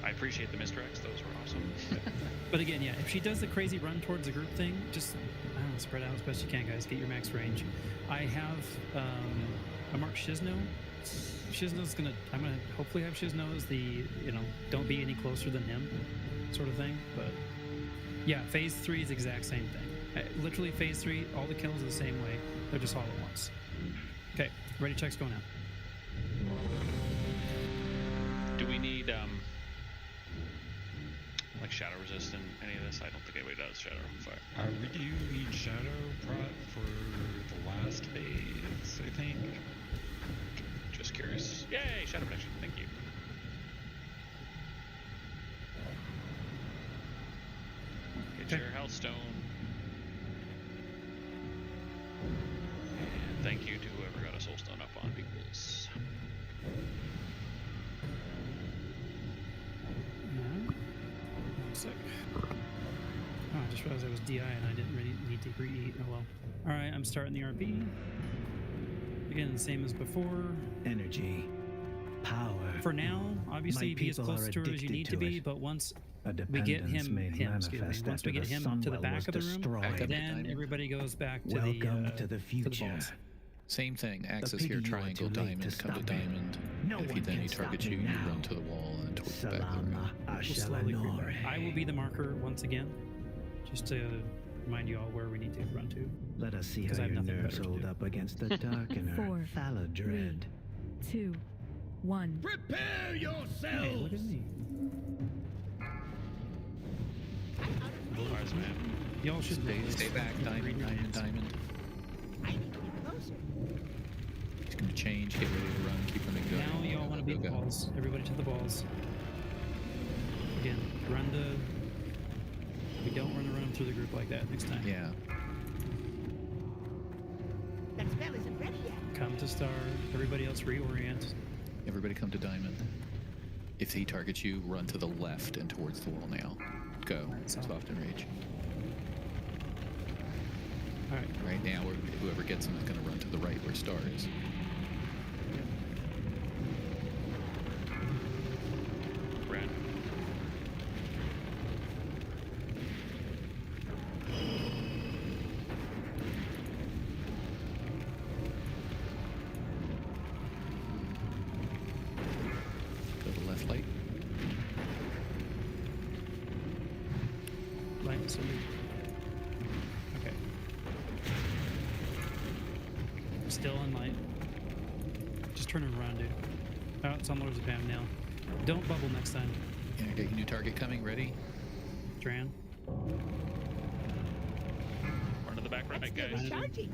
I appreciate the misdirects. Those were awesome. But again, yeah, if she does the crazy run towards the group thing, just I don't know, spread out as best you can, guys. Get your max range. I have I marked Shizno. Shiznow's gonna. I'm gonna hopefully have Shizno as the don't be any closer than him, sort of thing. But yeah, phase 3 is the exact same thing. Literally, phase 3, all the kills are the same way. They're just all at once. Okay, ready? Checks going out. Do we need like shadow resistant any of this? I don't think anybody does shadow fire. We do need shadow prot for the last phase, I think. Just curious. Yay, shadow protection. Thank you. Get your health stone. And thank you to whoever got a soul stone up on because. Sick. Oh, I just realized I was DI and I didn't really need to re-eat. Oh well. Alright, I'm starting the RP. Again, the same as before. Energy. Power. For now, obviously be as close to her as you need to be, but once we get him once we get him to the back of the room, then everybody goes back to the future. To the balls. Same thing. Axis here, triangle, diamond, come to diamond. If he targets you, you run to the wall and towards the back of the room. We'll slowly creep back. I will be the marker once again, just to remind you all where we need to run to. Let us see how your nerves hold up against the darkener. 4, Thaladred. 3, 2, 1. Prepare yourselves! Hey, look at me. Mars, man. Y'all should stay back. Diamond. I need to get closer. He's going to change. Get ready to run. Keep running. Go. Now y'all want to be the balls. Everybody to the balls. Again, we don't want to run them through the group like that next time. Yeah. That spell isn't ready yet. Come to star. Everybody else reorient. Everybody come to diamond. If he targets you, run to the left and towards the wall now. Go. Soft and rage. Alright. Right now, whoever gets him is going to run to the right where star is. Red. Go to left light. Light, so okay. Still in light. Just turn and run, dude. Oh, it's on Lords of Bam now. Don't bubble next time. Yeah, got your new target coming. Ready? Dran. Run to the back right, guys. Charging.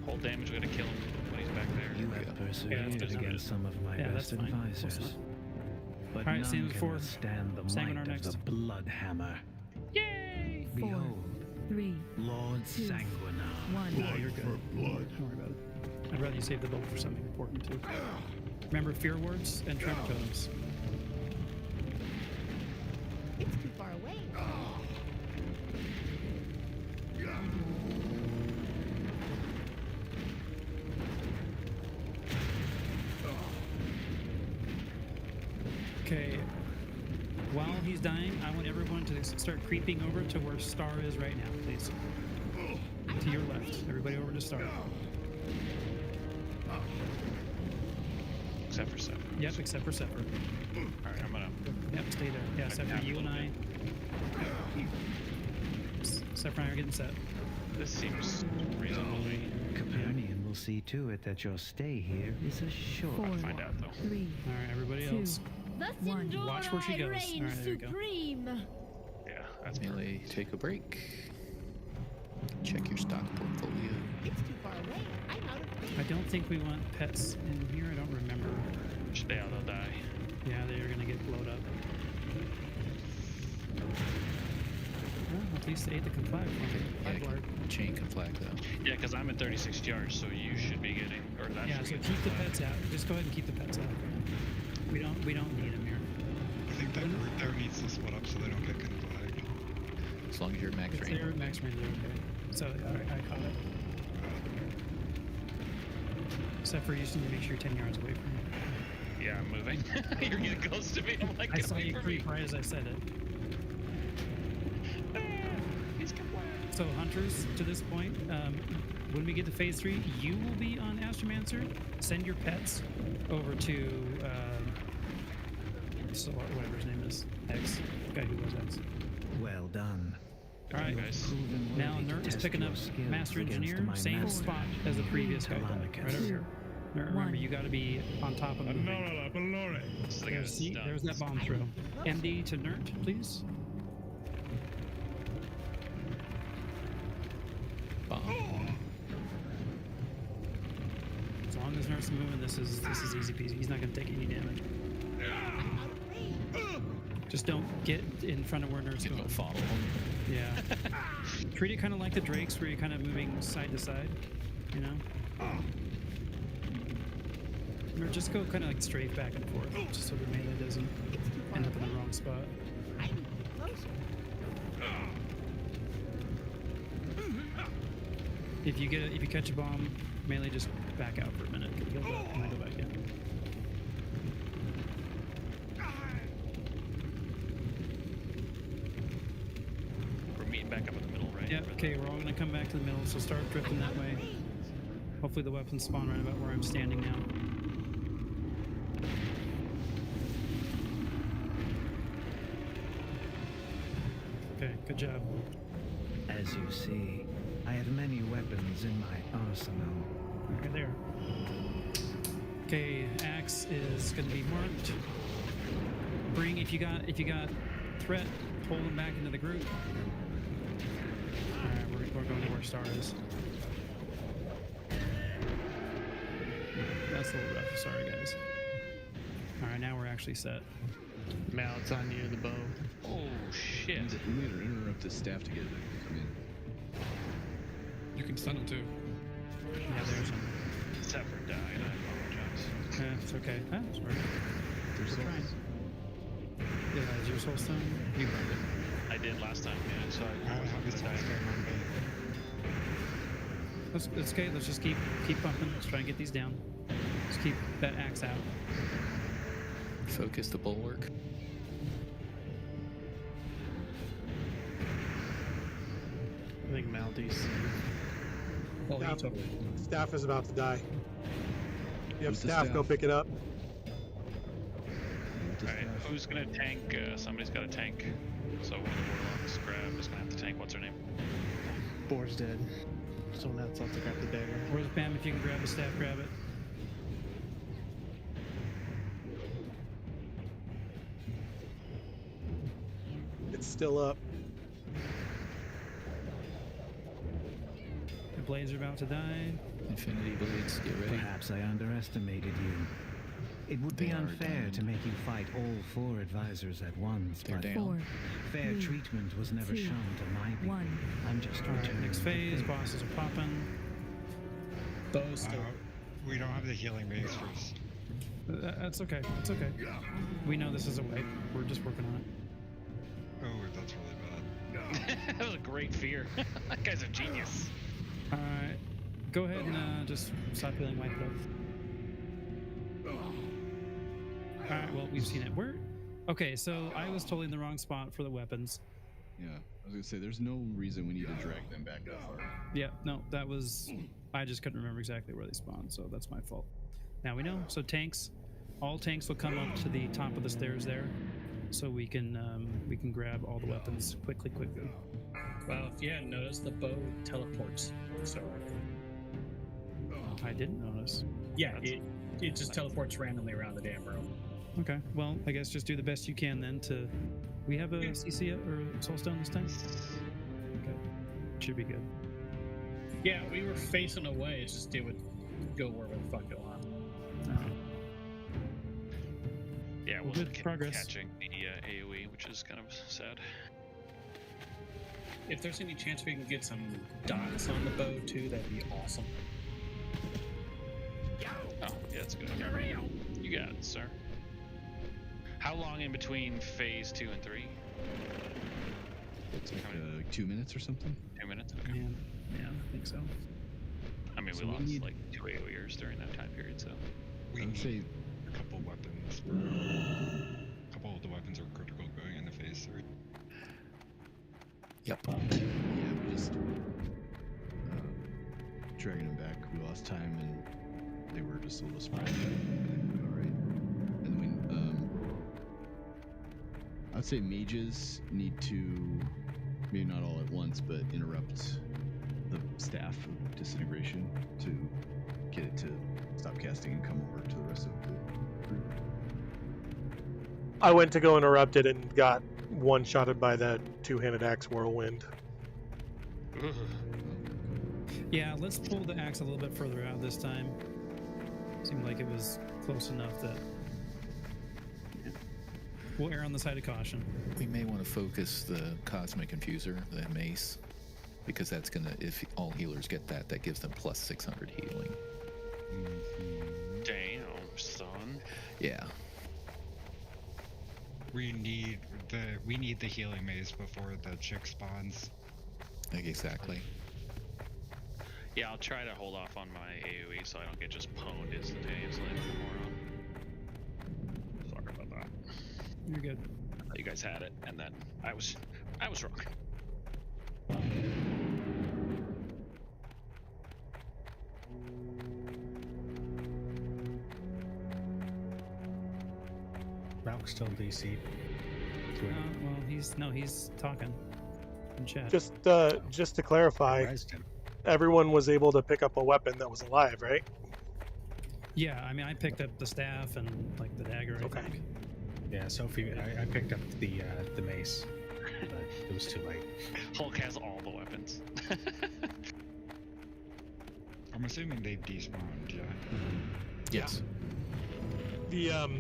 Hold damage, we're gonna kill him when he's back there. You have persevered against some of my best advisors. But Alright, none same as before. can withstand the Sanguinar might of next. the blood hammer. Yay! 4, Behold, 3, Lord 2, Sanguinar. 1. No, you're good. Don't worry about it. I'd rather you save the bubble for something important too. Remember fear words and trap totems. It's too far away. Okay. While he's dying, I want everyone to start creeping over to where Star is right now, please. To your left. Everybody over to Star. Except for Sephiroth. Yep, except for Sephiroth. Alright, I'm gonna... Yep, stay there. Yeah, Sephiroth, you and I. Sephiroth and I are getting set. This seems reasonable to me. Capernian will see to it that your stay here is a short. 4, Find out, though. 3, Alright, everybody 2, else. The 1. Watch where she goes. reign Alright, there we go. supreme. Yeah, that's Melee, take a break. Check your stock portfolio. It's too far away. I'm out of range. I don't think we want pets in here. I don't remember. Stay out, they'll die. Yeah, they're gonna get blowed up. Well, at least they ate the conflag. Chain conflag though. Yeah, because I'm at 36 yards, so you should be getting... Or that Yeah, should so be keep the pets out. Just go ahead and keep the pets out. We don't need them here. I think that group there needs to split up so they don't get conflagged. As long as you're max range. They're max range, they're okay. So, alright, I caught it. Except for you just need to make sure you're 10 yards away from it. Yeah, I'm moving. You're getting close to me. I'm like, I get saw away you from creep me. right as I said it. He's compliant. So hunters, to this point, when we get to phase 3, you will be on Astromancer. Send your pets over to whatever his name is, X, the guy who was X. Well done. All right, guys. now Nert is picking up Master Engineer, same spot as the previous guy, right over here. Nert, remember, you got to be on top of the moving. There's that bomb throw. MD to Nert, please. As long as Nert's moving, this is easy peasy. He's not going to take any damage. Just don't get in front of where Nert's going. Follow. Yeah. Treat it kind of like the Drakes, where you're kind of moving side to side, you know? Or just go kind of like strafe back and forth, just so the melee doesn't end up in the wrong spot. If you catch a bomb, melee just back out for a minute. You'll go, and then go back in. We're meeting back up in the middle, right? Yeah, okay, we're all gonna come back to the middle, so start drifting that way. Hopefully the weapons spawn right about where I'm standing now. Okay, good job. As you see, I have many weapons in my arsenal. Right there. Okay, axe is gonna be marked. Bring if you got threat, pull them back into the group. Alright, we're going to where Star is. That's a little rough, sorry guys. Alright, now we're actually set. Mal, it's on you, the bow. Oh shit. We need to interrupt the staff to get it to come in. You can stun him too. Yeah, there's him. Zephyr died, I apologize. Yeah, it's okay. Ah, it's right. There's We're trying. Yeah, is your soul stone? You burned it. I did last time, yeah, so I have this died. It's okay, let's just keep pumping. Let's try and get these down. Let's keep that axe out. Focus the bulwark. I think Mal DC. Well, he took it. Staff is about to die. You have Who's the staff, go staff? pick it up. Alright, who's gonna tank? Somebody's got a tank. So one of the warlocks is gonna have to tank. What's her name? Boar's dead. Someone else has to grab the dagger. Where's Bam? If you can grab the staff, grab it. It's still up. The blades are about to die. Infinity blades, get ready. Perhaps I underestimated you. It would be They are unfair down. to make you fight all 4 advisors at once, They're but down. 4, fair 3, treatment was never 2, shown to my people. 1. I'm just Alright, returning next the phase, favor. bosses are popping. Bow's still. We don't have the healing base first. That's okay. It's okay. We know this is a way. We're just working on it. Oh, that's really bad. That was a great fear. That guy's a genius. Alright. Go ahead and just stop healing, wipe it up. Alright, well, we've seen it. Where? Okay, so I was totally in the wrong spot for the weapons. Yeah, I was gonna say there's no reason we need to drag them back that far. Yeah, no, that was... I just couldn't remember exactly where they spawned, so that's my fault. Now we know. So tanks, all tanks will come up to the top of the stairs there, so we can grab all the weapons quickly. Well, if you hadn't noticed, the bow teleports. So I didn't notice. yeah, it just teleports randomly around the damn room. Okay, well, I guess just do the best you can then to... We have a CC or Soulstone this time? Okay, should be good. Yeah, we were facing away. It's just it would go wherever the fuck it wants. Yeah, Well, we'll good progress. catching the AoE, which is kind of sad. If there's any chance we can get some dots on the bow too, that'd be awesome. Oh, yeah, it's good. You got it, sir. How long in between phase 2 and 3? It's like 2 minutes or something. 2 minutes? Okay. Yeah, I think so. I mean, So we we lost need- like 2 AoEers during that time period, so. We I would need say a couple weapons A couple of the weapons are critical going into phase 3. Yep. Yeah, we just dragging them back. We lost time and they were just a little spread. I think we're all right. And then I'd say mages need to, maybe not all at once, but interrupt the staff of disintegration to get it to stop casting and come over to the rest of the group. I went to go interrupt it and got one-shotted by that two-handed axe whirlwind. Yeah, let's pull the axe a little bit further out this time. Seemed like it was close enough that we'll err on the side of caution. We may want to focus the Cosmic Infuser, the mace, because that's gonna, if all healers get that, that gives them plus 600 healing. Damn, son. Yeah. We need the healing maze before the chick spawns. Exactly. Yeah, I'll try to hold off on my AoE so I don't get just pwned instantaneously like a moron. Sorry about that. You're good. I thought you guys had it, and then I was wrong. Ralph's still DC. Well, he's talking in chat. Just to clarify, everyone was able to pick up a weapon that was alive, right? Yeah, I mean, I picked up the staff and like the dagger. I think. Yeah, Sophie, I picked up the mace, but it was too late. Hulk has all the weapons. I'm assuming they've despawned, yeah. Yes.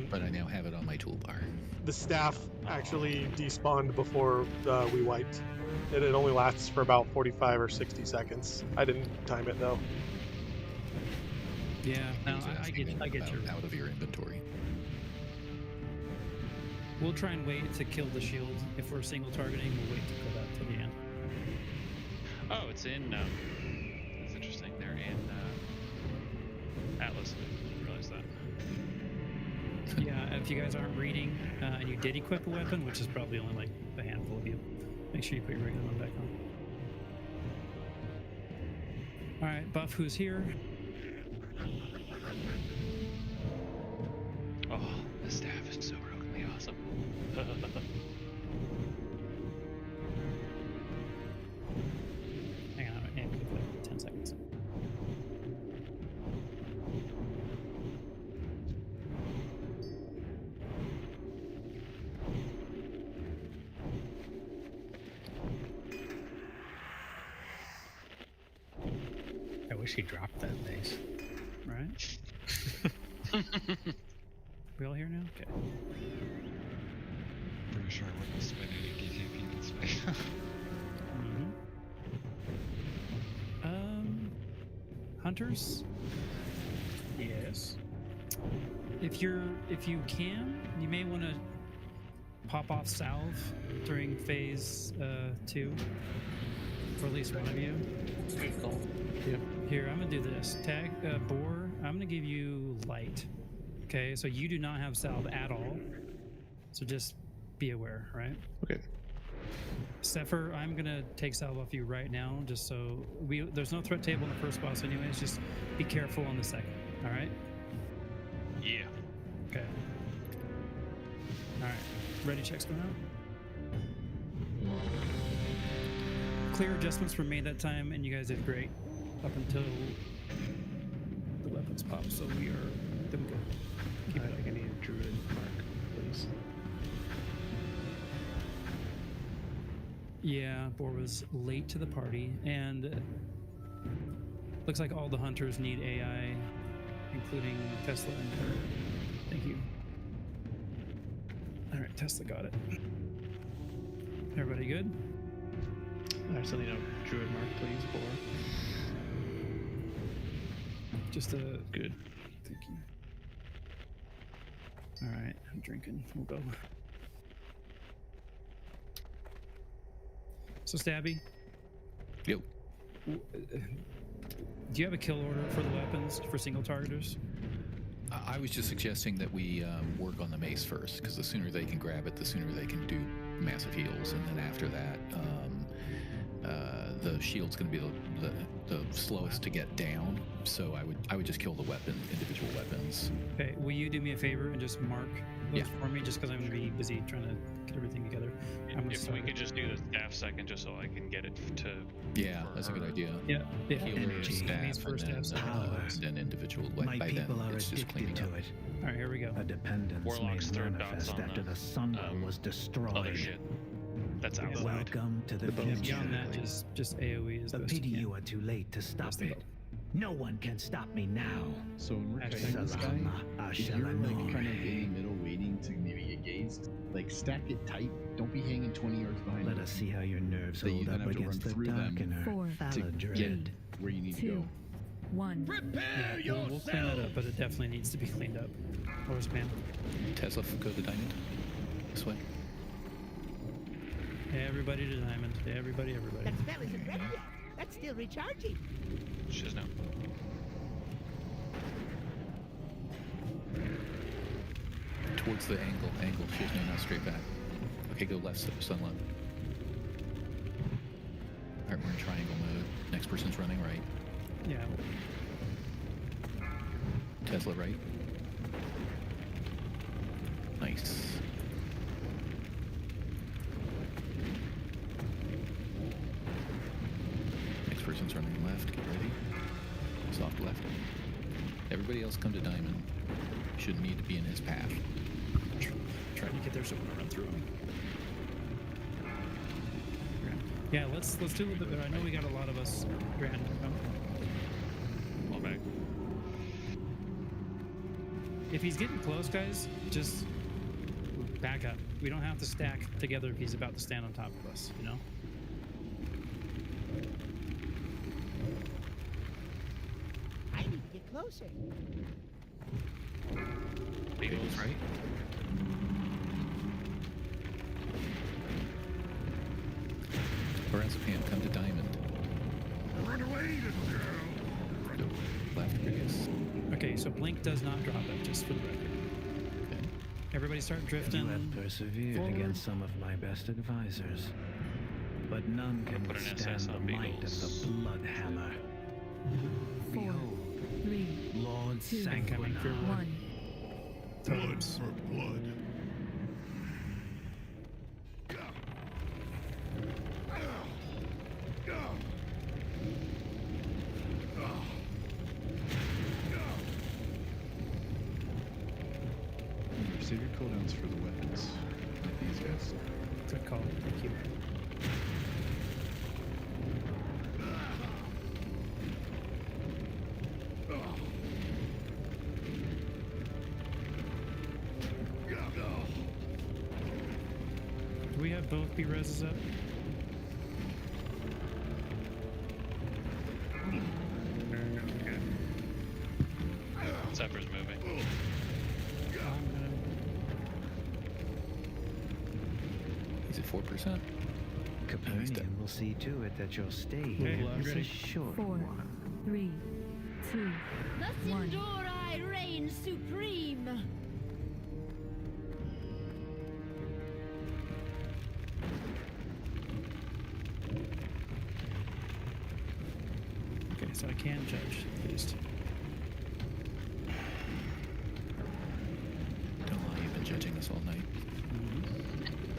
But I now have it on my toolbar. The staff actually despawned before we wiped. It only lasts for about 45 or 60 seconds. I didn't time it though. Yeah, no, I get your out of your inventory. We'll try and wait to kill the shield. If we're single targeting, we'll wait to kill that till the end. Oh, it's in. It's interesting. They're in Atlas. I didn't realize that. Yeah, if you guys aren't reading and you did equip a weapon, which is probably only like a handful of you, make sure you put your regular one back on. All right, Buff, who's here? Oh, the staff is so brokenly awesome. Hang on, give it 10 seconds. I wish he dropped that mace. Right? We all here now? Okay. Pretty sure I wouldn't spend any DKP in space. Hunters? Yes. If you can, you may want to pop off salve during phase 2, for at least one of you. Good call. Yep. Here, I'm gonna do this. Tag Boar. I'm gonna give you light. Okay, so you do not have salve at all. So just be aware, right? Okay. Zephyr, I'm gonna take salve off you right now, just so there's no threat table in the first boss anyways, just be careful on the second, alright? Yeah. Okay. Alright. Ready checks going out? Clear adjustments were made that time and you guys did great. Up until the weapons pop, so we are doing good. Keep it like I need a druid mark, please. Yeah, Boar was late to the party, and looks like all the hunters need AI, including Tesla and her. Thank you. All right, Tesla got it. Everybody good? I still need a druid mark, please, Boar. Just a good. Thank you. All right, I'm drinking. We'll go. So, Stabby. Yo. Do you have a kill order for the weapons for single targeters? I was just suggesting that we work on the mace first, because the sooner they can grab it, the sooner they can do massive heals, and then after that, the shield's going to be the slowest to get down. So I would just kill the individual weapons. Okay, will you do me a favor and just mark those for me, just because I'm going to be busy trying to get everything together. If we could just do the staff second, just so I can get it to. Yeah, that's a good idea. Yeah, Healer, staff, and then individual. My by people then, are it's just addicted cleaning to up. it. All right, here we go. A dependence Warlock's made third dots manifest on after the, the Sundial was destroyed. Other shit. That's outside. Welcome to the future. Beyond that, just AOE is A best pity you you can. are too late to stop it. No one can stop me now. So when we're fighting this guy, if you're like kind of in the middle waiting to maybe get gazed, like stack it tight. Don't be hanging 20 yards behind. Let us see how your nerves so you hold then up have to run against the through them darkener. to get where you need to go. 1. Prepare yourself. We'll clean that up, but it definitely needs to be cleaned up. Or spam. Tesla, go to diamond. This way. Hey, everybody to diamond. Hey, everybody. That spell isn't ready yet. That's still recharging. Shiz now. Towards the angle. She's now straight back. Okay, go left, sunlight. Alright, we're in triangle mode. Next person's running right. Yeah. Tesla right. Nice. Next person's running left. Get ready. Soft left. Everybody else come to diamond. Shouldn't need to be in his path. Trying to get there so we don't run through him. Yeah, let's do a little bit better. I know we got a lot of us. Grand. All back. If he's getting close, guys, just back up. We don't have to stack together if he's about to stand on top of us, you know? I need to get closer. Eagles, right? Lorazepam, come to diamond. Run away, little girl. Left, previous. Okay, so blink does not drop it, just for the record. Okay. Everybody start drifting. You have persevered forward. against some of my best advisors, but none can Put an withstand SS the on might Beagles. of the blood hammer. 4, 3, Lord 2, Coming for 1. Blood for blood. Save your cooldowns for the weapons. Like these guys. Good call. Thank you. Do we have both B-reses up? Zephyr's moving. Is it 4%? Capernian will see to it that your stay Okay, here I'm is ready. a short 4, one. 3, 2, The 1. Sindori reign supreme. Okay, so I can judge at least. Don't lie, you've been judging us all night.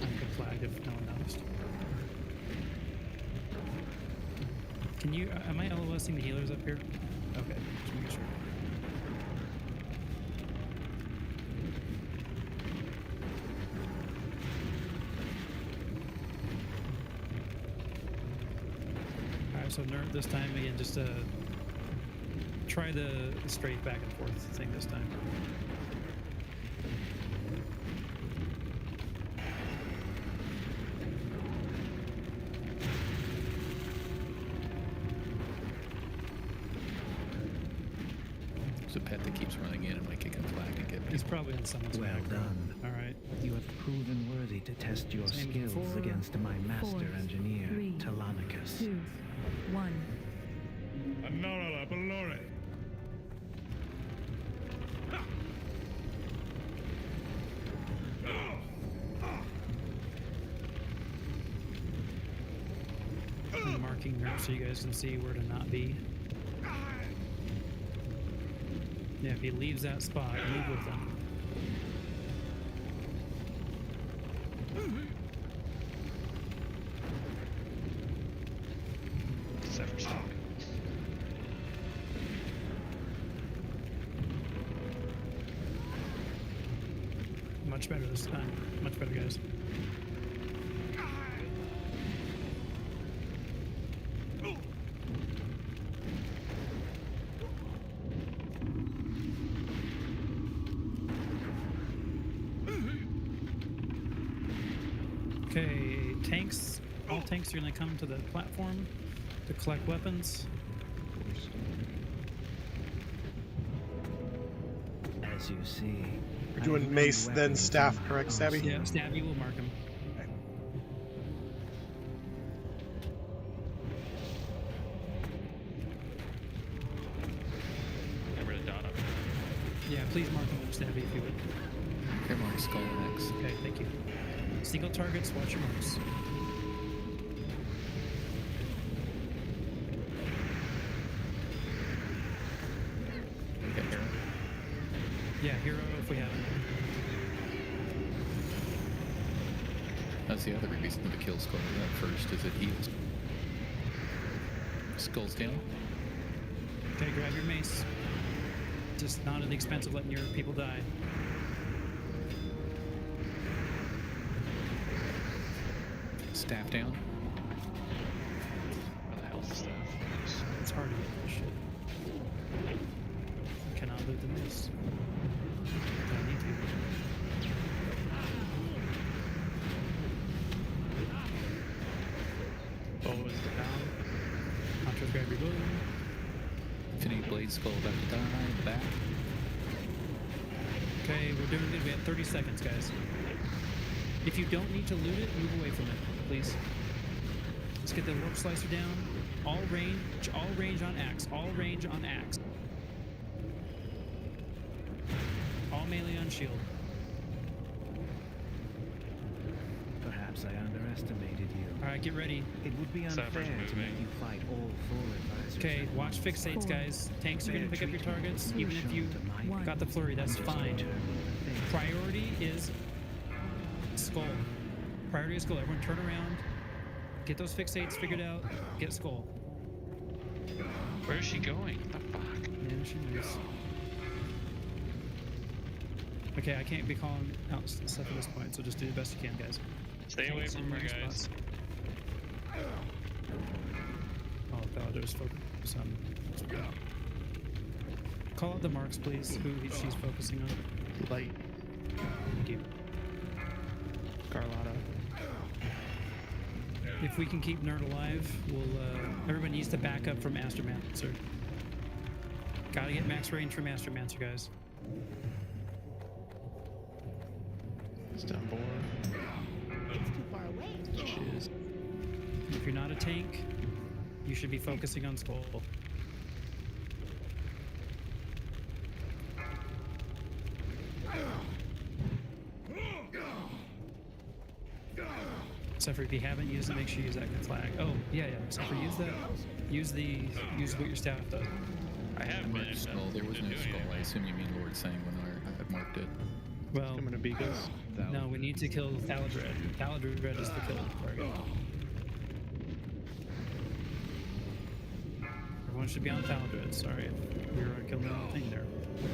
I could flag if no one noticed. Can you, am I LOSing the healers up here? Okay, just making sure. Alright, so nerd this time again, just try the straight back and forth thing this time. There's a pet that keeps running in and might kick and flag and get me. He's probably on someone's Well back. done. Alright. You have proven worthy to test your Same skills before. against my master 4, engineer, 3, Telemachus. 2, 1. Anora Balore. marking her so you guys can see where to not be. Yeah, if he leaves that spot, move with him. Zephyr stock. Much better this time. Much better, guys. Okay, tanks. All tanks are going to come to the platform to collect weapons. As you see. We're doing mace, then staff, correct, Stabby? Yeah, Stabby will mark him. Remember to dot up. Yeah, please mark him, Stabby, if you would. Here, mark skull next. Okay, thank you. Single targets, watch your marks. Get hero. Yeah, hero if we have it. That's the other reason to kill skull at first, is it heals. Skull's down. Okay, grab your mace. Just not at the expense of letting your people die. Staff down. Where the hell's the staff? It's hard to get this shit. I cannot loot the mace. I need to. Bow is down. Hunter's grab your bow. Infinity Blade Skull about to die in the back. Okay, we're doing good. We have 30 seconds, guys. If you don't need to loot it, move away from it, please. Let's get the warp slicer down. All range on axe. All range on axe. All melee on shield. Perhaps I underestimated you. Alright, get ready. It would be unfair Zephyrs to make moving. you fight all four advisors. Okay, at watch once. fixates, guys. Tanks are going to pick up your targets, even if you got the flurry, that's fine. Priority is skull. Priority is skull. Everyone turn around. Get those fixates figured out. Get skull. Where is she going? What the fuck? Yeah, she knows. Okay, I can't be calling out stuff at this point, so just do the best you can, guys. Stay away from her, guys. Oh, Paladin's focus on. Call out the marks, please. Who she's focusing on. Light. Thank you. Carlotta. If we can keep Nerd alive, we'll. Everybody needs to back up from Astromancer. Gotta get max range from Astromancer, guys. It's down board. It's too far away. Cheers. If you're not a tank, you should be focusing on skull. Except if you haven't used it, make sure you use that flag. Oh, yeah. Except use that. Use what your staff does. I have marked managed skull. There was no skull. I assume you mean Lord Sanguinar. I had marked it. Well, Coming to Beagles. no, we need to kill Thaladred. Thaladred is the kill target. Everyone should be on Thaladred. Sorry if we were killing the wrong thing there.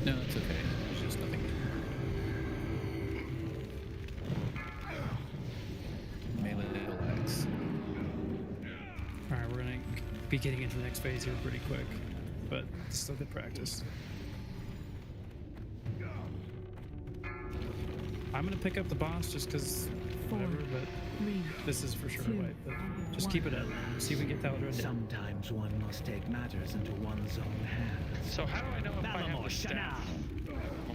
No, it's okay. There's just nothing. Melee axe. Alright, we're gonna be getting into the next phase here pretty quick, but it's still good practice. I'm gonna pick up the boss just because whatever, but this is for sure a wipe. But just keep it up. See if we can get Thaladred down. Sometimes one must take matters into one's own hands. So how do I know if I have the staff?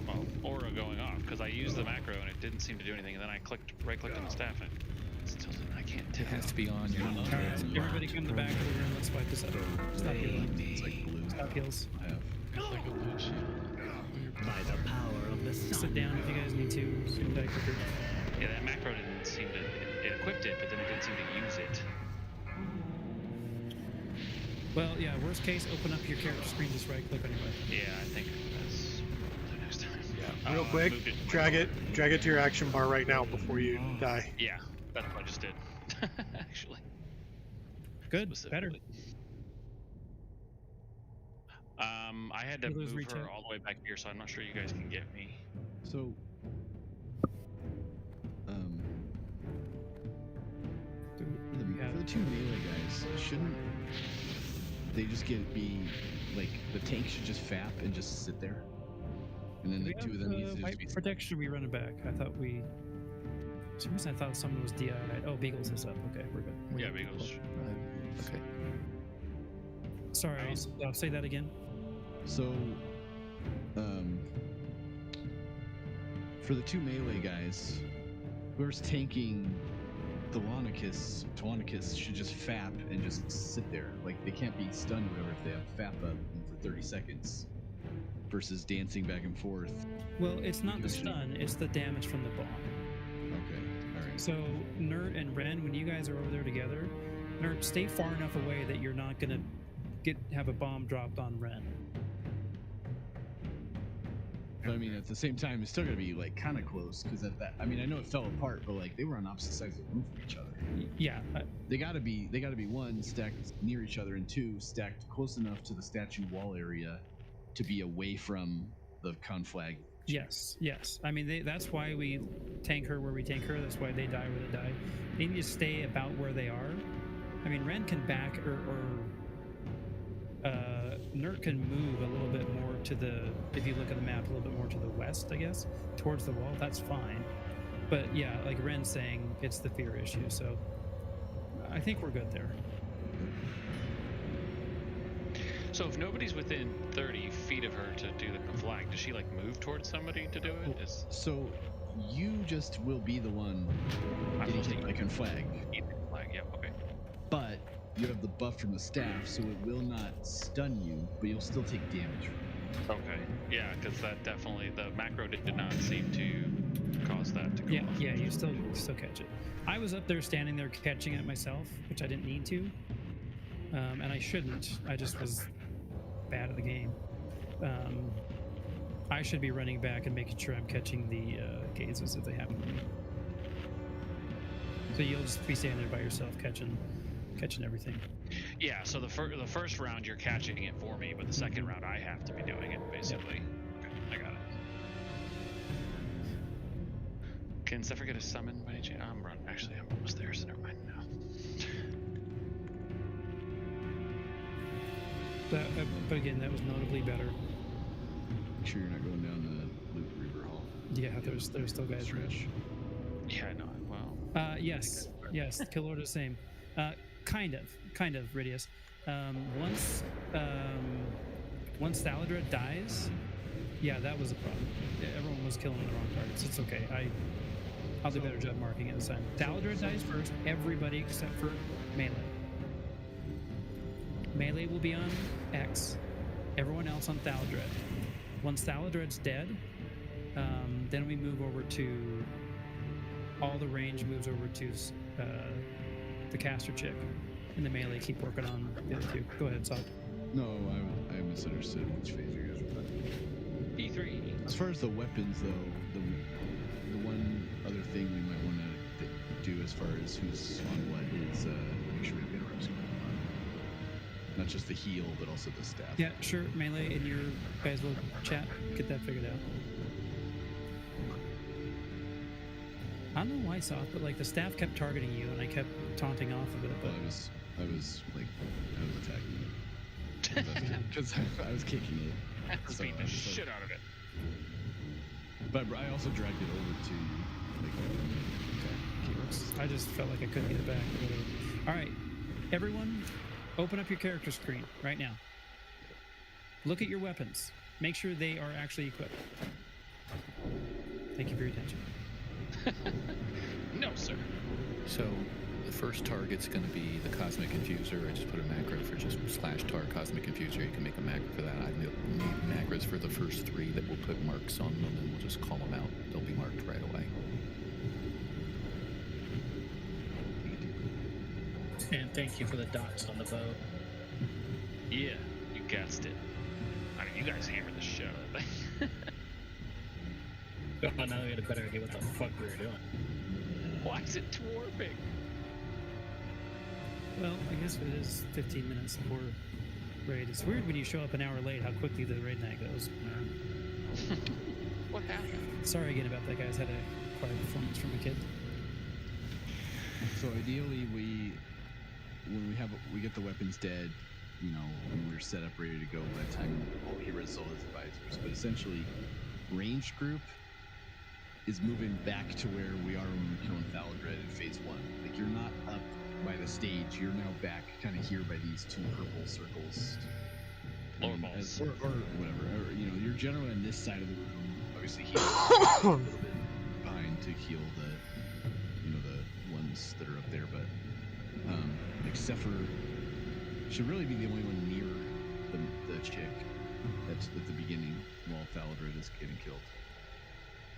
Well, aura going off, because I used the macro and it didn't seem to do anything, and then I right-clicked on the staff and it still didn't. I can't tell. It has to be on your Alright, everybody come to the back of the room. Let's wipe this up. Stop healing. It's like blue. Stop heals. I have. It's like a blue sheet. By the power of the sun. Sit down if you guys need to. Sit back quicker. Yeah, that macro didn't seem to. It equipped it, but then it didn't seem to use it. Well, yeah. Worst case, open up your character screen. Just right click on your weapon. Yeah, I think that's the next time. Yeah. Real quick, drag it to your action bar right now before you die. Yeah, that's what I just did. Actually. Good. Better. I had to You lose move reach her out. all the way back here, so I'm not sure you guys can get me. So, for the two melee guys, shouldn't they just be like the tank should just fap and just sit there, and then the two of them need to white just be protection. We run it back. I thought we. For some reason I thought someone was DI'd. Oh, Beagles is up. Okay, we're good. Yeah, Beagles. Okay. Sorry, I'll say that again. So, for the two melee guys, whoever's tanking the Twanicus should just fap and just sit there. Like, they can't be stunned or whatever if they have fap up for 30 seconds versus dancing back and forth. Well, it's not the stun, it's the damage from the bomb. Okay, alright. So, Nert and Ren, when you guys are over there together, Nert, stay far enough away that you're not going to have a bomb dropped on Ren. But I mean, at the same time, it's still gonna be like kind of close because at that, I mean, I know it fell apart, but like they were on opposite sides of the room from each other. Yeah, they gotta be one stacked near each other and two stacked close enough to the statue wall area to be away from the conflag. Yes. I mean, that's why we tank her where we tank her. That's why they die where they die. They need to stay about where they are. I mean, Ren can back or Nert can move a little bit more to the, if you look at the map, a little bit more to the west, I guess, towards the wall. That's fine. But yeah, like Ren's saying, it's the fear issue. So I think we're good there. So if nobody's within 30 feet of her to do the flag, does she like move towards somebody to do it? So you just will be the one getting hit by conflag. Yeah, okay. But you have the buff from the staff, so it will not stun you, but you'll still take damage from it. Okay. Yeah, because that definitely, the macro did not seem to cause that to go off. Yeah, you still catch it. I was up there standing there catching it myself, which I didn't need to. And I shouldn't. I just was bad at the game. I should be running back and making sure I'm catching the gazes if they happen to me. So you'll just be standing there by yourself catching everything. Yeah, so the first round you're catching it for me, but the second round I have to be doing it, basically. Okay, I got it. Can Zephyr get a summon by any chance? I'm almost there, so never mind now. But again, that was notably better. Make sure you're not going down the Reaver Hall. Yeah, there's still guys. Trash. Yeah, no, well. Yes, Killor's the same. Kind of, Ridius. Once Saladred dies, yeah, that was a problem. Yeah, everyone was killing the wrong targets. It's okay. I'll do a better job marking it this time. Saladred dies first. Everybody except for melee. Melee will be on X. Everyone else on Saladred. Once Saladred's dead, then we move over to all the range moves over to the caster chick, and the melee keep working on the other two. Go ahead, Sal. No, I misunderstood which phase you guys were playing. E3. As far as the weapons, though, the one other thing we might want to do as far as who's on what is make sure we have interrupts going on. Not just the heal, but also the staff. Yeah, sure. Melee in your guys' little chat. Get that figured out. I don't know why, Soft, but like the staff kept targeting you, and I kept taunting off of it. But I was attacking it because I was kicking it. I was beating the shit out of it. But I also dragged it over to you. Okay. I just felt like I couldn't get it back. All right, everyone, open up your character screen right now. Look at your weapons. Make sure they are actually equipped. Thank you for your attention. No, sir. So the first target's going to be the Cosmic Infuser. I just put a macro for just /tar Cosmic Infuser. You can make a macro for that. I need macros for the first three that will put marks on them, and we'll just call them out. They'll be marked right away. And thank you for the dots on the boat. Yeah, you guessed it. I mean, you guys hammered the shit out of it. Oh, now we had a better idea what the fuck we were doing. Why is it dwarfing? Well, I guess it is 15 minutes before raid. It's weird when you show up an hour late how quickly the raid night goes. What happened? Sorry again about that, guys. Had a quiet performance from a kid. So ideally, when we get the weapons dead, you know, when we're set up ready to go by the time he reads all his advisors. But essentially, ranged group is moving back to where we are when we were killing Thaladred in phase 1. Like, you're not up by the stage, you're now back kind of here by these 2 purple circles. Lower balls. Or whatever. Or, you know, you're generally on this side of the room. Obviously, he's a little bit behind to heal the ones that are up there. But, like, Zephyr should really be the only one near the chick that's at the beginning while Thaladred is getting killed.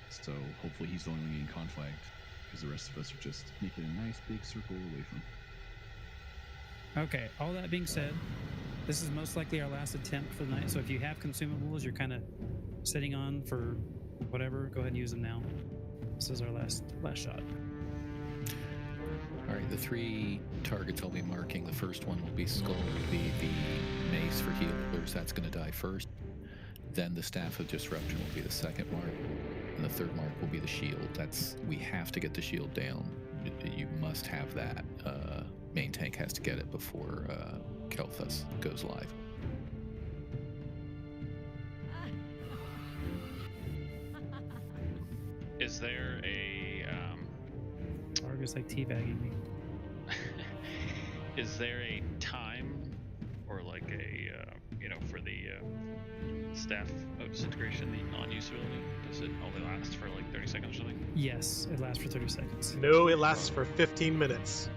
So hopefully he's the only one getting conflagged, because the rest of us are just making a nice big circle away from him. Okay, all that being said, this is most likely our last attempt for the night, so if you have consumables you're kind of sitting on for whatever, go ahead and use them now. This is our last shot. Alright, the 3 targets I'll be marking. The first one will be Skull, will be the mace for healers, that's going to die first. Then the Staff of Disruption will be the second mark. And the third mark will be the shield. We have to get the shield down. You must have that. Main tank has to get it before Kael'thas goes live. Is there a Argus like teabagging me. Is there a time or like a for the Staff of Disintegration, the non-usability? Does it only last for like 30 seconds or something? Yes, it lasts for 30 seconds. No, it lasts for 15 minutes.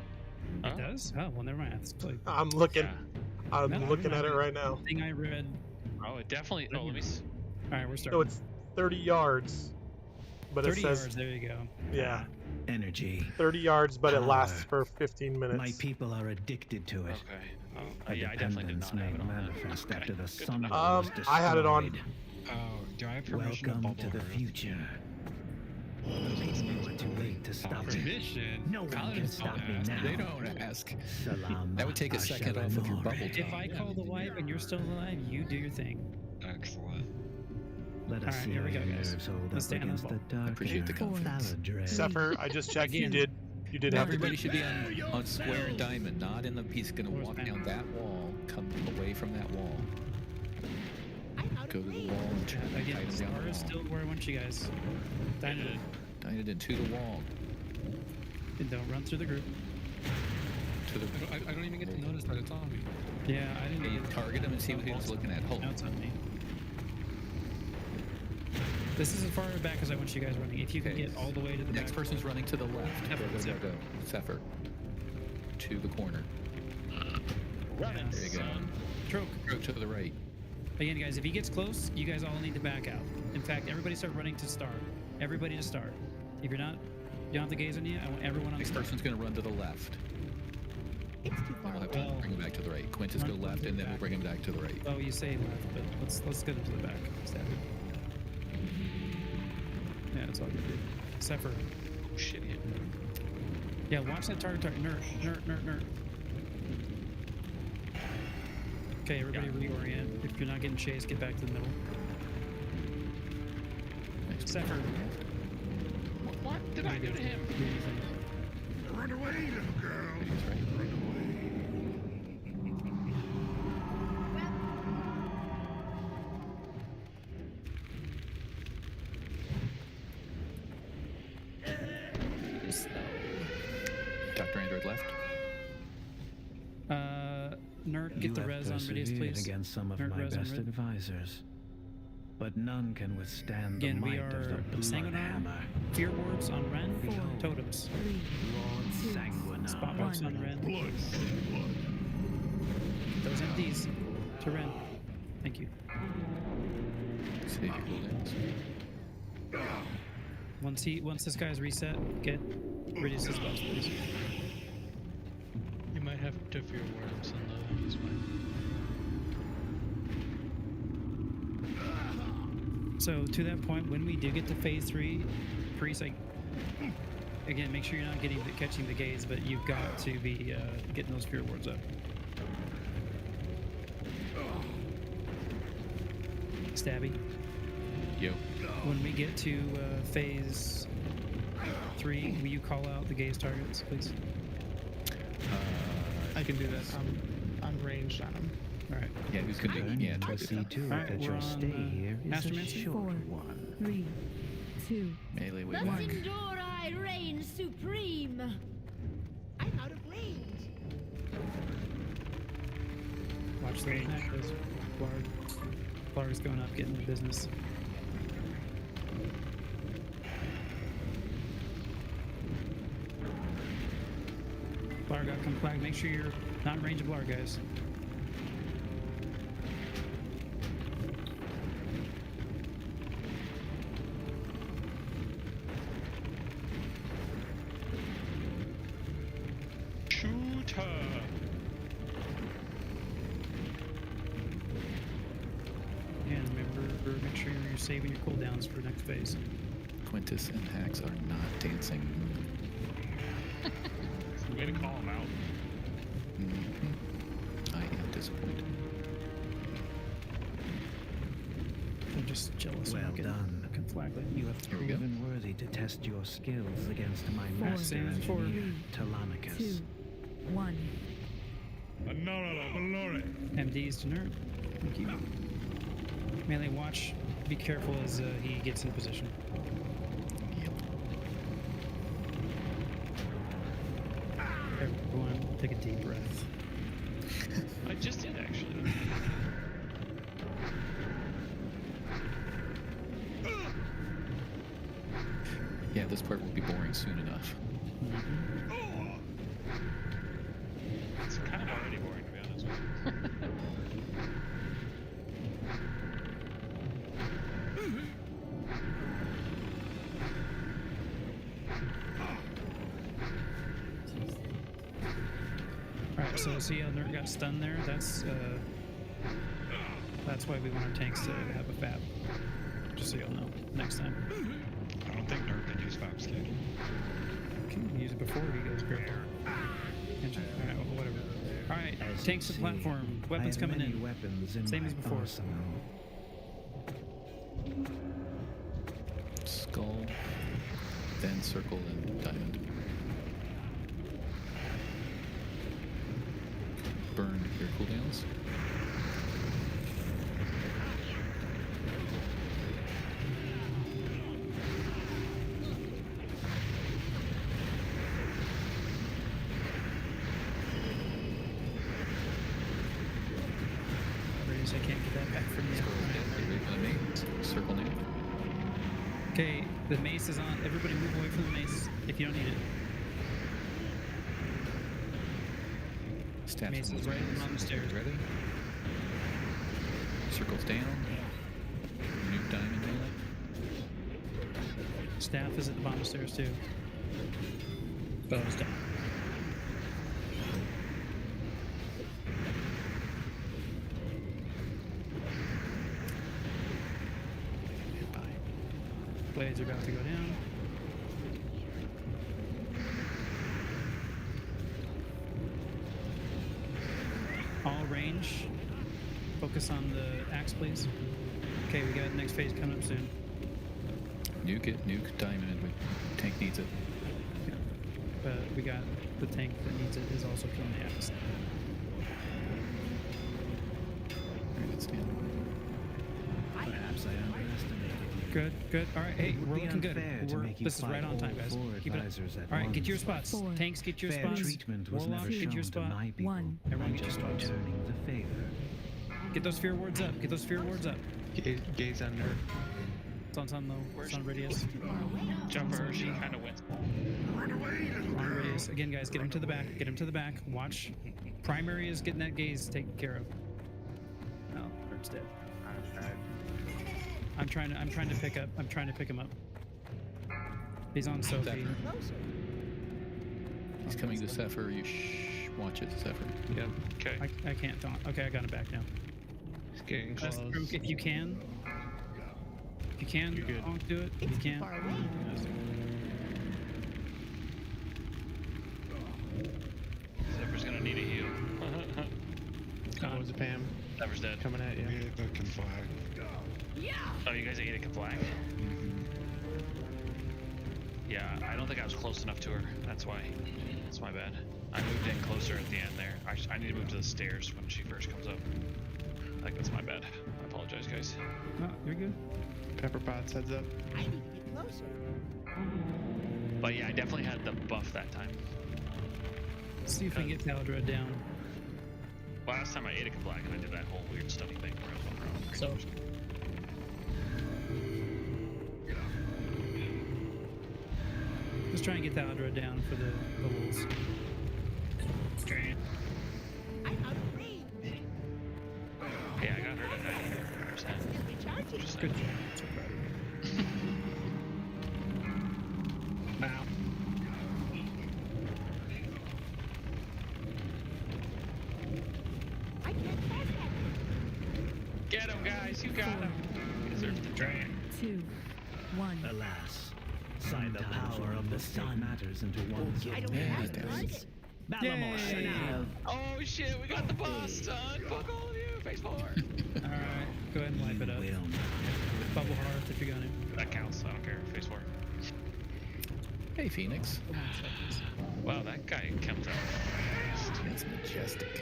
It does? Oh, well, never mind. I'm looking. Yeah. I'm looking at it right now. Thing I read. Oh, it definitely. Oh, let me. All right, we're starting. So it's 30 yards, but it 30 says yards. There you go. yeah, Energy. 30 yards, but it Power. lasts for 15 minutes. My people are addicted to it. Okay. A Yeah, I definitely did dependence not have made it on that. manifest Okay, after the good to sun know. was destroyed. I had it on. Oh, do I have permission Welcome to to bubble the Earth? future. It's too late to stop it. Permission? No one can Paladins stop don't me ask. now. They don't ask. Salam. That would take a second off of your bubble If time. I call the wipe and you're still alive, you do your thing. Excellent. Let us All right, see here how we go, your guys. nerves hold Let's up stay on the against the ball. dark. Appreciate the confidence. Zephyr, I just checked. You Again. did have to Everybody be. should be on square and diamond, not in the. He's going to walk down that wall, come away from that wall, go to the wall, and turn Again, tighten the down star the is wall. still where I want you guys. Dynamite. Tighten it into the wall. And don't run through the group. To the. I don't even get to notice that it's on me. Yeah, I didn't. You target him and see what he was looking at. Hold Now on. it's on me. This is as far back as I want you guys running. If you can get all the way to the Next back. person's running to the left. Go, go, go, go. Zephyr. To the corner. Running. There you go. Troke. Troke to the right. Again, guys, if he gets close, you guys all need to back out. In fact, everybody start running to start. Everybody to start. If you're not, you don't have the gaze on you. I want everyone on the Next start. person's going to run to the left. We'll have to bring him back to the right. Quintus go Run left, to and the then we'll back. bring him back to the right. Oh, you say left, but let's get him to the back. Stab him. Yeah, it's all good. Zephyr. Oh shit! Hit. Yeah, watch that target. Nerd. Okay, everybody reorient. If you're not getting chased, get back to the middle. Zephyr. What did I do to him? Run away, little girl. Run Dr. Android left. Nerd, get You the have res on radius, persevered please. against some of Nerd, my res on best red. advisors, but none can withstand Again, the we might of are the blood Sanguinar, hammer. Fear wards on Ren, Behold. totems. Lord Sanguinar. Spot box on Ren. Blood. Those MDs to Ren. Thank you. Save your cooldowns. Once this guy's reset, get reduce his buffs, please. You might have to fear worms in the. He's fine. So to that point, when we do get to phase 3, Priest, again, make sure you're not catching the gaze, but you've got to be getting those fear wards up. Stabby. Yo. When we get to phase 3, will you call out the gaze targets, please? I can do that. I'm ranged on him. All right. Yeah, who's gonna be? Yeah, target see them. too All right, that we're your on, stay here is a Astromancer? short 4, one. 3, 2, Melee way Thus back. endure I reign supreme. I'm out of range. Watch those necros. Blarg's going up, getting the business. Blarg got come flag. Make sure you're not in range of Blarg, guys. Shooter. And remember, make sure you're saving your cooldowns for next phase. Quintus and Hax are not dancing. Way to call him out. I am disappointed. I'm just jealous. Well done. Can flag that. You have proven worthy to test your skills against my 4, master engineer, 2, Telemachus. 1. MDs to nerd. Thank you. Melee, watch. Be careful as he gets in position. Everyone, take a deep breath. I just did actually. Yeah, this part will be boring soon enough. It's kind of already boring, to be honest with you. Alright, so see how Nerd got stunned there? That's why we want our tanks to have a FAB. Just so you'll know next time. I don't think Nerd can use Fab Skin. Can use it before he goes great. Alright, well, whatever. Alright, As tanks you to see, platform. I Weapons have coming many in. weapons in Same my as before. arsenal. Skull, then circle, and diamond. Burn your cooldowns. I can't get that back from you. Circle name. Okay, the mace is on. Everybody move away from the mace if you don't need it. Staff Mace is right on the stairs. Ready? Circles down. Nuke diamond melee. Staff is at the bottom of the stairs too. Bow's down. Blades are about to go down. All range. Focus on the axe, please. Okay, we got next phase coming up soon. Nuke it, nuke diamond. Tank needs it. But we got the tank that needs it is also killing the axe. Alright, it's down. Perhaps I underestimated you. Good, good. All right, hey, It would we're be looking good. unfair to make you This is right fight on time, all guys. 4 Keep it up. advisors at All right, get to your once. spots. 4, Tanks, get to your Fair spots. treatment was Warlock, never get to your shown to spot. my people. 1. Everyone I'm get your just spots. returning the favor. Get those fear wards up. Get those fear wards up. Gaze on Nerd. It's on sun though. It's on radius. Jumper, she kind of went. On radius. Again, guys, get him to the back. Get him to the back. Watch. Primary is getting that gaze taken care of. Oh, Nerd's dead. I'm trying to pick up. I'm trying to pick him up. He's on Sophie. He's coming to Zephyr. You watch it, Zephyr. Yeah. Okay. I can't taunt. Okay, I got him back now. He's getting close. If you can you can, don't do it. If you can't. Zephyr's gonna need a heal. Oh, is it Pam? Zephyr's dead. Coming at you. Yeah, that can flag. Oh, you guys ate a flag? Yeah, I don't think I was close enough to her. That's why. That's my bad. I moved in closer at the end there. I need to move to the stairs when she first comes up. I think that's my bad. I apologize, guys. No, you're good. Pepper Potts, heads up. I need to get closer. But yeah, I definitely had the buff that time. See if we can get Taladra down. Last time I ate a flag and I did that whole weird stuffy thing where I was walking around. So, Let's try and get Taladra down for the wolves. I'm out of range. Yeah, I got her to 90%. Just Good saying. job. So proud of you. now. I can't pass that. Get him, guys! You got him! You deserve the dragon. 2, 1. Alas, the power of the sun matters into one's I don't have to run it. Oh shit, we got the boss, son! Fuck all of you! Phase 4! Alright, go ahead and wipe it up. Bubble hearth if you're gonna. That counts, I don't care. Phase 4. Hey, Phoenix. Wow, that guy kept up fast. That's majestic.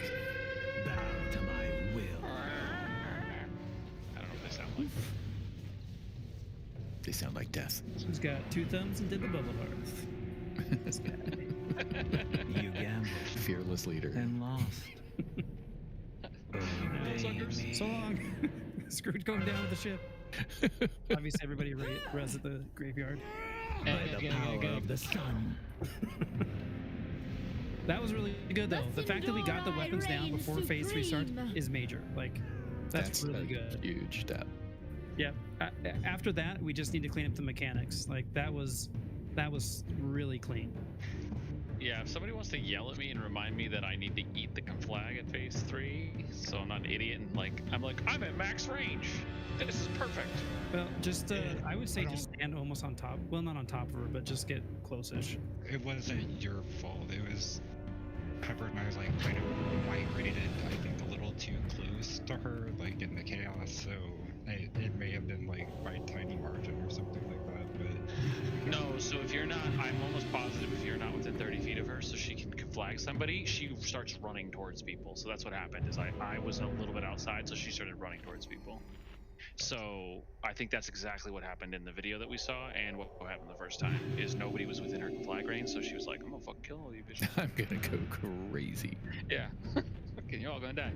Bow to my will. I don't know what they sound like. They sound like death. Who's got 2 thumbs and did the bubble hearth? You gambled Fearless leader. and lost. So long. Scrooge going down with the ship. Obviously, everybody res at the graveyard. By the power of the sun. That was really good, though. The fact that we got the weapons down before phase 3 starts is major. Like, that's really good. Huge step. Yep. After that, we just need to clean up the mechanics. Like, that was really clean. Yeah, if somebody wants to yell at me and remind me that I need to eat the flag at phase 3, so I'm not an idiot and I'm at max range. This is perfect. Well, just I would say just stand almost on top. Well, not on top of her, but just get close-ish. It wasn't your fault. It was Pepper and I was like kind of migrated, I think, a little too close to her, like in the chaos. So it may have been like by tiny margin or something like that. But No, so if you're not, I'm almost positive if you're not within 30 feet of her, so she can flag somebody, she starts running towards people. So that's what happened. Is I was a little bit outside, so she started running towards people. So I think that's exactly what happened in the video that we saw, and what happened the first time is nobody was within her flag range, so she was like, "I'm gonna fucking kill all you bitches." I'm gonna go crazy. Yeah, fucking, you're all gonna die.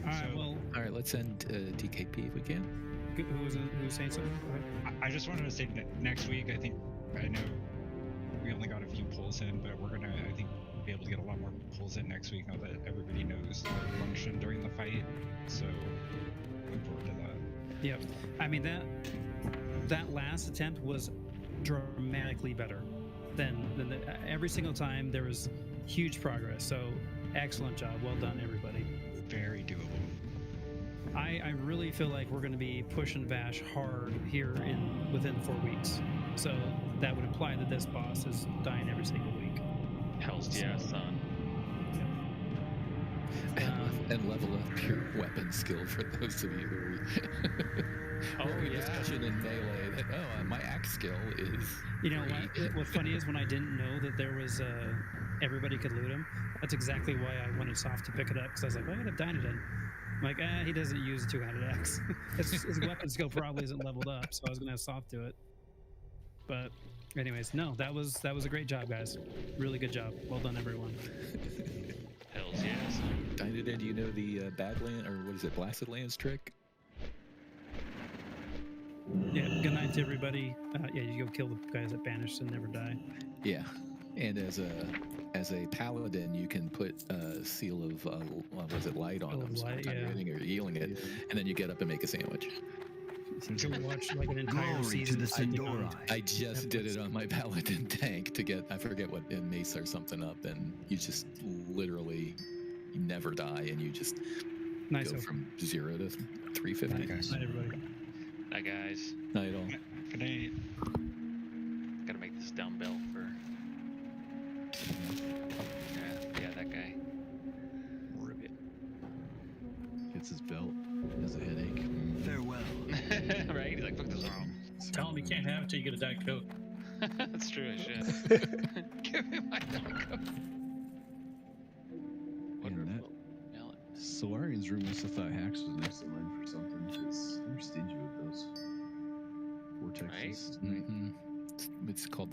All right, let's end DKP if we can. Who was saying something? Go ahead. I just wanted to say that next week, I know we only got a few pulls in, but we're gonna, I think, be able to get a lot more pulls in next week now that everybody knows the function during the fight. So looking forward to that. Yep. I mean, that last attempt was dramatically better than every single time. There was huge progress. So excellent job. Well done, everybody. Very doable. I really feel like we're going to be pushing Vash hard here within 4 weeks. So that would imply that this boss is dying every single week. Hell's yeah, son. And level up your weapon skill for those of you who are discussion in melee that my axe skill is. You know what's funny is when I didn't know that there was everybody could loot him. That's exactly why I wanted Soft to pick it up, because I was like, well, I got a Dynadin. I'm like, he doesn't use a two-handed axe. his weapon skill probably isn't leveled up, so I was gonna have Soft do it. But anyways, no, that was a great job, guys. Really good job. Well done, everyone. Hells yes. Dynadin, do you know the Badland, or what is it, Blasted Lands trick? Yeah, good night to everybody. Yeah, you go kill the guys that banished and never die. Yeah, and as a paladin, you can put a seal of was it light on them, so you're healing it, and then you get up and make a sandwich. So you watch like an entire season. I just did it on my paladin tank to get, I forget what, mace or something up, and you just literally never die, and you just go from 0 to 350. Night, everybody. Hi guys. Night all. Good night. Gotta make this dumbbell for. Yeah, that guy. Ribbit. Gets his belt. Has a headache. Farewell. Right? He's like, fuck this wrong. Tell him you can't have it till you get a Diet Coke. That's true, I should. Give me my Diet Coke. And that Solarian's room must have thought Hacks was next in line for something, because they're stingy with those vortexes. Right? It's called